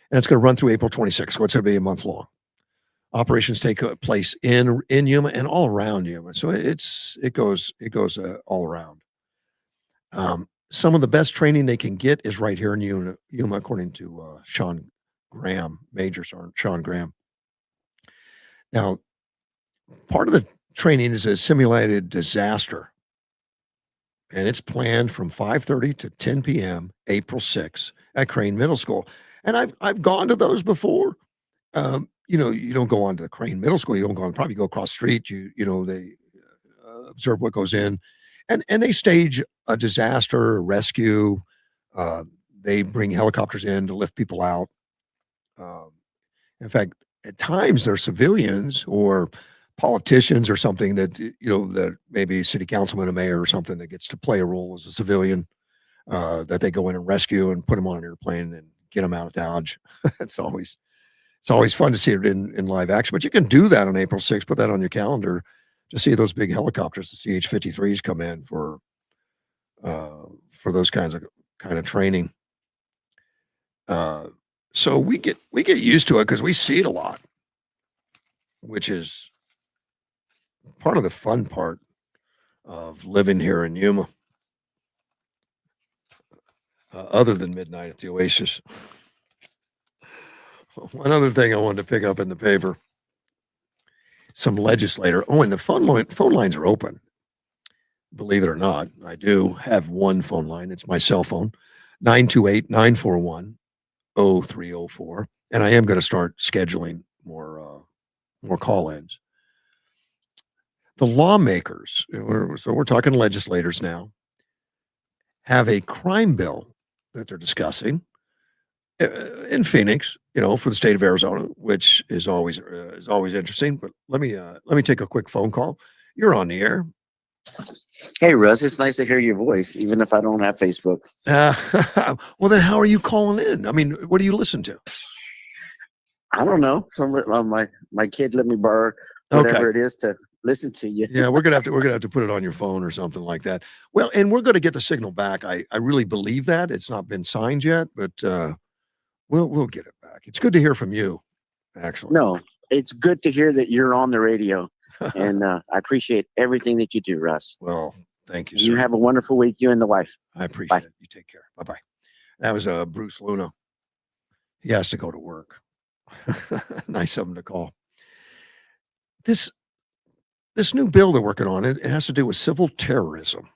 and it's going to run through April 26th. So it's going to be a month long. Operations take place in Yuma and all around Yuma, so it goes all around. Some of the best training they can get is right here in Yuma, according to Sean Graham, Major Sergeant Sean Graham. Now, part of the training is a simulated disaster, and it's planned from 5:30 to 10 p.m. April 6th at Crane Middle School. And I've gone to those before. You know, you don't go on to the Crane Middle School. You don't probably go across the street. You know, they observe what goes in, and they stage a disaster, a rescue. They bring helicopters in to lift people out. In fact, at times they're civilians or politicians or something that that maybe city councilman, a mayor or something that gets to play a role as a civilian that they go in and rescue and put them on an airplane and get them out of Dodge. it's always fun to see it in live action. But you can do that on April 6th. Put that on your calendar to see those big helicopters, the CH-53s, come in for those kind of training. So we get used to it because we see it a lot, which is part of the fun part of living here in Yuma. Other than midnight at the Oasis. One other thing I wanted to pick up in the paper: some legislator. Oh, and the phone lines are open. Believe it or not, I do have one phone line. It's my cell phone, 928-941. 0304, and I am going to start scheduling more call-ins. The lawmakers, we're talking legislators now, have a crime bill that they're discussing in Phoenix, for the state of Arizona, which is always interesting. But let me take a quick phone call. You're on the air. Hey, Russ, it's nice to hear your voice, even if I don't have Facebook. Well, then how are you calling in? I mean, what do you listen to? I don't know. My kid let me borrow whatever it is to listen to you. Yeah, we're gonna have to put it on your phone or something like that. Well, and we're gonna get the signal back. I really believe that. It's not been signed yet, but we'll get it back. It's good to hear from you, actually. No, it's good to hear that you're on the radio. And I appreciate everything that you do, Russ. Well, thank you, You sir. have a wonderful week, you and the wife. I appreciate Bye. it. You take care. Bye-bye. That was Bruce Luna. He has to go to work. Nice of him to call. This new bill they're working on, it has to do with civil terrorism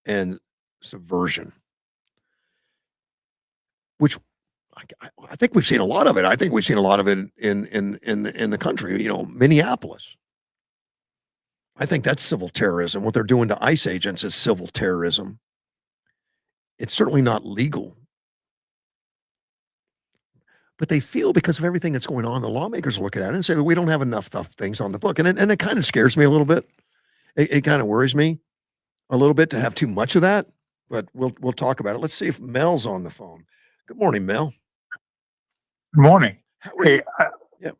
and subversion, which I think we've seen a lot of it. I think we've seen a lot of it in the country, Minneapolis. I think that's civil terrorism. What they're doing to ICE agents is civil terrorism. It's certainly not legal. But they feel, because of everything that's going on, the lawmakers look at it and say that we don't have enough things on the book. And it kind of scares me a little bit. It kind of worries me a little bit to have too much of that. But we'll talk about it. Let's see if Mel's on the phone. Good morning, Mel. Good morning. How are you? Yeah.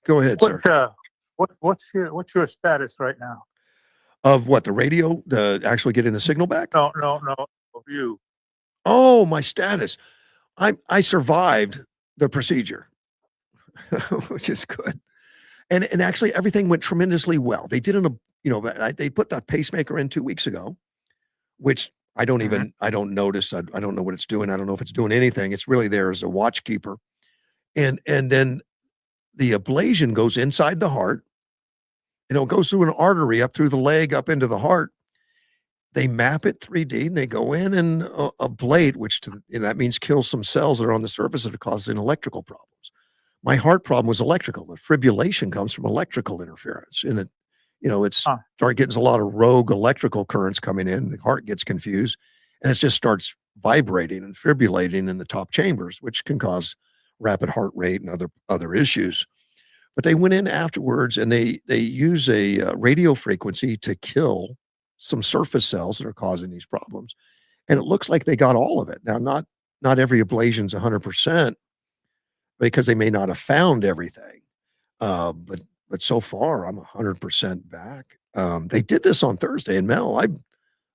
Go ahead, sir. What's your status right now? Of what, the radio, actually getting the signal back? No, of you. Oh, my status. I survived the procedure, which is good. And actually everything went tremendously well. They did they put that pacemaker in 2 weeks ago, which I don't notice. I don't know what it's doing. I don't know if it's doing anything. It's really there as a watchkeeper. And then the ablation goes inside the heart. It goes through an artery up through the leg, up into the heart. They map it 3D and they go in and ablate, which that means kill some cells that are on the surface that are causing electrical problems. My heart problem was electrical. The fibrillation comes from electrical interference it's Huh. start getting a lot of rogue electrical currents coming in. The heart gets confused, and it just starts vibrating and fibrillating in the top chambers, which can cause rapid heart rate and other issues. But they went in afterwards and they use a radio frequency to kill some surface cells that are causing these problems, and it looks like they got all of it. Now, not every ablation's 100% because they may not have found everything, but so far I'm 100% back. They did this on Thursday, and Mel,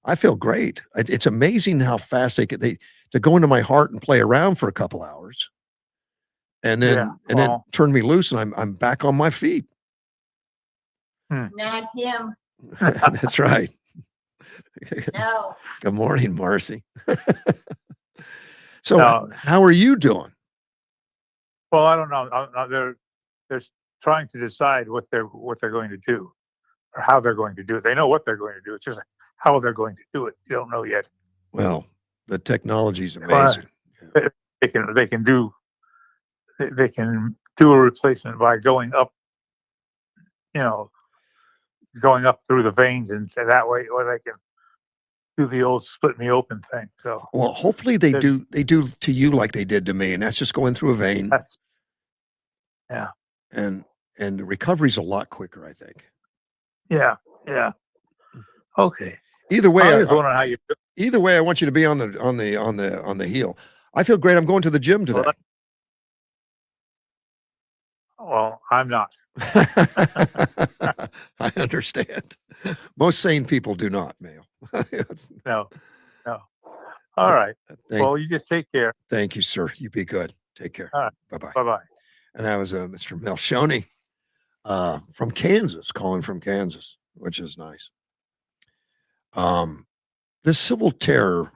I feel great. It's amazing how fast they to go into my heart and play around for a couple hours, and Yeah. then Well, turn me loose, and I'm back on my feet. Not him. That's right. No. Good morning, Marcy. So, No. how are you doing? well, I don't know. They're trying to decide what they're going to do, or how they're going to do it. They know what they're going to do. It's just how they're going to do it. You don't know yet. Well, the technology's Well, amazing. They can do a replacement by going up, going up through the veins, and that way, or they can do the old split me open thing. So Well, hopefully they There's- do to you like they did to me, and that's just going through a vein, that's and the recovery's a lot quicker, I think. yeah. Okay. Either I way, was wondering how you. either way, I want you to be on the heel. I feel great. I'm going to the gym today. Well, I'm not. I understand. Most sane people do not, Mayo. No. All right. Thank, Well, you just take care. thank you, sir. You be good. Take care. All right. Bye-bye. Bye bye. And that was Mr. Melshoni from Kansas, calling from Kansas, which is nice. This civil terrorism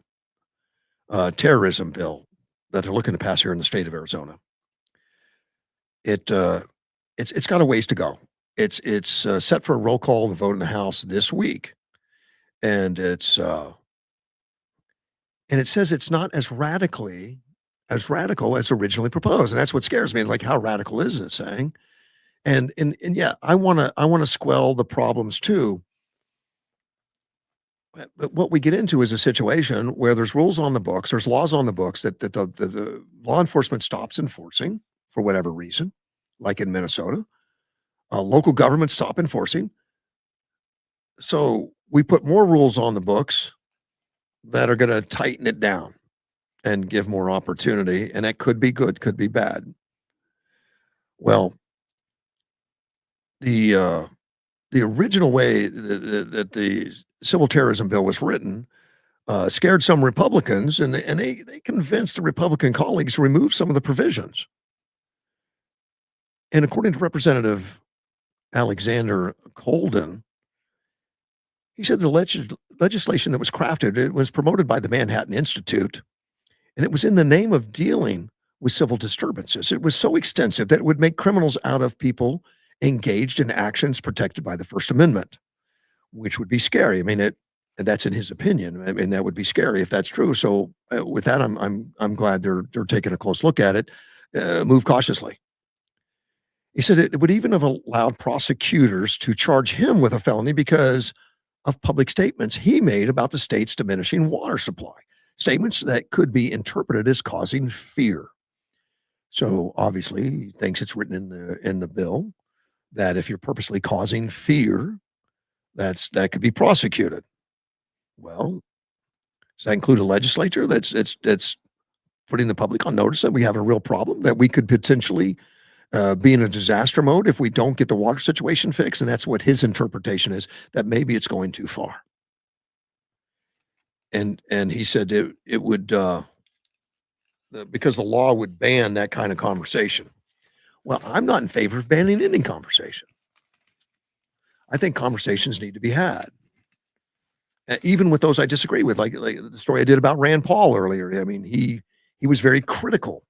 bill that they're looking to pass here in the state of Arizona, it's got a ways to go. It's set for a roll call and vote in the House this week, and it says it's not as radical as originally proposed, and that's what scares me. Like, how radical is it saying? And yeah, I wanna squell the problems too. But what we get into is a situation where there's rules on the books, there's laws on the books that the law enforcement stops enforcing for whatever reason, like in Minnesota. Local governments stop enforcing. So we put more rules on the books that are going to tighten it down and give more opportunity. And that could be good, could be bad. Well, the original way that the civil terrorism bill was written scared some Republicans, and they convinced the Republican colleagues to remove some of the provisions. And according to Representative Alexander Colden, he said the legislation that was crafted, it was promoted by the Manhattan Institute, and it was in the name of dealing with civil disturbances. It was so extensive that it would make criminals out of people engaged in actions protected by the First Amendment, which would be scary. I mean, and that's in his opinion. I mean, that would be scary if that's true. So with that, I'm glad they're taking a close look at it. Move cautiously. He said it would even have allowed prosecutors to charge him with a felony because of public statements he made about the state's diminishing water supply, statements that could be interpreted as causing fear. So obviously, he thinks it's written in the bill that if you're purposely causing fear, that could be prosecuted. Well, does that include a legislature that's putting the public on notice that we have a real problem, that we could potentially be in a disaster mode if we don't get the water situation fixed? And that's what his interpretation is, that maybe it's going too far. And he said it would because the law would ban that kind of conversation. Well, I'm not in favor of banning any conversation. I think conversations need to be had, even with those I disagree with, like the story I did about Rand Paul earlier. I mean, he was very critical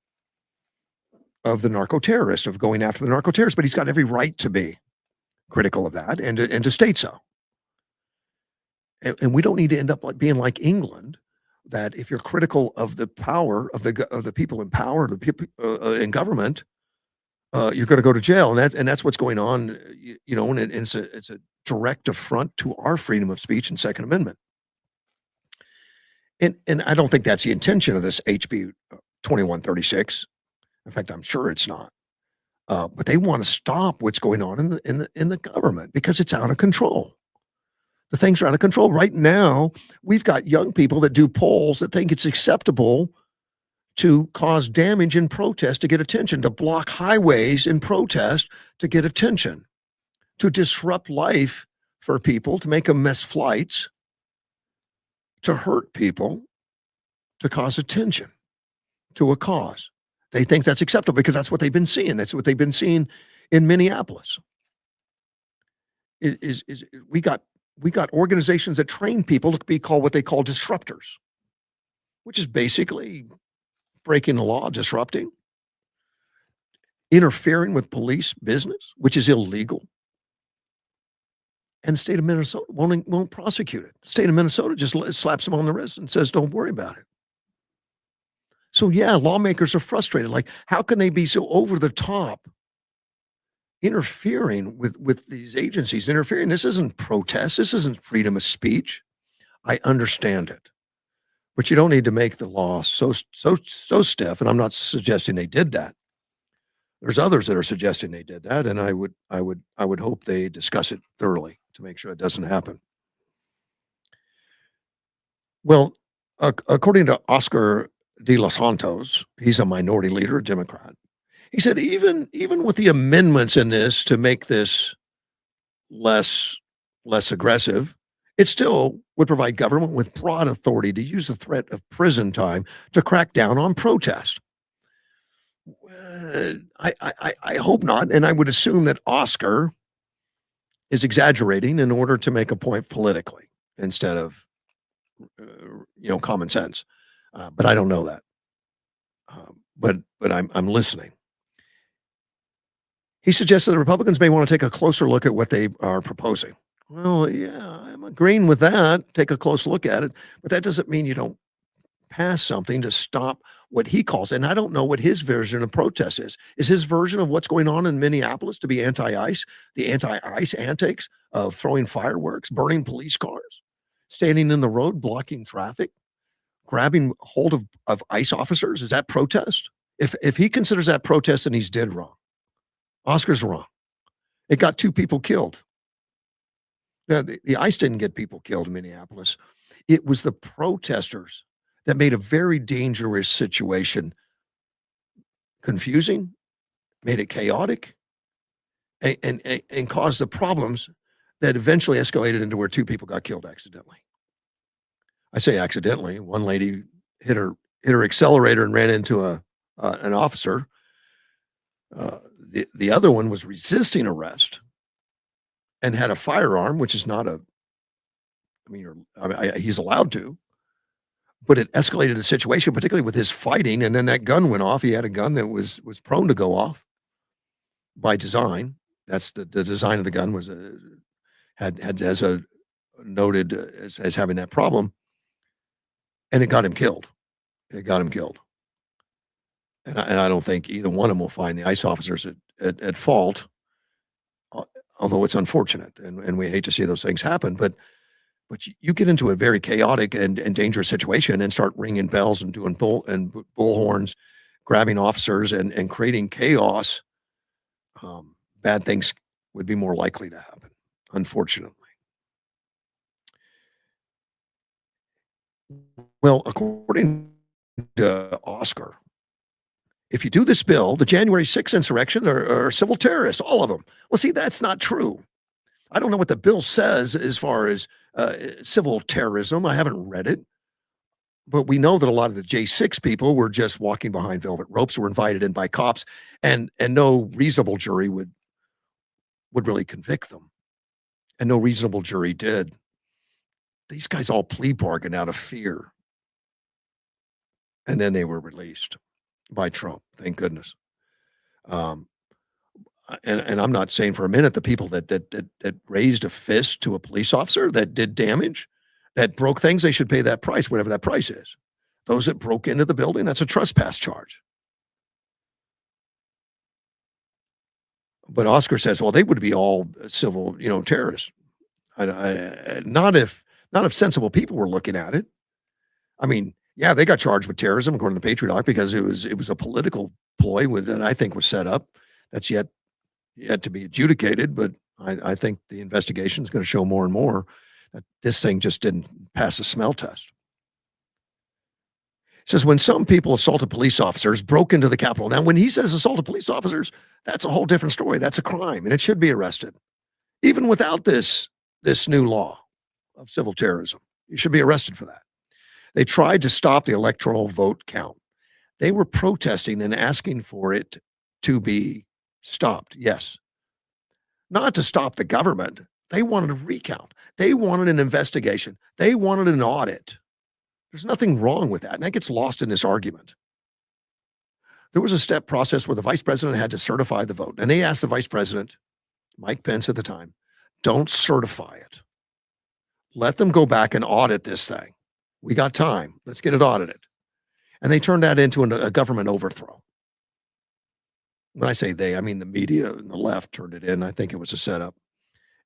of the narco terrorist, of going after the narco terrorist, but he's got every right to be critical of that and to state so. And we don't need to end up like being like England, that if you're critical of the power of the people in power, the people in government, you're going to go to jail, and that's what's going on. And it's a direct affront to our freedom of speech and Second Amendment. And I don't think that's the intention of this HB 2136. In fact, I'm sure it's not. But they want to stop what's going on in the government because it's out of control. The things are out of control. Right now, we've got young people that do polls that think it's acceptable to cause damage in protest to get attention, to block highways in protest to get attention, to disrupt life for people, to make them miss flights, to hurt people, to cause attention to a cause. They think that's acceptable because that's what they've been seeing. That's what they've been seeing in Minneapolis. We got organizations that train people to be called what they call disruptors, which is basically breaking the law, disrupting, interfering with police business, which is illegal. And the state of Minnesota won't prosecute it. The state of Minnesota just slaps them on the wrist and says, don't worry about it. So yeah, lawmakers are frustrated. Like, how can they be so over the top interfering with these agencies? Interfering. This isn't protest. This isn't freedom of speech. I understand it. But you don't need to make the law so stiff. And I'm not suggesting they did that. There's others that are suggesting they did that, and I would hope they discuss it thoroughly to make sure it doesn't happen. Well, according to Oscar de los Santos, he's a minority leader, a Democrat. He said even with the amendments in this to make this less aggressive, it still would provide government with broad authority to use the threat of prison time to crack down on protest. I hope not, and I would assume that Oscar is exaggerating in order to make a point politically instead of common sense. But I don't know that. But I'm listening. He suggested the Republicans may want to take a closer look at what they are proposing. Well, yeah, I'm agreeing with that. Take a close look at it, but that doesn't mean you don't pass something to stop what he calls, and I don't know what his version of protest is. Is his version of what's going on in Minneapolis to be anti-ICE, the anti-ICE antics of throwing fireworks, burning police cars, standing in the road, blocking traffic, grabbing hold of ICE officers? Is that protest? If he considers that protest, then he's dead wrong. Oscar's wrong. It got 2 people killed. Now, the ICE didn't get people killed in Minneapolis. It was the protesters that made a very dangerous situation confusing, made it chaotic, and caused the problems that eventually escalated into where 2 people got killed accidentally. I say accidentally. One lady hit her accelerator and ran into an officer. The other one was resisting arrest and had a firearm, which is not he's allowed to, but it escalated the situation, particularly with his fighting. And then that gun went off. He had a gun that was prone to go off by design. That's the design of the gun was had as a noted as having that problem, and it got him killed. And I don't think either one of them will find the ICE officers at fault, although it's unfortunate, and we hate to see those things happen. But you get into a very chaotic and dangerous situation and start ringing bells and doing bullhorns, grabbing officers and creating chaos. Bad things would be more likely to happen, unfortunately. Well, according to Oscar, if you do this bill, the January 6th insurrection are civil terrorists, all of them. Well, see, that's not true. I don't know what the bill says as far as civil terrorism. I haven't read it. But we know that a lot of the J6 people were just walking behind velvet ropes, were invited in by cops, and no reasonable jury would really convict them. And no reasonable jury did. These guys all plea bargained out of fear. And then they were released by Trump, thank goodness. And I'm not saying for a minute the people that raised a fist to a police officer, that did damage, that broke things, they should pay that price, whatever that price is. Those that broke into the building, that's a trespass charge. But Oscar says, well, they would be all civil, terrorists. Not if sensible people were looking at it. I mean, yeah, they got charged with terrorism according to the Patriot Act because it was a political ploy that I think was set up. That's yet to be adjudicated, but I think the investigation is going to show more and more that this thing just didn't pass a smell test. It says when some people assaulted police officers, broke into the Capitol. Now, when he says assaulted police officers, that's a whole different story. That's a crime, and it should be arrested, even without this new law of civil terrorism. You should be arrested for that. They tried to stop the electoral vote count. They were protesting and asking for it to be stopped. Yes. Not to stop the government. They wanted a recount. They wanted an investigation. They wanted an audit. There's nothing wrong with that. And that gets lost in this argument. There was a step process where the vice president had to certify the vote. And they asked the vice president, Mike Pence at the time, don't certify it. Let them go back and audit this thing. We got time. Let's get it audited. And they turned that into a government overthrow. When I say they, I mean the media and the left turned it in. I think it was a setup.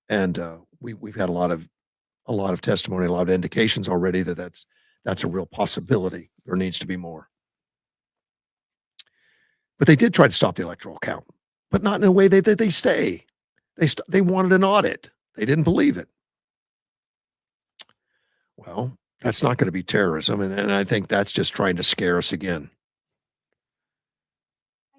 And we've had a lot of testimony, a lot of indications already that that's a real possibility. There needs to be more. But they did try to stop the electoral count, but not in a way that they stay. They wanted an audit. They didn't believe it. Well, that's not going to be terrorism, and I think that's just trying to scare us again.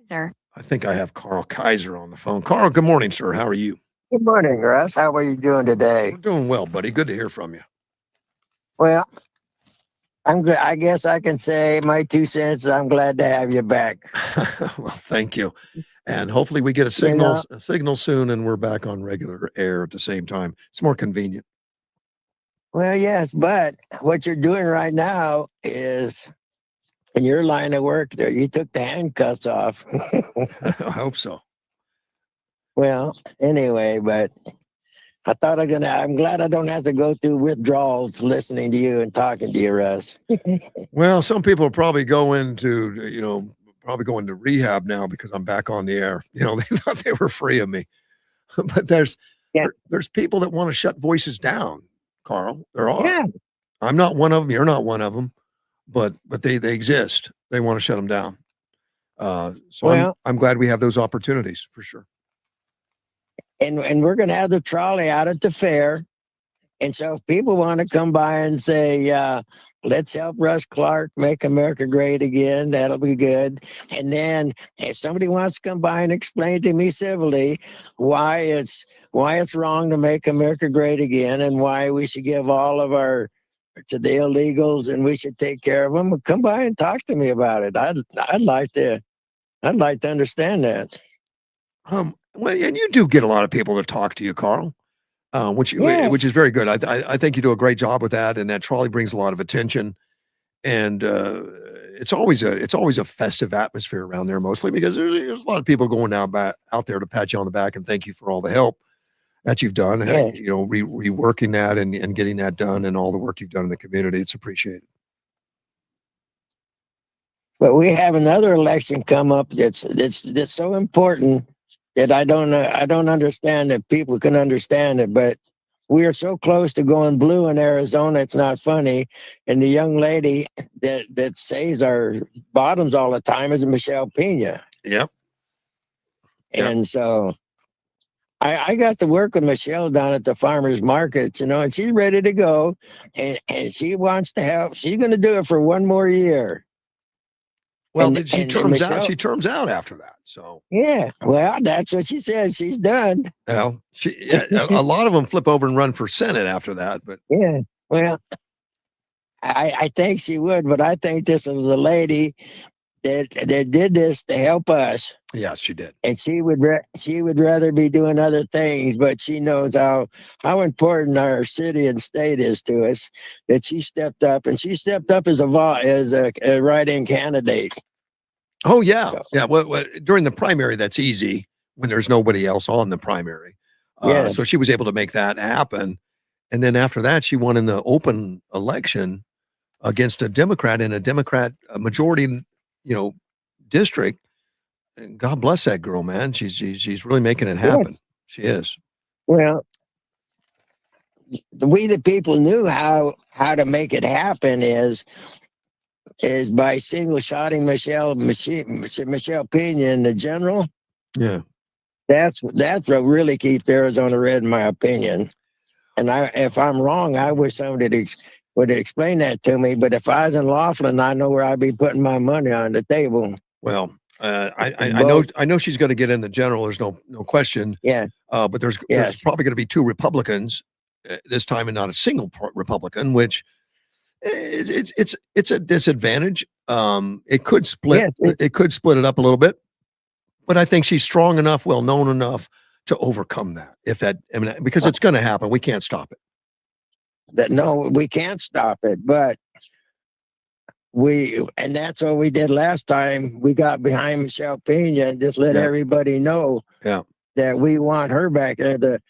Sir. I think I have Carl Kaiser on the phone. Carl, good morning, sir. How are you? Good morning, Russ. How are you doing today? We're doing well, buddy. Good to hear from you. Well, I'm good. I guess I can say my 2 cents. I'm glad to have you back. Well, thank you. And hopefully we get a signal soon and we're back on regular air at the same time. It's more convenient. Well, yes, but what you're doing right now is in your line of work there, you took the handcuffs off. I hope so. Well, anyway, but I'm glad I don't have to go through withdrawals listening to you and talking to you, Russ. Well, some people are probably going to rehab now because I'm back on the air. They thought they were free of me. But there's people that want to shut voices down, Carl. There are. Yeah. I'm not one of them. You're not one of them. But they exist. They want to shut them down. I'm glad we have those opportunities for sure. And we're going to have the trolley out at the fair. And so if people want to come by and say, let's help Russ Clark make America great again, that'll be good. And then if somebody wants to come by and explain to me civilly why it's wrong to make America great again and why we should give all of our to the illegals and we should take care of them, come by and talk to me about it. I'd like to understand that. Well, and you do get a lot of people to talk to you, Carl, which is very good. I think you do a great job with that, and that trolley brings a lot of attention. And it's always a festive atmosphere around there, mostly because there's a lot of people going out there to pat you on the back and thank you for all the help that you've done. Yeah. Reworking that and getting that done, and all the work you've done in the community. It's appreciated. But we have another election come up that's so important that I don't understand that people can understand it, but we are so close to going blue in Arizona, it's not funny. And the young lady that saves our bottoms all the time is Michelle Pena. Yep. And so I got to work with Michelle down at the farmers markets, and she's ready to go, and she wants to help. She's going to do it for one more year. Well, she terms out after that. So yeah, well, that's what she said. She's done. Well, a lot of them flip over and run for Senate after that. But yeah, well, I think she would, but I think this is the lady that did this to help us. Yes, she did. And she would rather be doing other things, but she knows how important our city and state is to us. That she stepped up, and she stepped up as a write-in candidate. Oh yeah, yeah. Well, during the primary, that's easy when there's nobody else on the primary. So she was able to make that happen, and then after that, she won in the open election against a Democrat in a Democrat majority, district. And God bless that girl, man. She's really making it happen. Yes. She is. Well, we the people knew how to make it happen is by single shotting Michelle Pena, the general. Yeah. That's what really keeps Arizona red, in my opinion. And if I'm wrong, I wish somebody would explain that to me. But if I was in Laughlin, I know where I'd be putting my money on the table. Well, I know she's going to get in the general. There's no question. Yeah. But there's probably going to be 2 Republicans this time, and not a single Republican, which it's a disadvantage. It could split. It could split it up a little bit. But I think she's strong enough, well known enough to overcome that. Because it's going to happen. We can't stop it. No, we can't stop it. But and that's what we did last time. We got behind Michelle Pena and just let everybody know that we want her back. The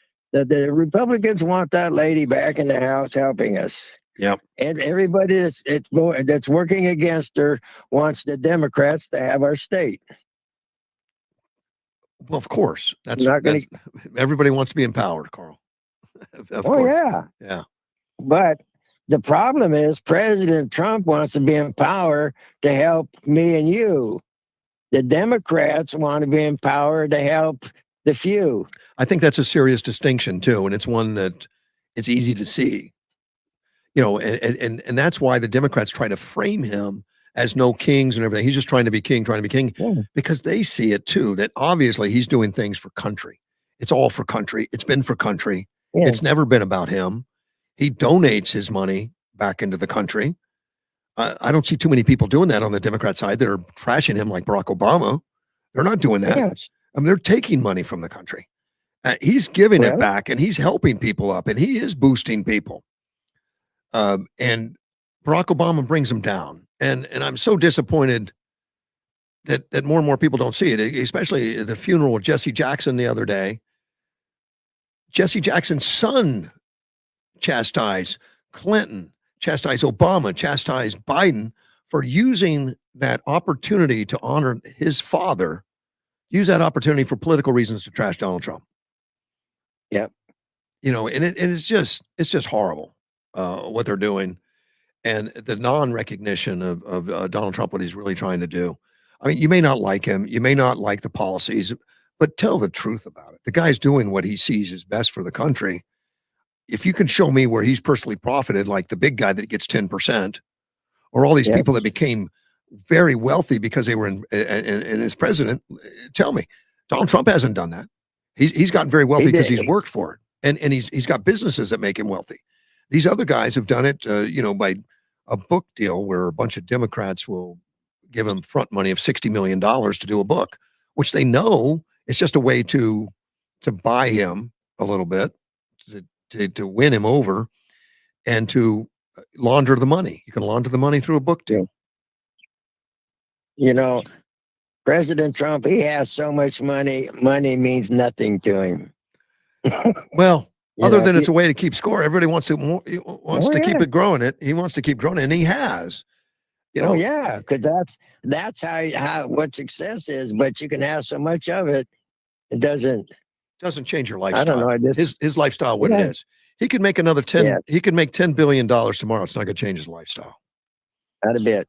Republicans want that lady back in the House helping us. Yep. And everybody that's working against her wants the Democrats to have our state. Well, of course. Everybody wants to be in power, Carl. Of course. Yeah. But the problem is President Trump wants to be in power to help me and you. The Democrats want to be in power to help the few. I think that's a serious distinction too, and it's one that it's easy to see. And that's why the Democrats try to frame him as no kings and everything. He's just trying to be king, because they see it too, that obviously he's doing things for country. It's all for country. It's been for country. Yeah. It's never been about him. He donates his money back into the country. I don't see too many people doing that on the Democrat side that are trashing him like Barack Obama. They're not doing that. Yes. They're taking money from the country. He's giving it back, and he's helping people up, and he is boosting people. And Barack Obama brings them down. And I'm so disappointed that more and more people don't see it, especially the funeral of Jesse Jackson the other day. Jesse Jackson's son chastised Clinton, chastised Obama, chastised Biden for using that opportunity to honor his father, use that opportunity for political reasons to trash Donald Trump. Yep. And it's just horrible what they're doing. And the non-recognition of Donald Trump, what he's really trying to do. I mean, you may not like him, you may not like the policies, but tell the truth about it. The guy's doing what he sees is best for the country. If you can show me where he's personally profited, like the big guy that gets 10%, or all these people that became very wealthy because they were in as president, tell me. Donald Trump hasn't done that. He's gotten very wealthy because he's worked for it, and he's got businesses that make him wealthy. These other guys have done it, by a book deal where a bunch of Democrats will give him front money of $60 million to do a book, which they know it's just a way to buy him a little bit, to win him over, and to launder the money. You can launder the money through a book deal. President Trump, he has so much money. Money means nothing to him. Well, other than it's a way to keep score. Everybody wants to keep it growing. He wants to keep growing, and he has. Because that's how what success is. But you can have so much of it, it doesn't change your lifestyle. I don't know. His lifestyle, what it is. He could make another 10. Yeah. He could make $10 billion tomorrow. It's not going to change his lifestyle. Not a bit.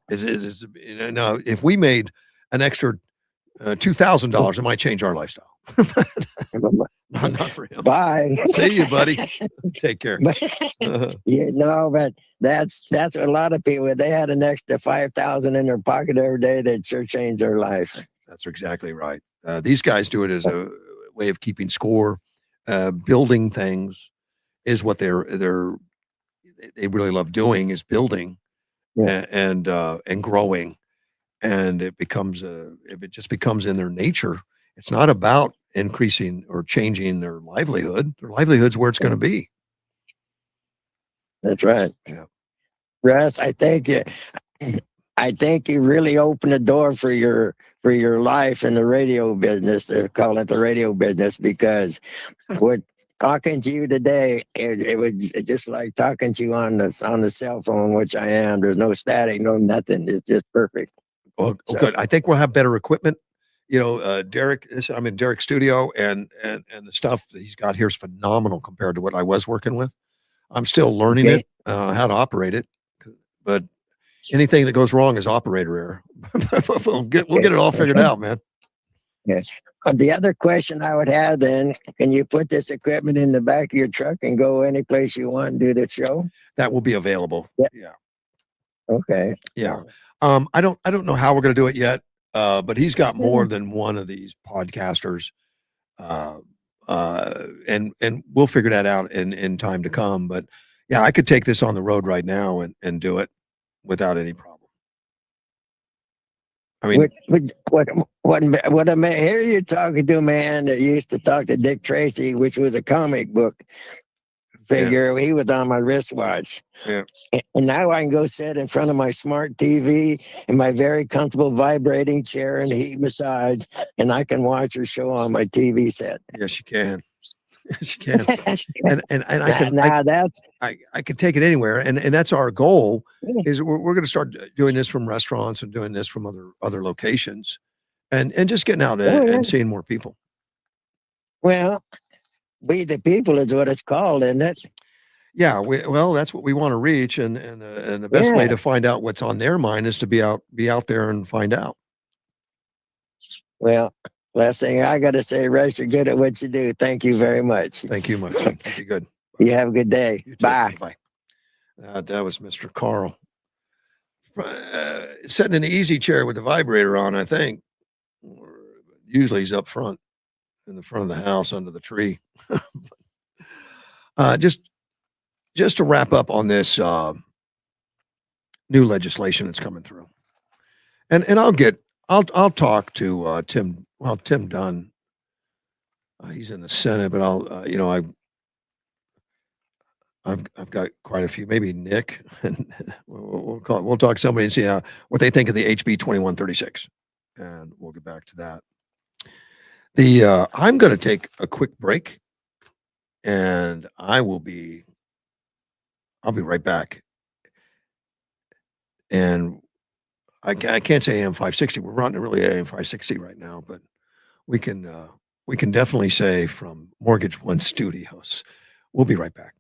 Now, if we made an extra $2,000, it might change our lifestyle. Not for him. Bye. See you, buddy. Take care. But that's what a lot of people. They had an extra $5,000 in their pocket every day. That sure changed their life. That's exactly right. These guys do it as a way of keeping score, building things is what they really love doing, is building and growing. And if it just becomes in their nature, it's not about increasing or changing their livelihood. Their livelihood's where it's going to be. That's right. Yeah. Russ, I think you really opened the door for your life in the radio business. They're calling it the radio business, because what talking to you today, it was just like talking to you on the cell phone, which I am. There's no static, no nothing. It's just perfect. Well, good. I think we'll have better equipment. Derek, I'm in Derek's studio, and the stuff that he's got here is phenomenal compared to what I was working with. I'm still learning Okay. it, how to operate it, but anything that goes wrong is operator error. We'll get it all figured out, man. Yes. The other question I would have then, can you put this equipment in the back of your truck and go any place you want and do the show? That will be available. Yeah. Yeah. Okay. Yeah. I don't know how we're gonna do it yet, but he's got more than one of these podcasters, uh, and we'll figure that out in time to come. But yeah, I could take this on the road right now and do it without any problem. I mean, What I hear you talking to a man that used to talk to Dick Tracy, which was a comic book figure. He was on my wristwatch. Yeah. And now I can go sit in front of my smart TV and my very comfortable vibrating chair and heat massage, and I can watch your show on my TV set. Yes, you can. Yes, you can. And I can take it anywhere, and that's our goal. Is we're going to start doing this from restaurants and doing this from other locations, and just getting out and seeing more people. Well, we the people is what it's called, isn't it? Yeah, well, that's what we want to reach, and the best way Yeah. to find out what's on their mind is to be out there and find out. Well, last thing I got to say, Russ, you're good at what you do. Thank you very much. Thank you, my friend. Be good. You have a good day. You too. Bye. Bye. That was Mr. Carl. Sitting in the easy chair with the vibrator on, I think. Usually he's up front in the front of the house under the tree. uh, just just to wrap up on this new legislation that's coming through, and I'll talk to Tim Dunn. He's in the Senate, but I've got quite a few. Maybe Nick, and we'll talk to somebody and see what they think of the HB 2136, and we'll get back to that. I'm going to take a quick break, and I'll be right back. And I can't say AM 560. We're running really AM 560 right now, but we can definitely say from Mortgage One Studios. We'll be right back.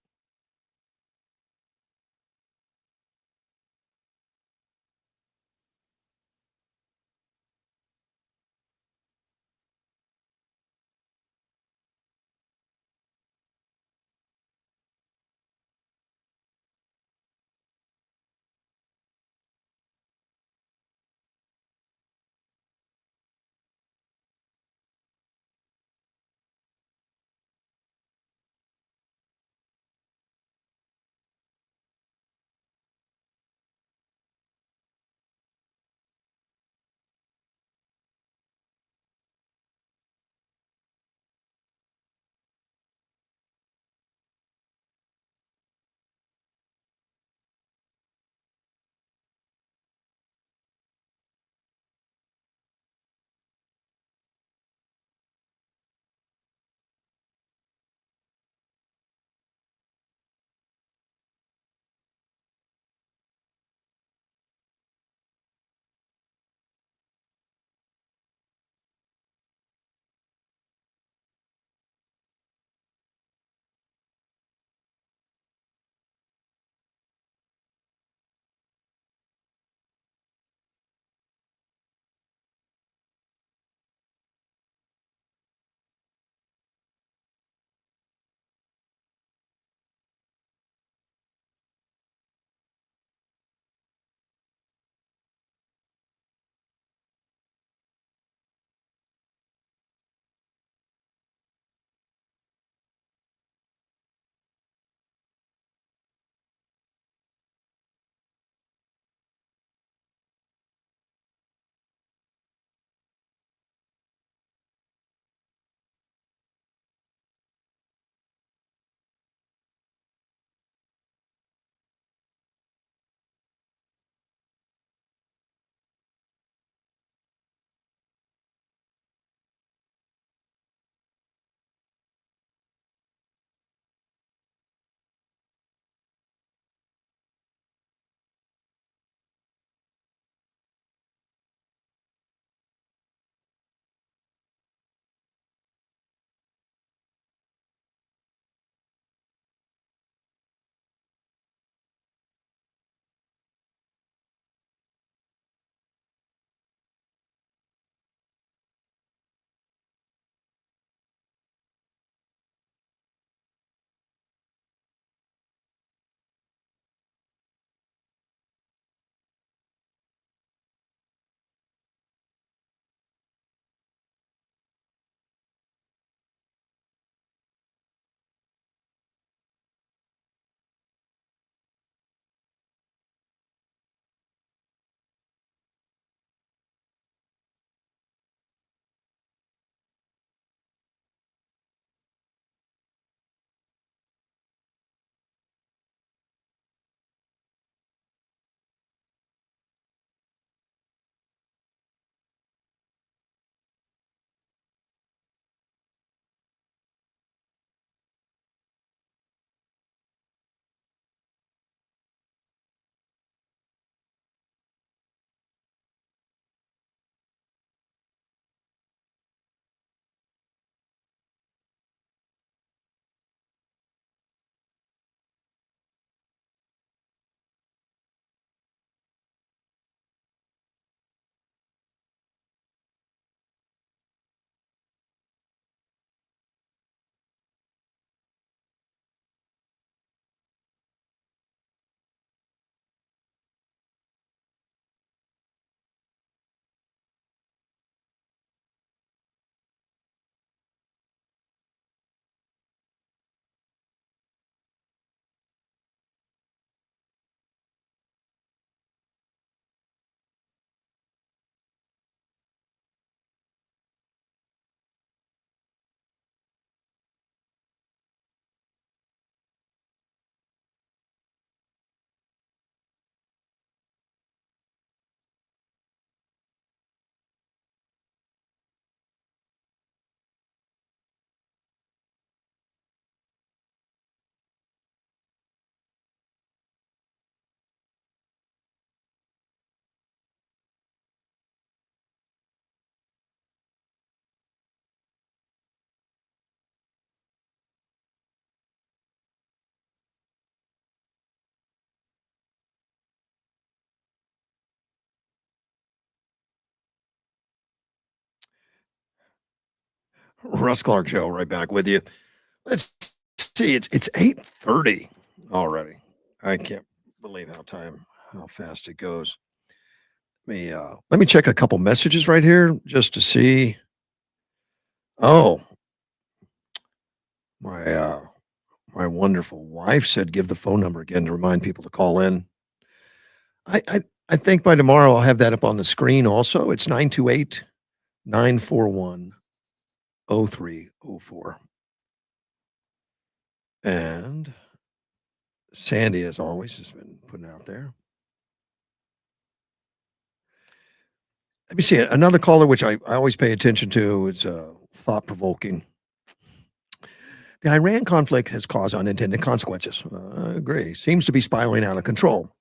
Russ Clark Show, right back with you. Let's see, it's 8:30 already. I can't believe how fast it goes. Let me check a couple messages right here just to see. Oh, my my wonderful wife said give the phone number again to remind people to call in. I think by tomorrow I'll have that up on the screen also. It's 928-941-0304. And Sandy, as always, has been putting out there. Let me see another caller, which I always pay attention to. Is thought provoking. The Iran conflict has caused unintended consequences. I agree. Seems to be spiraling out of control.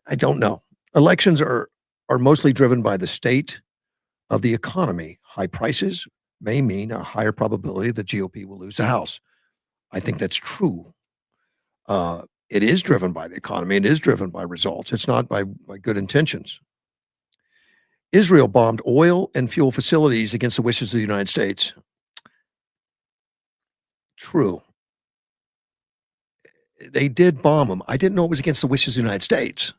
I don't know. Elections are mostly driven by the state of the economy. High prices may mean a higher probability the GOP will lose the House. I think that's true. It is driven by the economy. It is driven by results. It's not by good intentions. Israel bombed oil and fuel facilities against the wishes of the United States. True. They did bomb them. I didn't know it was against the wishes of the United States.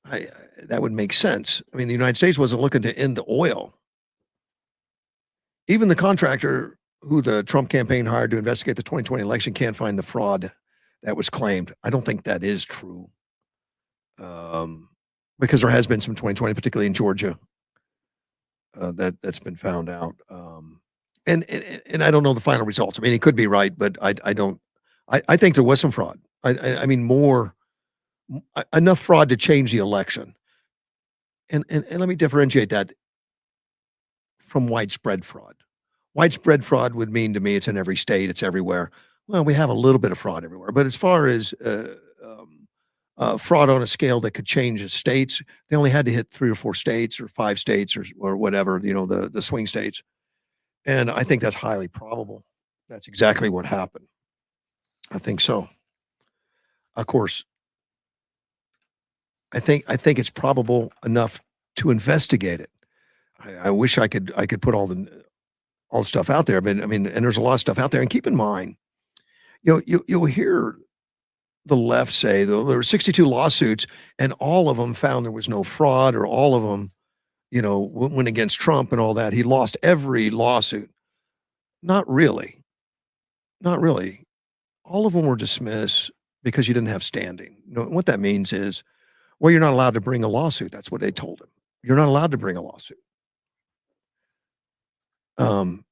That would make sense. I mean, the United States wasn't looking to end the oil. Even the contractor who the Trump campaign hired to investigate the 2020 election can't find the fraud that was claimed. I don't think that is true. Because there has been some 2020, particularly in Georgia, that's been found out. And I don't know the final results. I mean, he could be right, but I don't. I think there was some fraud. I mean, enough fraud to change the election. And let me differentiate that from widespread fraud. Widespread fraud would mean to me it's in every state, it's everywhere. Well, we have a little bit of fraud everywhere, but as far as fraud on a scale that could change the states, they only had to hit 3 or 4 states or 5 states or whatever, the swing states. And I think that's highly probable. That's exactly what happened. I think so. Of course, I think it's probable enough to investigate it. I wish I could put all the stuff out there, but I mean, and there's a lot of stuff out there. And keep in mind, you'll hear the left say though there were 62 lawsuits, and all of them found there was no fraud, or all of them, went against Trump and all that. He lost every lawsuit. Not really. Not really. All of them were dismissed because you didn't have standing. What that means is, well, you're not allowed to bring a lawsuit. That's what they told him. You're not allowed to bring a lawsuit. So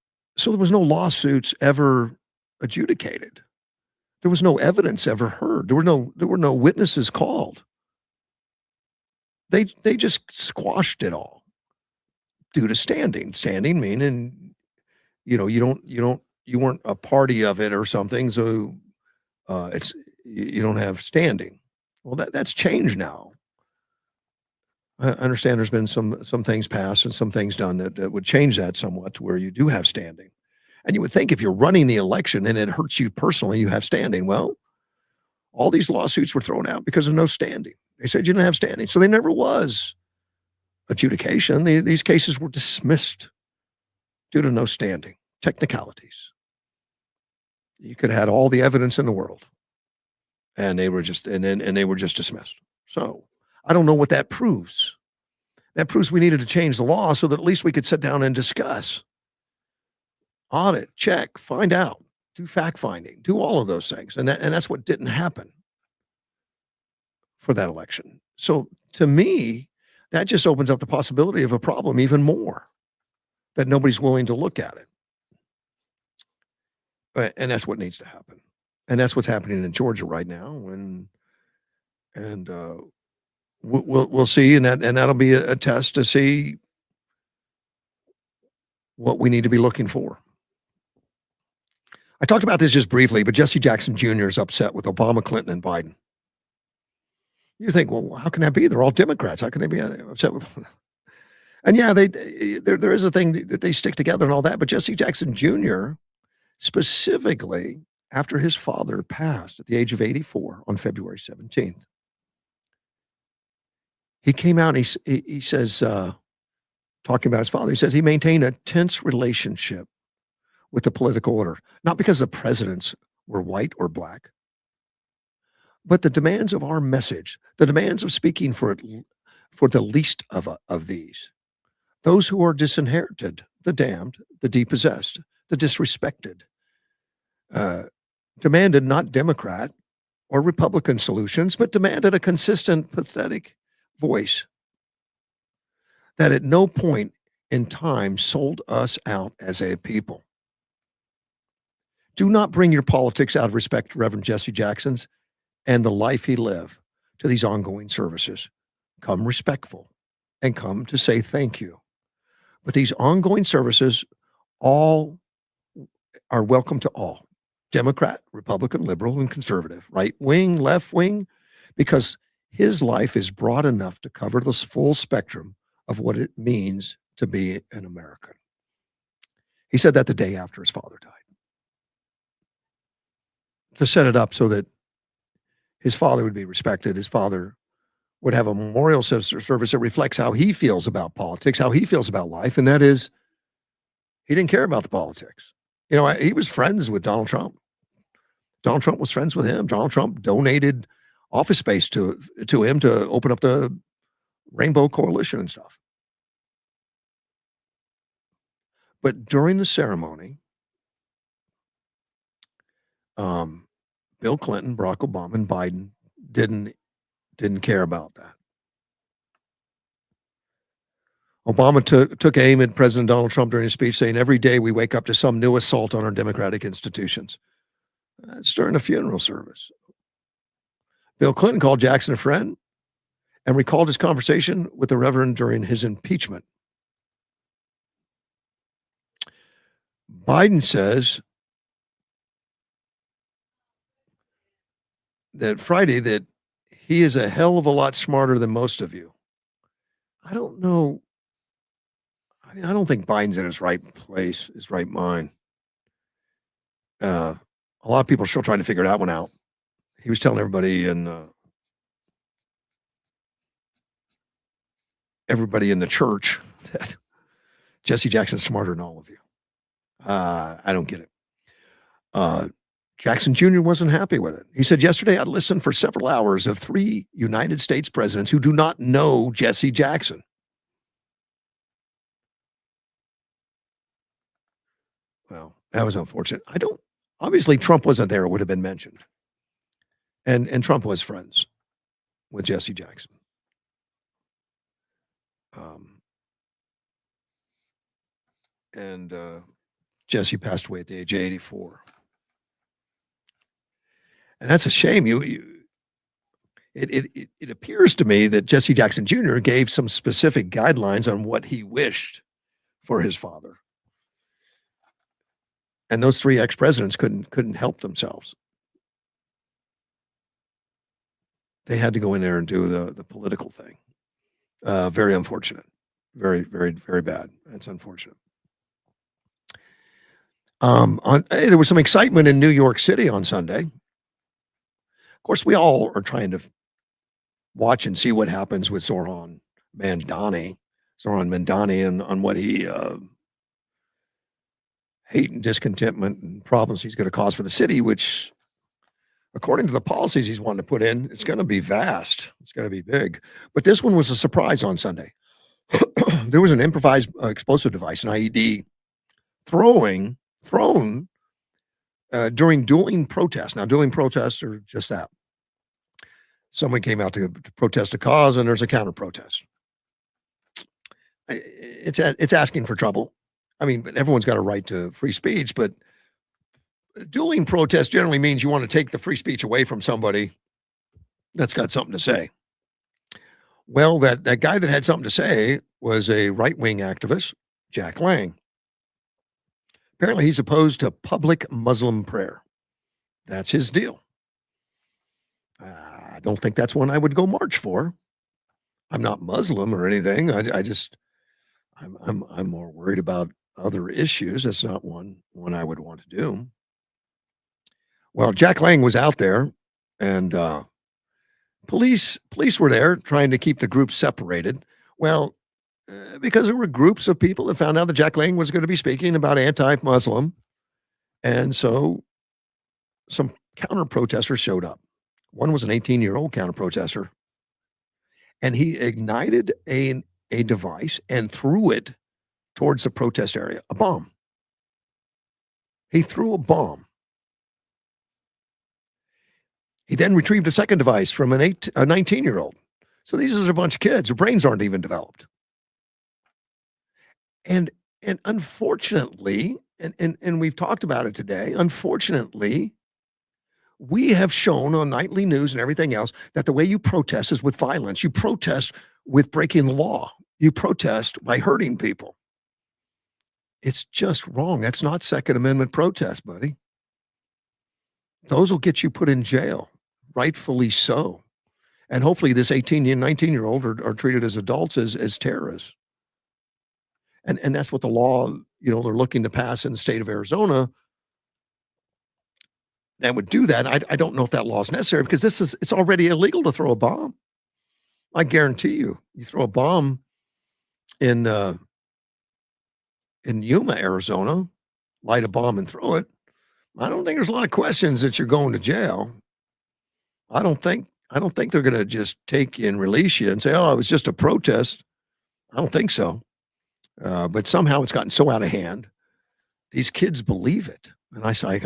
there was no lawsuits ever adjudicated. There was no evidence ever heard. There were no witnesses called. They just squashed it all due to standing. Standing meaning, you weren't a party of it or something. So you don't have standing. Well, that's changed now. I understand there's been some things passed and some things done that would change that somewhat to where you do have standing. And you would think if you're running the election and it hurts you personally, you have standing. Well, all these lawsuits were thrown out because of no standing. They said you didn't have standing. So there never was adjudication. These cases were dismissed due to no standing. Technicalities. You could have had all the evidence in the world, and they were just dismissed. So I don't know what that proves. That proves we needed to change the law so that at least we could sit down and discuss, audit, check, find out, do fact finding, do all of those things. And that's what didn't happen for that election. So to me, that just opens up the possibility of a problem even more, that nobody's willing to look at it. And that's what needs to happen. And that's what's happening in Georgia right now. And we'll see, and that'll be a test to see what we need to be looking for. I talked about this just briefly, but Jesse Jackson Jr. is upset with Obama, Clinton, and Biden. You think, well, how can that be? They're all Democrats. How can they be upset with? And yeah, there is a thing that they stick together and all that. But Jesse Jackson Jr., specifically after his father passed at the age of 84 on February 17th, he came out and he says, talking about his father, he says he maintained a tense relationship with the political order, not because the presidents were white or black, but the demands of our message, the demands of speaking for the least of these, those who are disinherited, the damned, the depossessed, the disrespected, demanded not Democrat or Republican solutions, but demanded a consistent, pathetic voice that at no point in time sold us out as a people. Do not bring your politics out of respect to Reverend Jesse Jackson's and the life he lived to these ongoing services. Come respectful and come to say thank you. But these ongoing services all are welcome to all. Democrat, Republican, liberal, and conservative, right wing, left wing, because his life is broad enough to cover the full spectrum of what it means to be an American. He said that the day after his father died, to set it up so that his father would be respected. His father would have a memorial service that reflects how he feels about politics, how he feels about life, and that is he didn't care about the politics. You know, he was friends with Donald Trump. Donald Trump was friends with him. Donald Trump donated office space to him to open up the Rainbow Coalition and stuff. But during the ceremony, Bill Clinton, Barack Obama, and Biden didn't care about that. Obama took aim at President Donald Trump during his speech, saying, "Every day we wake up to some new assault on our democratic institutions." It's during a funeral service. Bill Clinton called Jackson a friend and recalled his conversation with the Reverend during his impeachment. Biden says that Friday that he is a hell of a lot smarter than most of you. I don't know. I mean, I don't think Biden's in his right place, his right mind. A lot of people are still trying to figure that one out. He was telling everybody in the church that Jesse Jackson's smarter than all of you. I don't get it. Jackson Jr. wasn't happy with it. He said, "Yesterday I listened for several hours of 3 United States presidents who do not know Jesse Jackson." Well, that was unfortunate. Obviously Trump wasn't there, it would have been mentioned. And Trump was friends with Jesse Jackson. Jesse passed away at the age of 84. And that's a shame. It appears to me that Jesse Jackson Jr. gave some specific guidelines on what he wished for his father. And those 3 ex-presidents couldn't help themselves. They had to go in there and do the political thing. Very unfortunate. Very, very, very bad. That's unfortunate. There was some excitement in New York City on Sunday. Of course, we all are trying to watch and see what happens with Zohran Mamdani, and on what he hate and discontentment and problems he's going to cause for the city, which, according to the policies he's wanting to put in, it's going to be vast. It's going to be big. But this one was a surprise on Sunday. There was an improvised explosive device, an IED, thrown during dueling protests. Now, dueling protests are just that. Someone came out to protest a cause, and there's a counter protest. It's asking for trouble. I mean, but everyone's got a right to free speech, but dueling protest generally means you want to take the free speech away from somebody that's got something to say. Well, that guy that had something to say was a right-wing activist, Jack Lang. Apparently, he's opposed to public Muslim prayer. That's his deal. I don't think that's one I would go march for. I'm not Muslim or anything. I'm more worried about other issues. That's not one I would want to do. Well, Jack Lang was out there, and police were there trying to keep the groups separated. Well, because there were groups of people that found out that Jack Lang was going to be speaking about anti-Muslim, and so some counter protesters showed up. One was an 18-year-old counter protester, and he ignited a device and threw it towards the protest area, a bomb. He threw a bomb. He then retrieved a second device from a 19-year-old. So these are a bunch of kids. Their brains aren't even developed. And unfortunately, and we've talked about it today, unfortunately, we have shown on nightly news and everything else that the way you protest is with violence. You protest with breaking the law. You protest by hurting people. It's just wrong. That's not Second Amendment protest, buddy. Those will get you put in jail, rightfully so. And hopefully this 18 and 19-year-old are treated as adults as terrorists. And that's what the law, they're looking to pass in the state of Arizona that would do that. I don't know if that law is necessary because it's already illegal to throw a bomb. I guarantee you throw a bomb in Yuma, Arizona, light a bomb and throw it. I don't think there's a lot of questions that you're going to jail. I don't think they're going to just take you and release you and say, "Oh, it was just a protest." I don't think so. But somehow it's gotten so out of hand. These kids believe it. And I say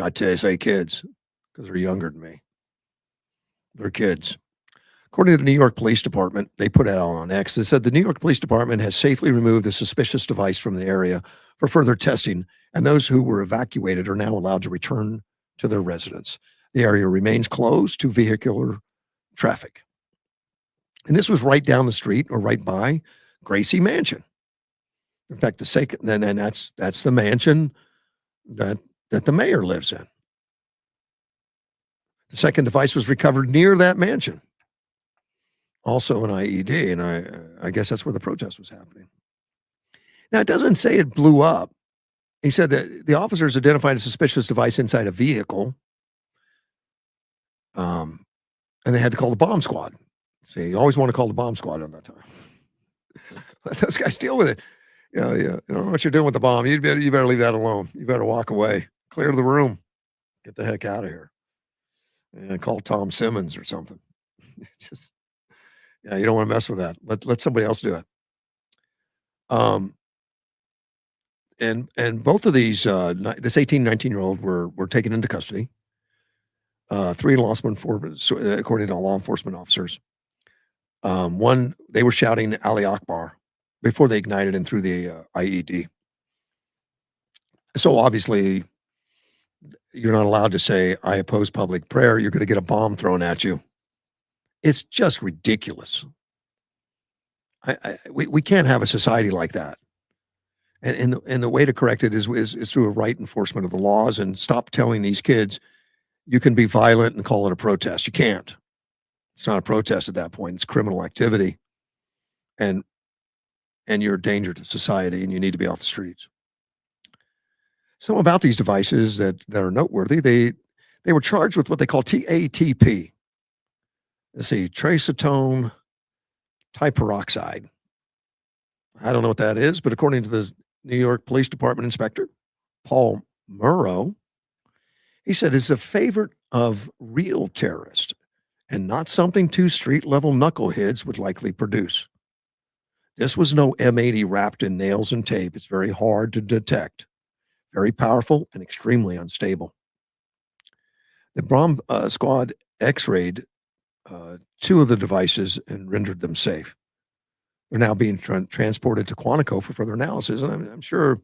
kids because they're younger than me. They're kids. According to the New York Police Department, they put out on X, they said the New York Police Department has safely removed the suspicious device from the area for further testing, and those who were evacuated are now allowed to return to their residence. The area remains closed to vehicular traffic. And this was right down the street or right by Gracie Mansion. In fact, that's the mansion that the mayor lives in. The second device was recovered near that mansion. Also an IED, and I guess that's where the protest was happening. Now, it doesn't say it blew up. He said that the officers identified a suspicious device inside a vehicle, and they had to call the bomb squad. See, you always want to call the bomb squad on that time. Let those guys deal with it. You don't know what you're doing with the bomb. You better leave that alone. You better walk away. Clear the room. Get the heck out of here. And call Tom Simmons or something. Just, you don't want to mess with that. Let somebody else do it. And both of these, this 18, 19-year-old were taken into custody. 3 law enforcement, according to law enforcement officers. One, they were shouting Ali Akbar before they ignited and threw the IED. So obviously, you're not allowed to say, "I oppose public prayer." You're going to get a bomb thrown at you. It's just ridiculous. We can't have a society like that. And the way to correct it is through a right enforcement of the laws and stop telling these kids you can be violent and call it a protest. You can't. It's not a protest at that point. It's criminal activity. And you're a danger to society and you need to be off the streets. So about these devices that are noteworthy, they were charged with what they call TATP. Let's see, tracetone triperoxide. I don't know what that is, but according to the New York Police Department inspector, Paul Murrow, he said it's a favorite of real terrorists and not something 2 street-level knuckleheads would likely produce. This was no M80 wrapped in nails and tape. It's very hard to detect, very powerful, and extremely unstable. The bomb squad x-rayed 2 of the devices and rendered them safe. They're now being transported to Quantico for further analysis. And I'm sure,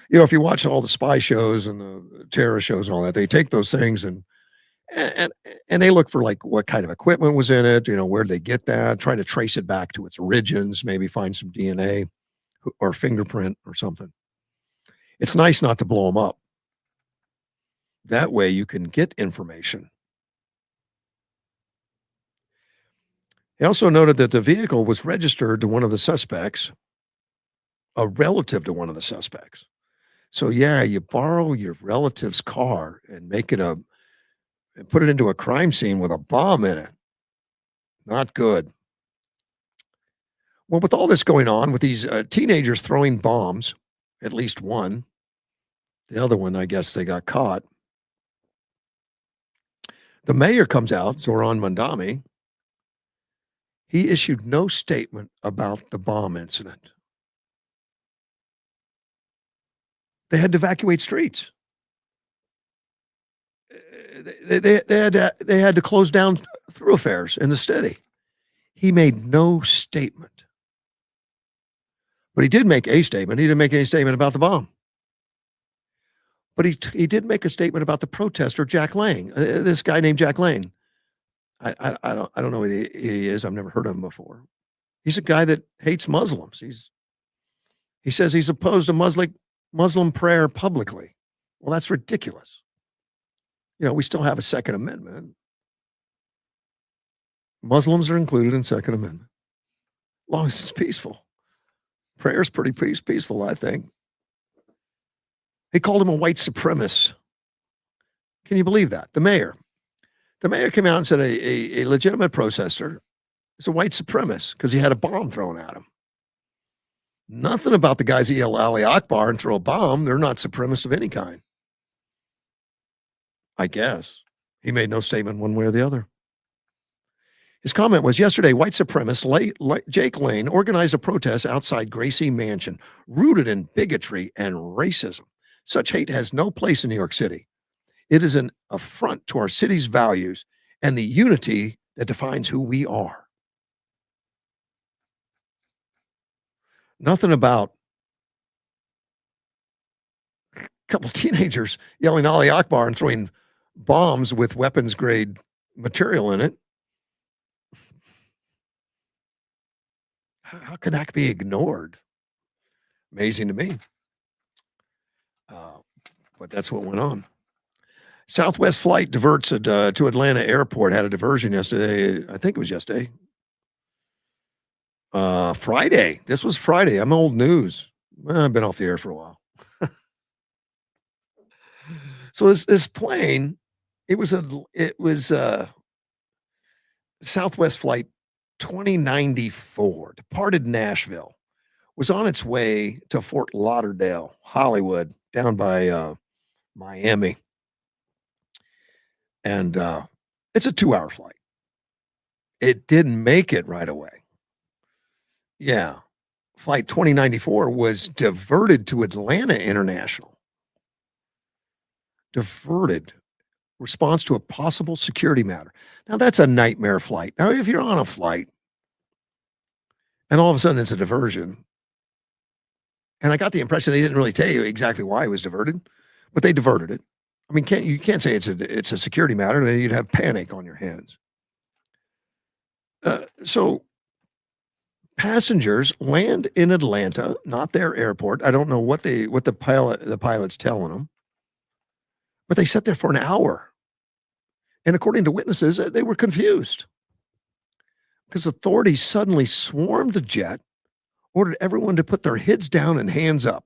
if you watch all the spy shows and the terror shows and all that, they take those things and they look for like what kind of equipment was in it, where'd they get that, try to trace it back to its origins, maybe find some DNA or fingerprint or something. It's nice not to blow them up. That way you can get information. He also noted that the vehicle was registered to one of the suspects, a relative to one of the suspects. So yeah, you borrow your relative's car and and put it into a crime scene with a bomb in it. Not good. Well, with all this going on, with these teenagers throwing bombs, at least one, the other one, I guess they got caught. The mayor comes out, Zoran Mandami. He issued no statement about the bomb incident. They had to evacuate streets. They had to close down thoroughfares in the city. He made no statement. But he did make a statement. He didn't make any statement about the bomb. But he did make a statement about the protester, Jack Lang, this guy named Jack Lang. I don't know who he is. I've never heard of him before. He's a guy that hates Muslims. He says he's opposed to Muslim prayer publicly. Well, that's ridiculous. We still have a Second Amendment. Muslims are included in Second Amendment, as long as it's peaceful. Prayer is pretty peaceful, I think. He called him a white supremacist. Can you believe that? The mayor came out and said a legitimate protester is a white supremacist because he had a bomb thrown at him. Nothing about the guys that yell Ali Akbar and throw a bomb. They're not supremacists of any kind. I guess. He made no statement one way or the other. His comment was, yesterday, white supremacist Jake Lane organized a protest outside Gracie Mansion, rooted in bigotry and racism. Such hate has no place in New York City. It is an affront to our city's values and the unity that defines who we are. Nothing about a couple teenagers yelling Ali Akbar and throwing bombs with weapons grade material in it. How can that be ignored? Amazing to me. But that's what went on. Southwest flight diverts to Atlanta Airport, had a diversion yesterday. I think it was yesterday. Friday. This was Friday. I'm old news. I've been off the air for a while. So this plane, it was Southwest flight 2094, departed Nashville, was on its way to Fort Lauderdale, Hollywood, down by Miami. And it's a 2-hour flight. It didn't make it right away. Yeah. Flight 2094 was diverted to Atlanta International. Diverted. Response to a possible security matter. Now, that's a nightmare flight. Now, if you're on a flight and all of a sudden it's a diversion, and I got the impression they didn't really tell you exactly why it was diverted, but they diverted it. I mean, you can't say it's a security matter, then you'd have panic on your hands. So passengers land in Atlanta, not their airport. I don't know what the pilot's telling them, but they sat there for an hour. And according to witnesses, they were confused because authorities suddenly swarmed the jet, ordered everyone to put their heads down and hands up.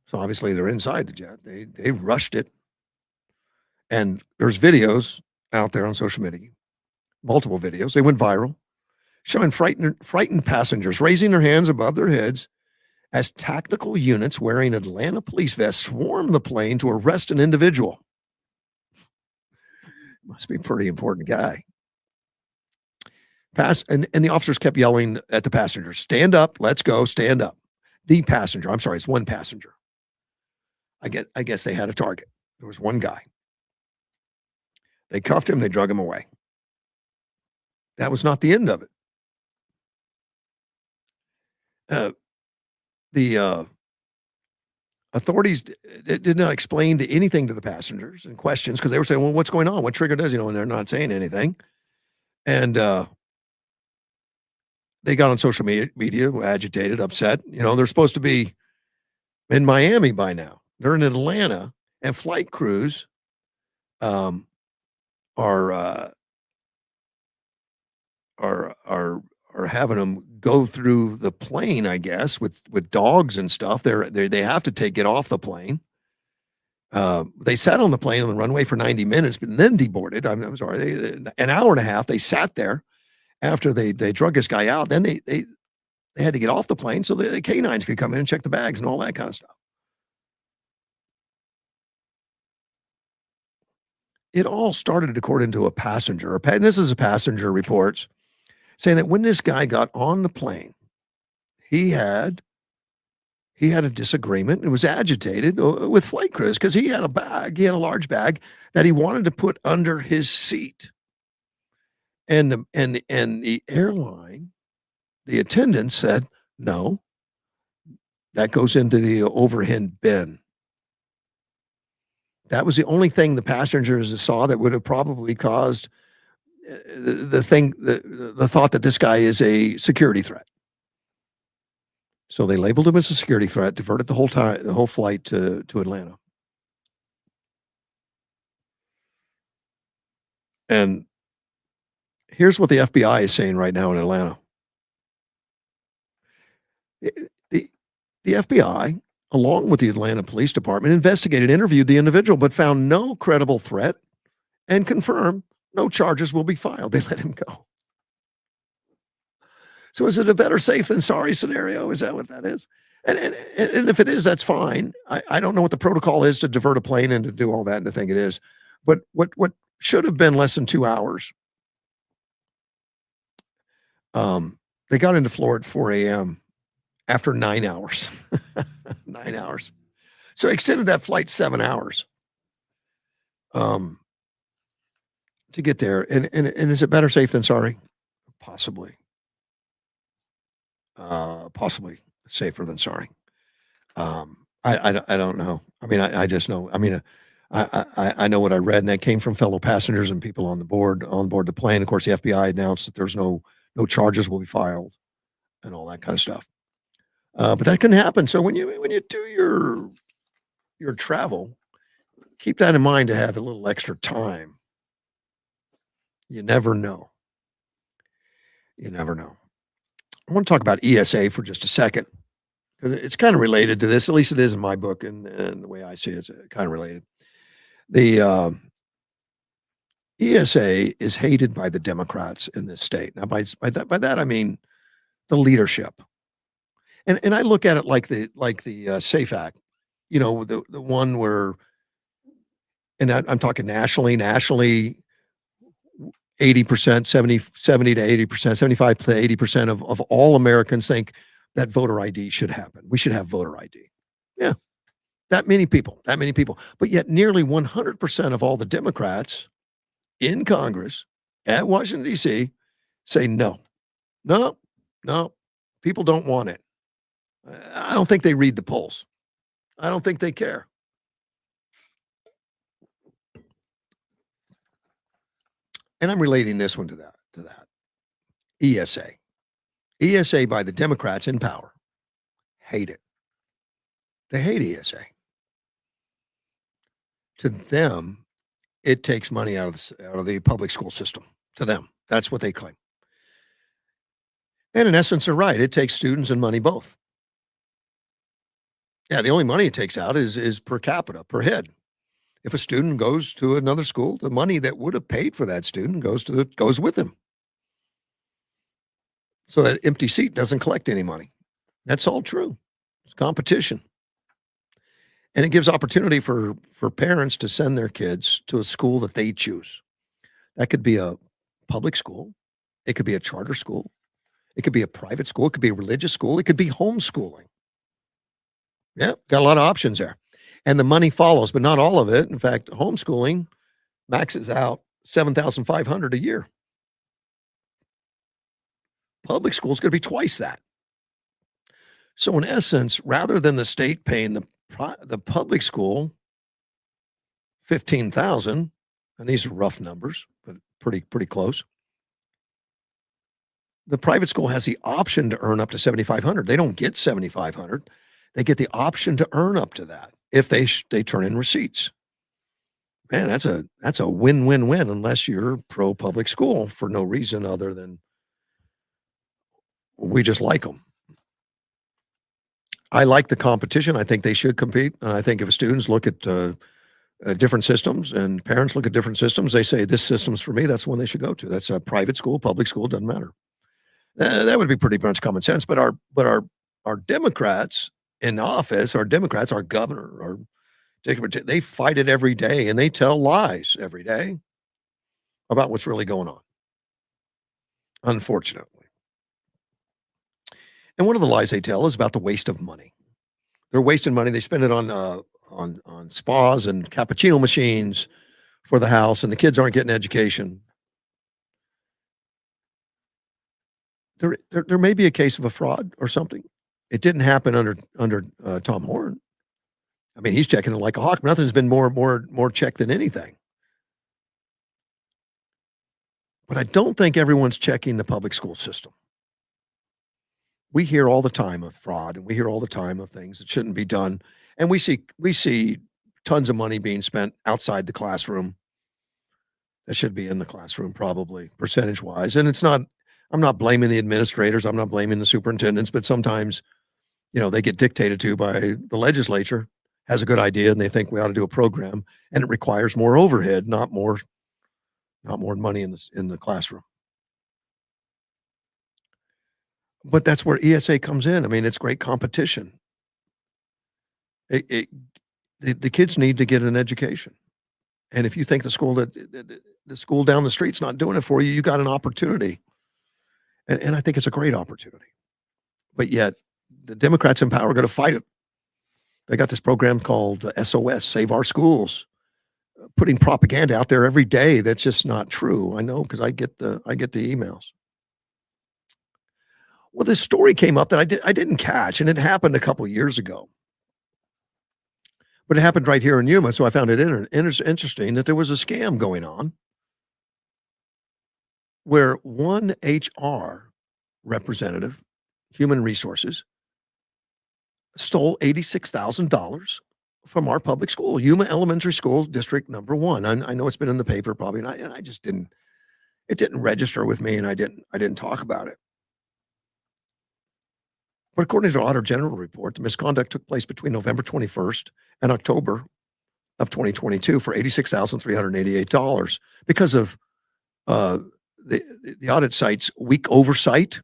So obviously they're inside the jet. They rushed it. And there's videos out there on social media, multiple videos. They went viral, showing frightened passengers raising their hands above their heads as tactical units wearing Atlanta police vests swarmed the plane to arrest an individual. Must be a pretty important guy. And the officers kept yelling at the passengers, stand up, let's go, stand up. The passenger, I'm sorry, it's one passenger. I guess they had a target. There was one guy. They cuffed him, they drug him away. That was not the end of it. The authorities did not explain anything to the passengers and questions because they were saying, well, what's going on? What triggered us? And they're not saying anything. And they got on social media, agitated, upset. They're supposed to be in Miami by now. They're in Atlanta, and flight crews are having them go through the plane, I guess, with dogs and stuff. They have to get off the plane. They sat on the plane on the runway for 90 minutes, but then deboarded. I'm sorry, an hour and a half. They sat there, after they drug this guy out, then they had to get off the plane so the canines could come in and check the bags and all that kind of stuff. It all started according to a passenger. And this is a passenger reports saying that when this guy got on the plane, he had a disagreement and was agitated with flight crews because he had a large bag that he wanted to put under his seat. And the airline, the attendant said, no, that goes into the overhead bin. That was the only thing the passengers saw that would have probably caused the thought that this guy is a security threat. So they labeled him as a security threat, diverted the whole flight to Atlanta. And here's what the FBI is saying right now in Atlanta. The FBI, along with the Atlanta Police Department, investigated, interviewed the individual, but found no credible threat and confirmed no charges will be filed. They let him go. So is it a better safe than sorry scenario? Is that what that is? And if it is, that's fine. I don't know what the protocol is to divert a plane and to do all that, and to think it is. But what should have been less than 2 hours, they got into Florida at 4 a.m. after 9 hours. 9 hours. So extended that flight 7 hours to get there. And is it better safe than sorry? Possibly. Possibly safer than sorry. I don't know. I mean, I just know. I mean, I know what I read, and that came from fellow passengers and people on board the plane. Of course, the FBI announced that there's no charges will be filed and all that kind of stuff. But that can happen. So when you do your travel, keep that in mind to have a little extra time. You never know. You never know. I want to talk about ESA for just a second, because it's kind of related to this. At least it is in my book, and the way I see it, it's kind of related. The ESA is hated by the Democrats in this state. Now, by that I mean the leadership, and I look at it like the SAFE Act, the one where, and I'm talking nationally. 80%, 70 to 80%, 75 to 80% of all Americans think that voter ID should happen. We should have voter ID. Yeah, that many people. But yet nearly 100% of all the Democrats in Congress at Washington, D.C. say no. People don't want it. I don't think they read the polls. I don't think they care. And I'm relating this one to that. ESA. ESA by the Democrats in power. Hate it. They hate ESA. To them, it takes money out of the public school system. To them, that's what they claim. And in essence, they're right. It takes students and money both. Yeah, the only money it takes out is per capita, per head. If a student goes to another school, the money that would have paid for that student goes with him. So that empty seat doesn't collect any money. That's all true. It's competition. And it gives opportunity for parents to send their kids to a school that they choose. That could be a public school. It could be a charter school. It could be a private school. It could be a religious school. It could be homeschooling. Yeah, got a lot of options there. And the money follows, but not all of it. In fact, homeschooling maxes out $7,500 a year. Public school is going to be twice that. So in essence, rather than the state paying the public school $15,000, and these are rough numbers, but pretty close. The private school has the option to earn up to $7,500. They don't get $7,500. They get the option to earn up to that if they turn in receipts. Man, that's a win-win-win, unless you're pro public school for no reason other than we just like them. I like the competition. I think they should compete. And I think if students look at different systems, and parents look at different systems. They say, this system's for me. That's the one they should go to. That's a private school, public school, doesn't matter. That would be pretty much common sense. But our Democrats in office, our Democrats, our governor, they fight it every day, and they tell lies every day about what's really going on, unfortunately. And one of the lies they tell is about the waste of money. They're wasting money. They spend it on spas and cappuccino machines for the house, and the kids aren't getting education. There may be a case of a fraud or something. It didn't happen under Tom Horn. I mean, he's checking it like a hawk. Nothing's been more checked than anything. But I don't think everyone's checking the public school system. We hear all the time of fraud, and we hear all the time of things that shouldn't be done. And we see tons of money being spent outside the classroom that should be in the classroom, probably percentage wise. And I'm not blaming the administrators. I'm not blaming the superintendents, but sometimes, they get dictated to by the legislature, has a good idea, and they think we ought to do a program, and it requires more overhead, not more money in the classroom. But that's where ESA comes in. I mean, it's great competition. The kids need to get an education. And if you think the school down the street's not doing it for you, you got an opportunity. And I think it's a great opportunity. But yet the Democrats in power are going to fight it. They got this program called SOS, Save Our Schools, putting propaganda out there every day that's just not true. I know, because I get the emails. Well, this story came up that I didn't catch, and it happened a couple of years ago. But it happened right here in Yuma, so I found it interesting that there was a scam going on where one HR representative, human resources, stole $86,000 from our public school, Yuma Elementary School, District Number 1. I know it's been in the paper probably, and I just didn't. It didn't register with me, and I didn't talk about it. But according to the Auditor General report, the misconduct took place between November 21st and October of 2022 for $86,388 because of the audit site's weak oversight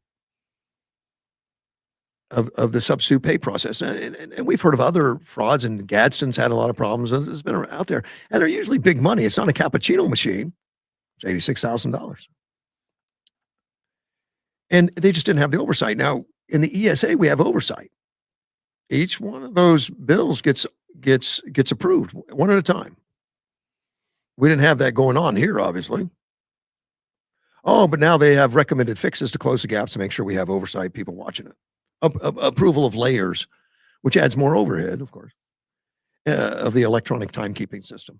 of the substitute pay process. And we've heard of other frauds, and Gadsden's had a lot of problems. It's been out there. And they're usually big money. It's not a cappuccino machine. It's $86,000. And they just didn't have the oversight. Now, in the ESA, we have oversight. Each one of those bills gets approved one at a time. We didn't have that going on here, obviously. Oh, but now they have recommended fixes to close the gaps to make sure we have oversight, people watching it. Approval of layers, which adds more overhead, of course, of the electronic timekeeping system.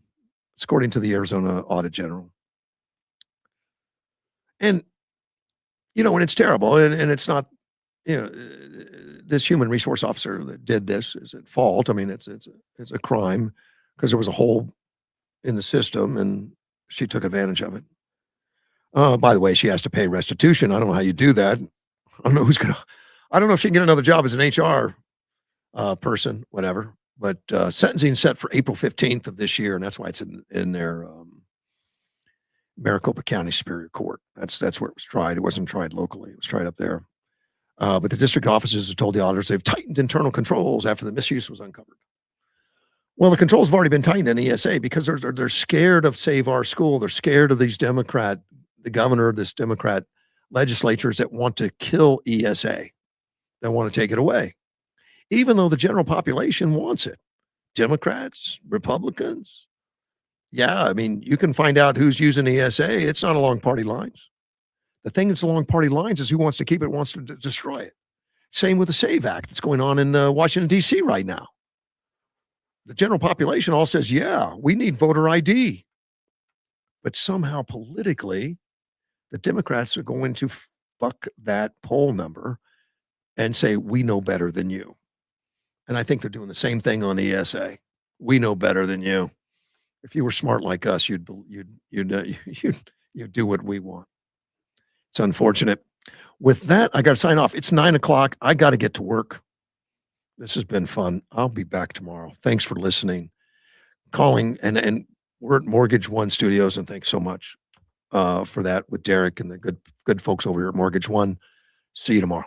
It's according to the Arizona Audit General. And, and it's terrible, and it's not, this human resource officer that did this is at fault. I mean, it's a crime because there was a hole in the system, and she took advantage of it. By the way, she has to pay restitution. I don't know how you do that. I don't know if she can get another job as an HR person, whatever. But sentencing set for April 15th of this year, and that's why it's in their Maricopa County Superior Court. That's where it was tried. It wasn't tried locally. It was tried up there. But the district offices have told the auditors they've tightened internal controls after the misuse was uncovered. Well, the controls have already been tightened in ESA because they're scared of Save Our School. They're scared of these the governor, this Democrat legislatures that want to kill ESA. They want to take it away, even though the general population wants it. Democrats, Republicans. Yeah, I mean, you can find out who's using ESA. It's not along party lines. The thing that's along party lines is who wants to keep it, wants to destroy it. Same with the SAVE Act that's going on in Washington, D.C. right now. The general population all says, yeah, we need voter ID. But somehow politically, the Democrats are going to fuck that poll number and say, we know better than you. And I think they're doing the same thing on ESA. We know better than you. If you were smart like us, you'd do what we want. It's unfortunate. With that, I got to sign off. It's 9:00. I got to get to work. This has been fun. I'll be back tomorrow. Thanks for listening. calling, and we're at Mortgage One Studios, and thanks so much for that with Derek and the good folks over here at Mortgage One. See you tomorrow.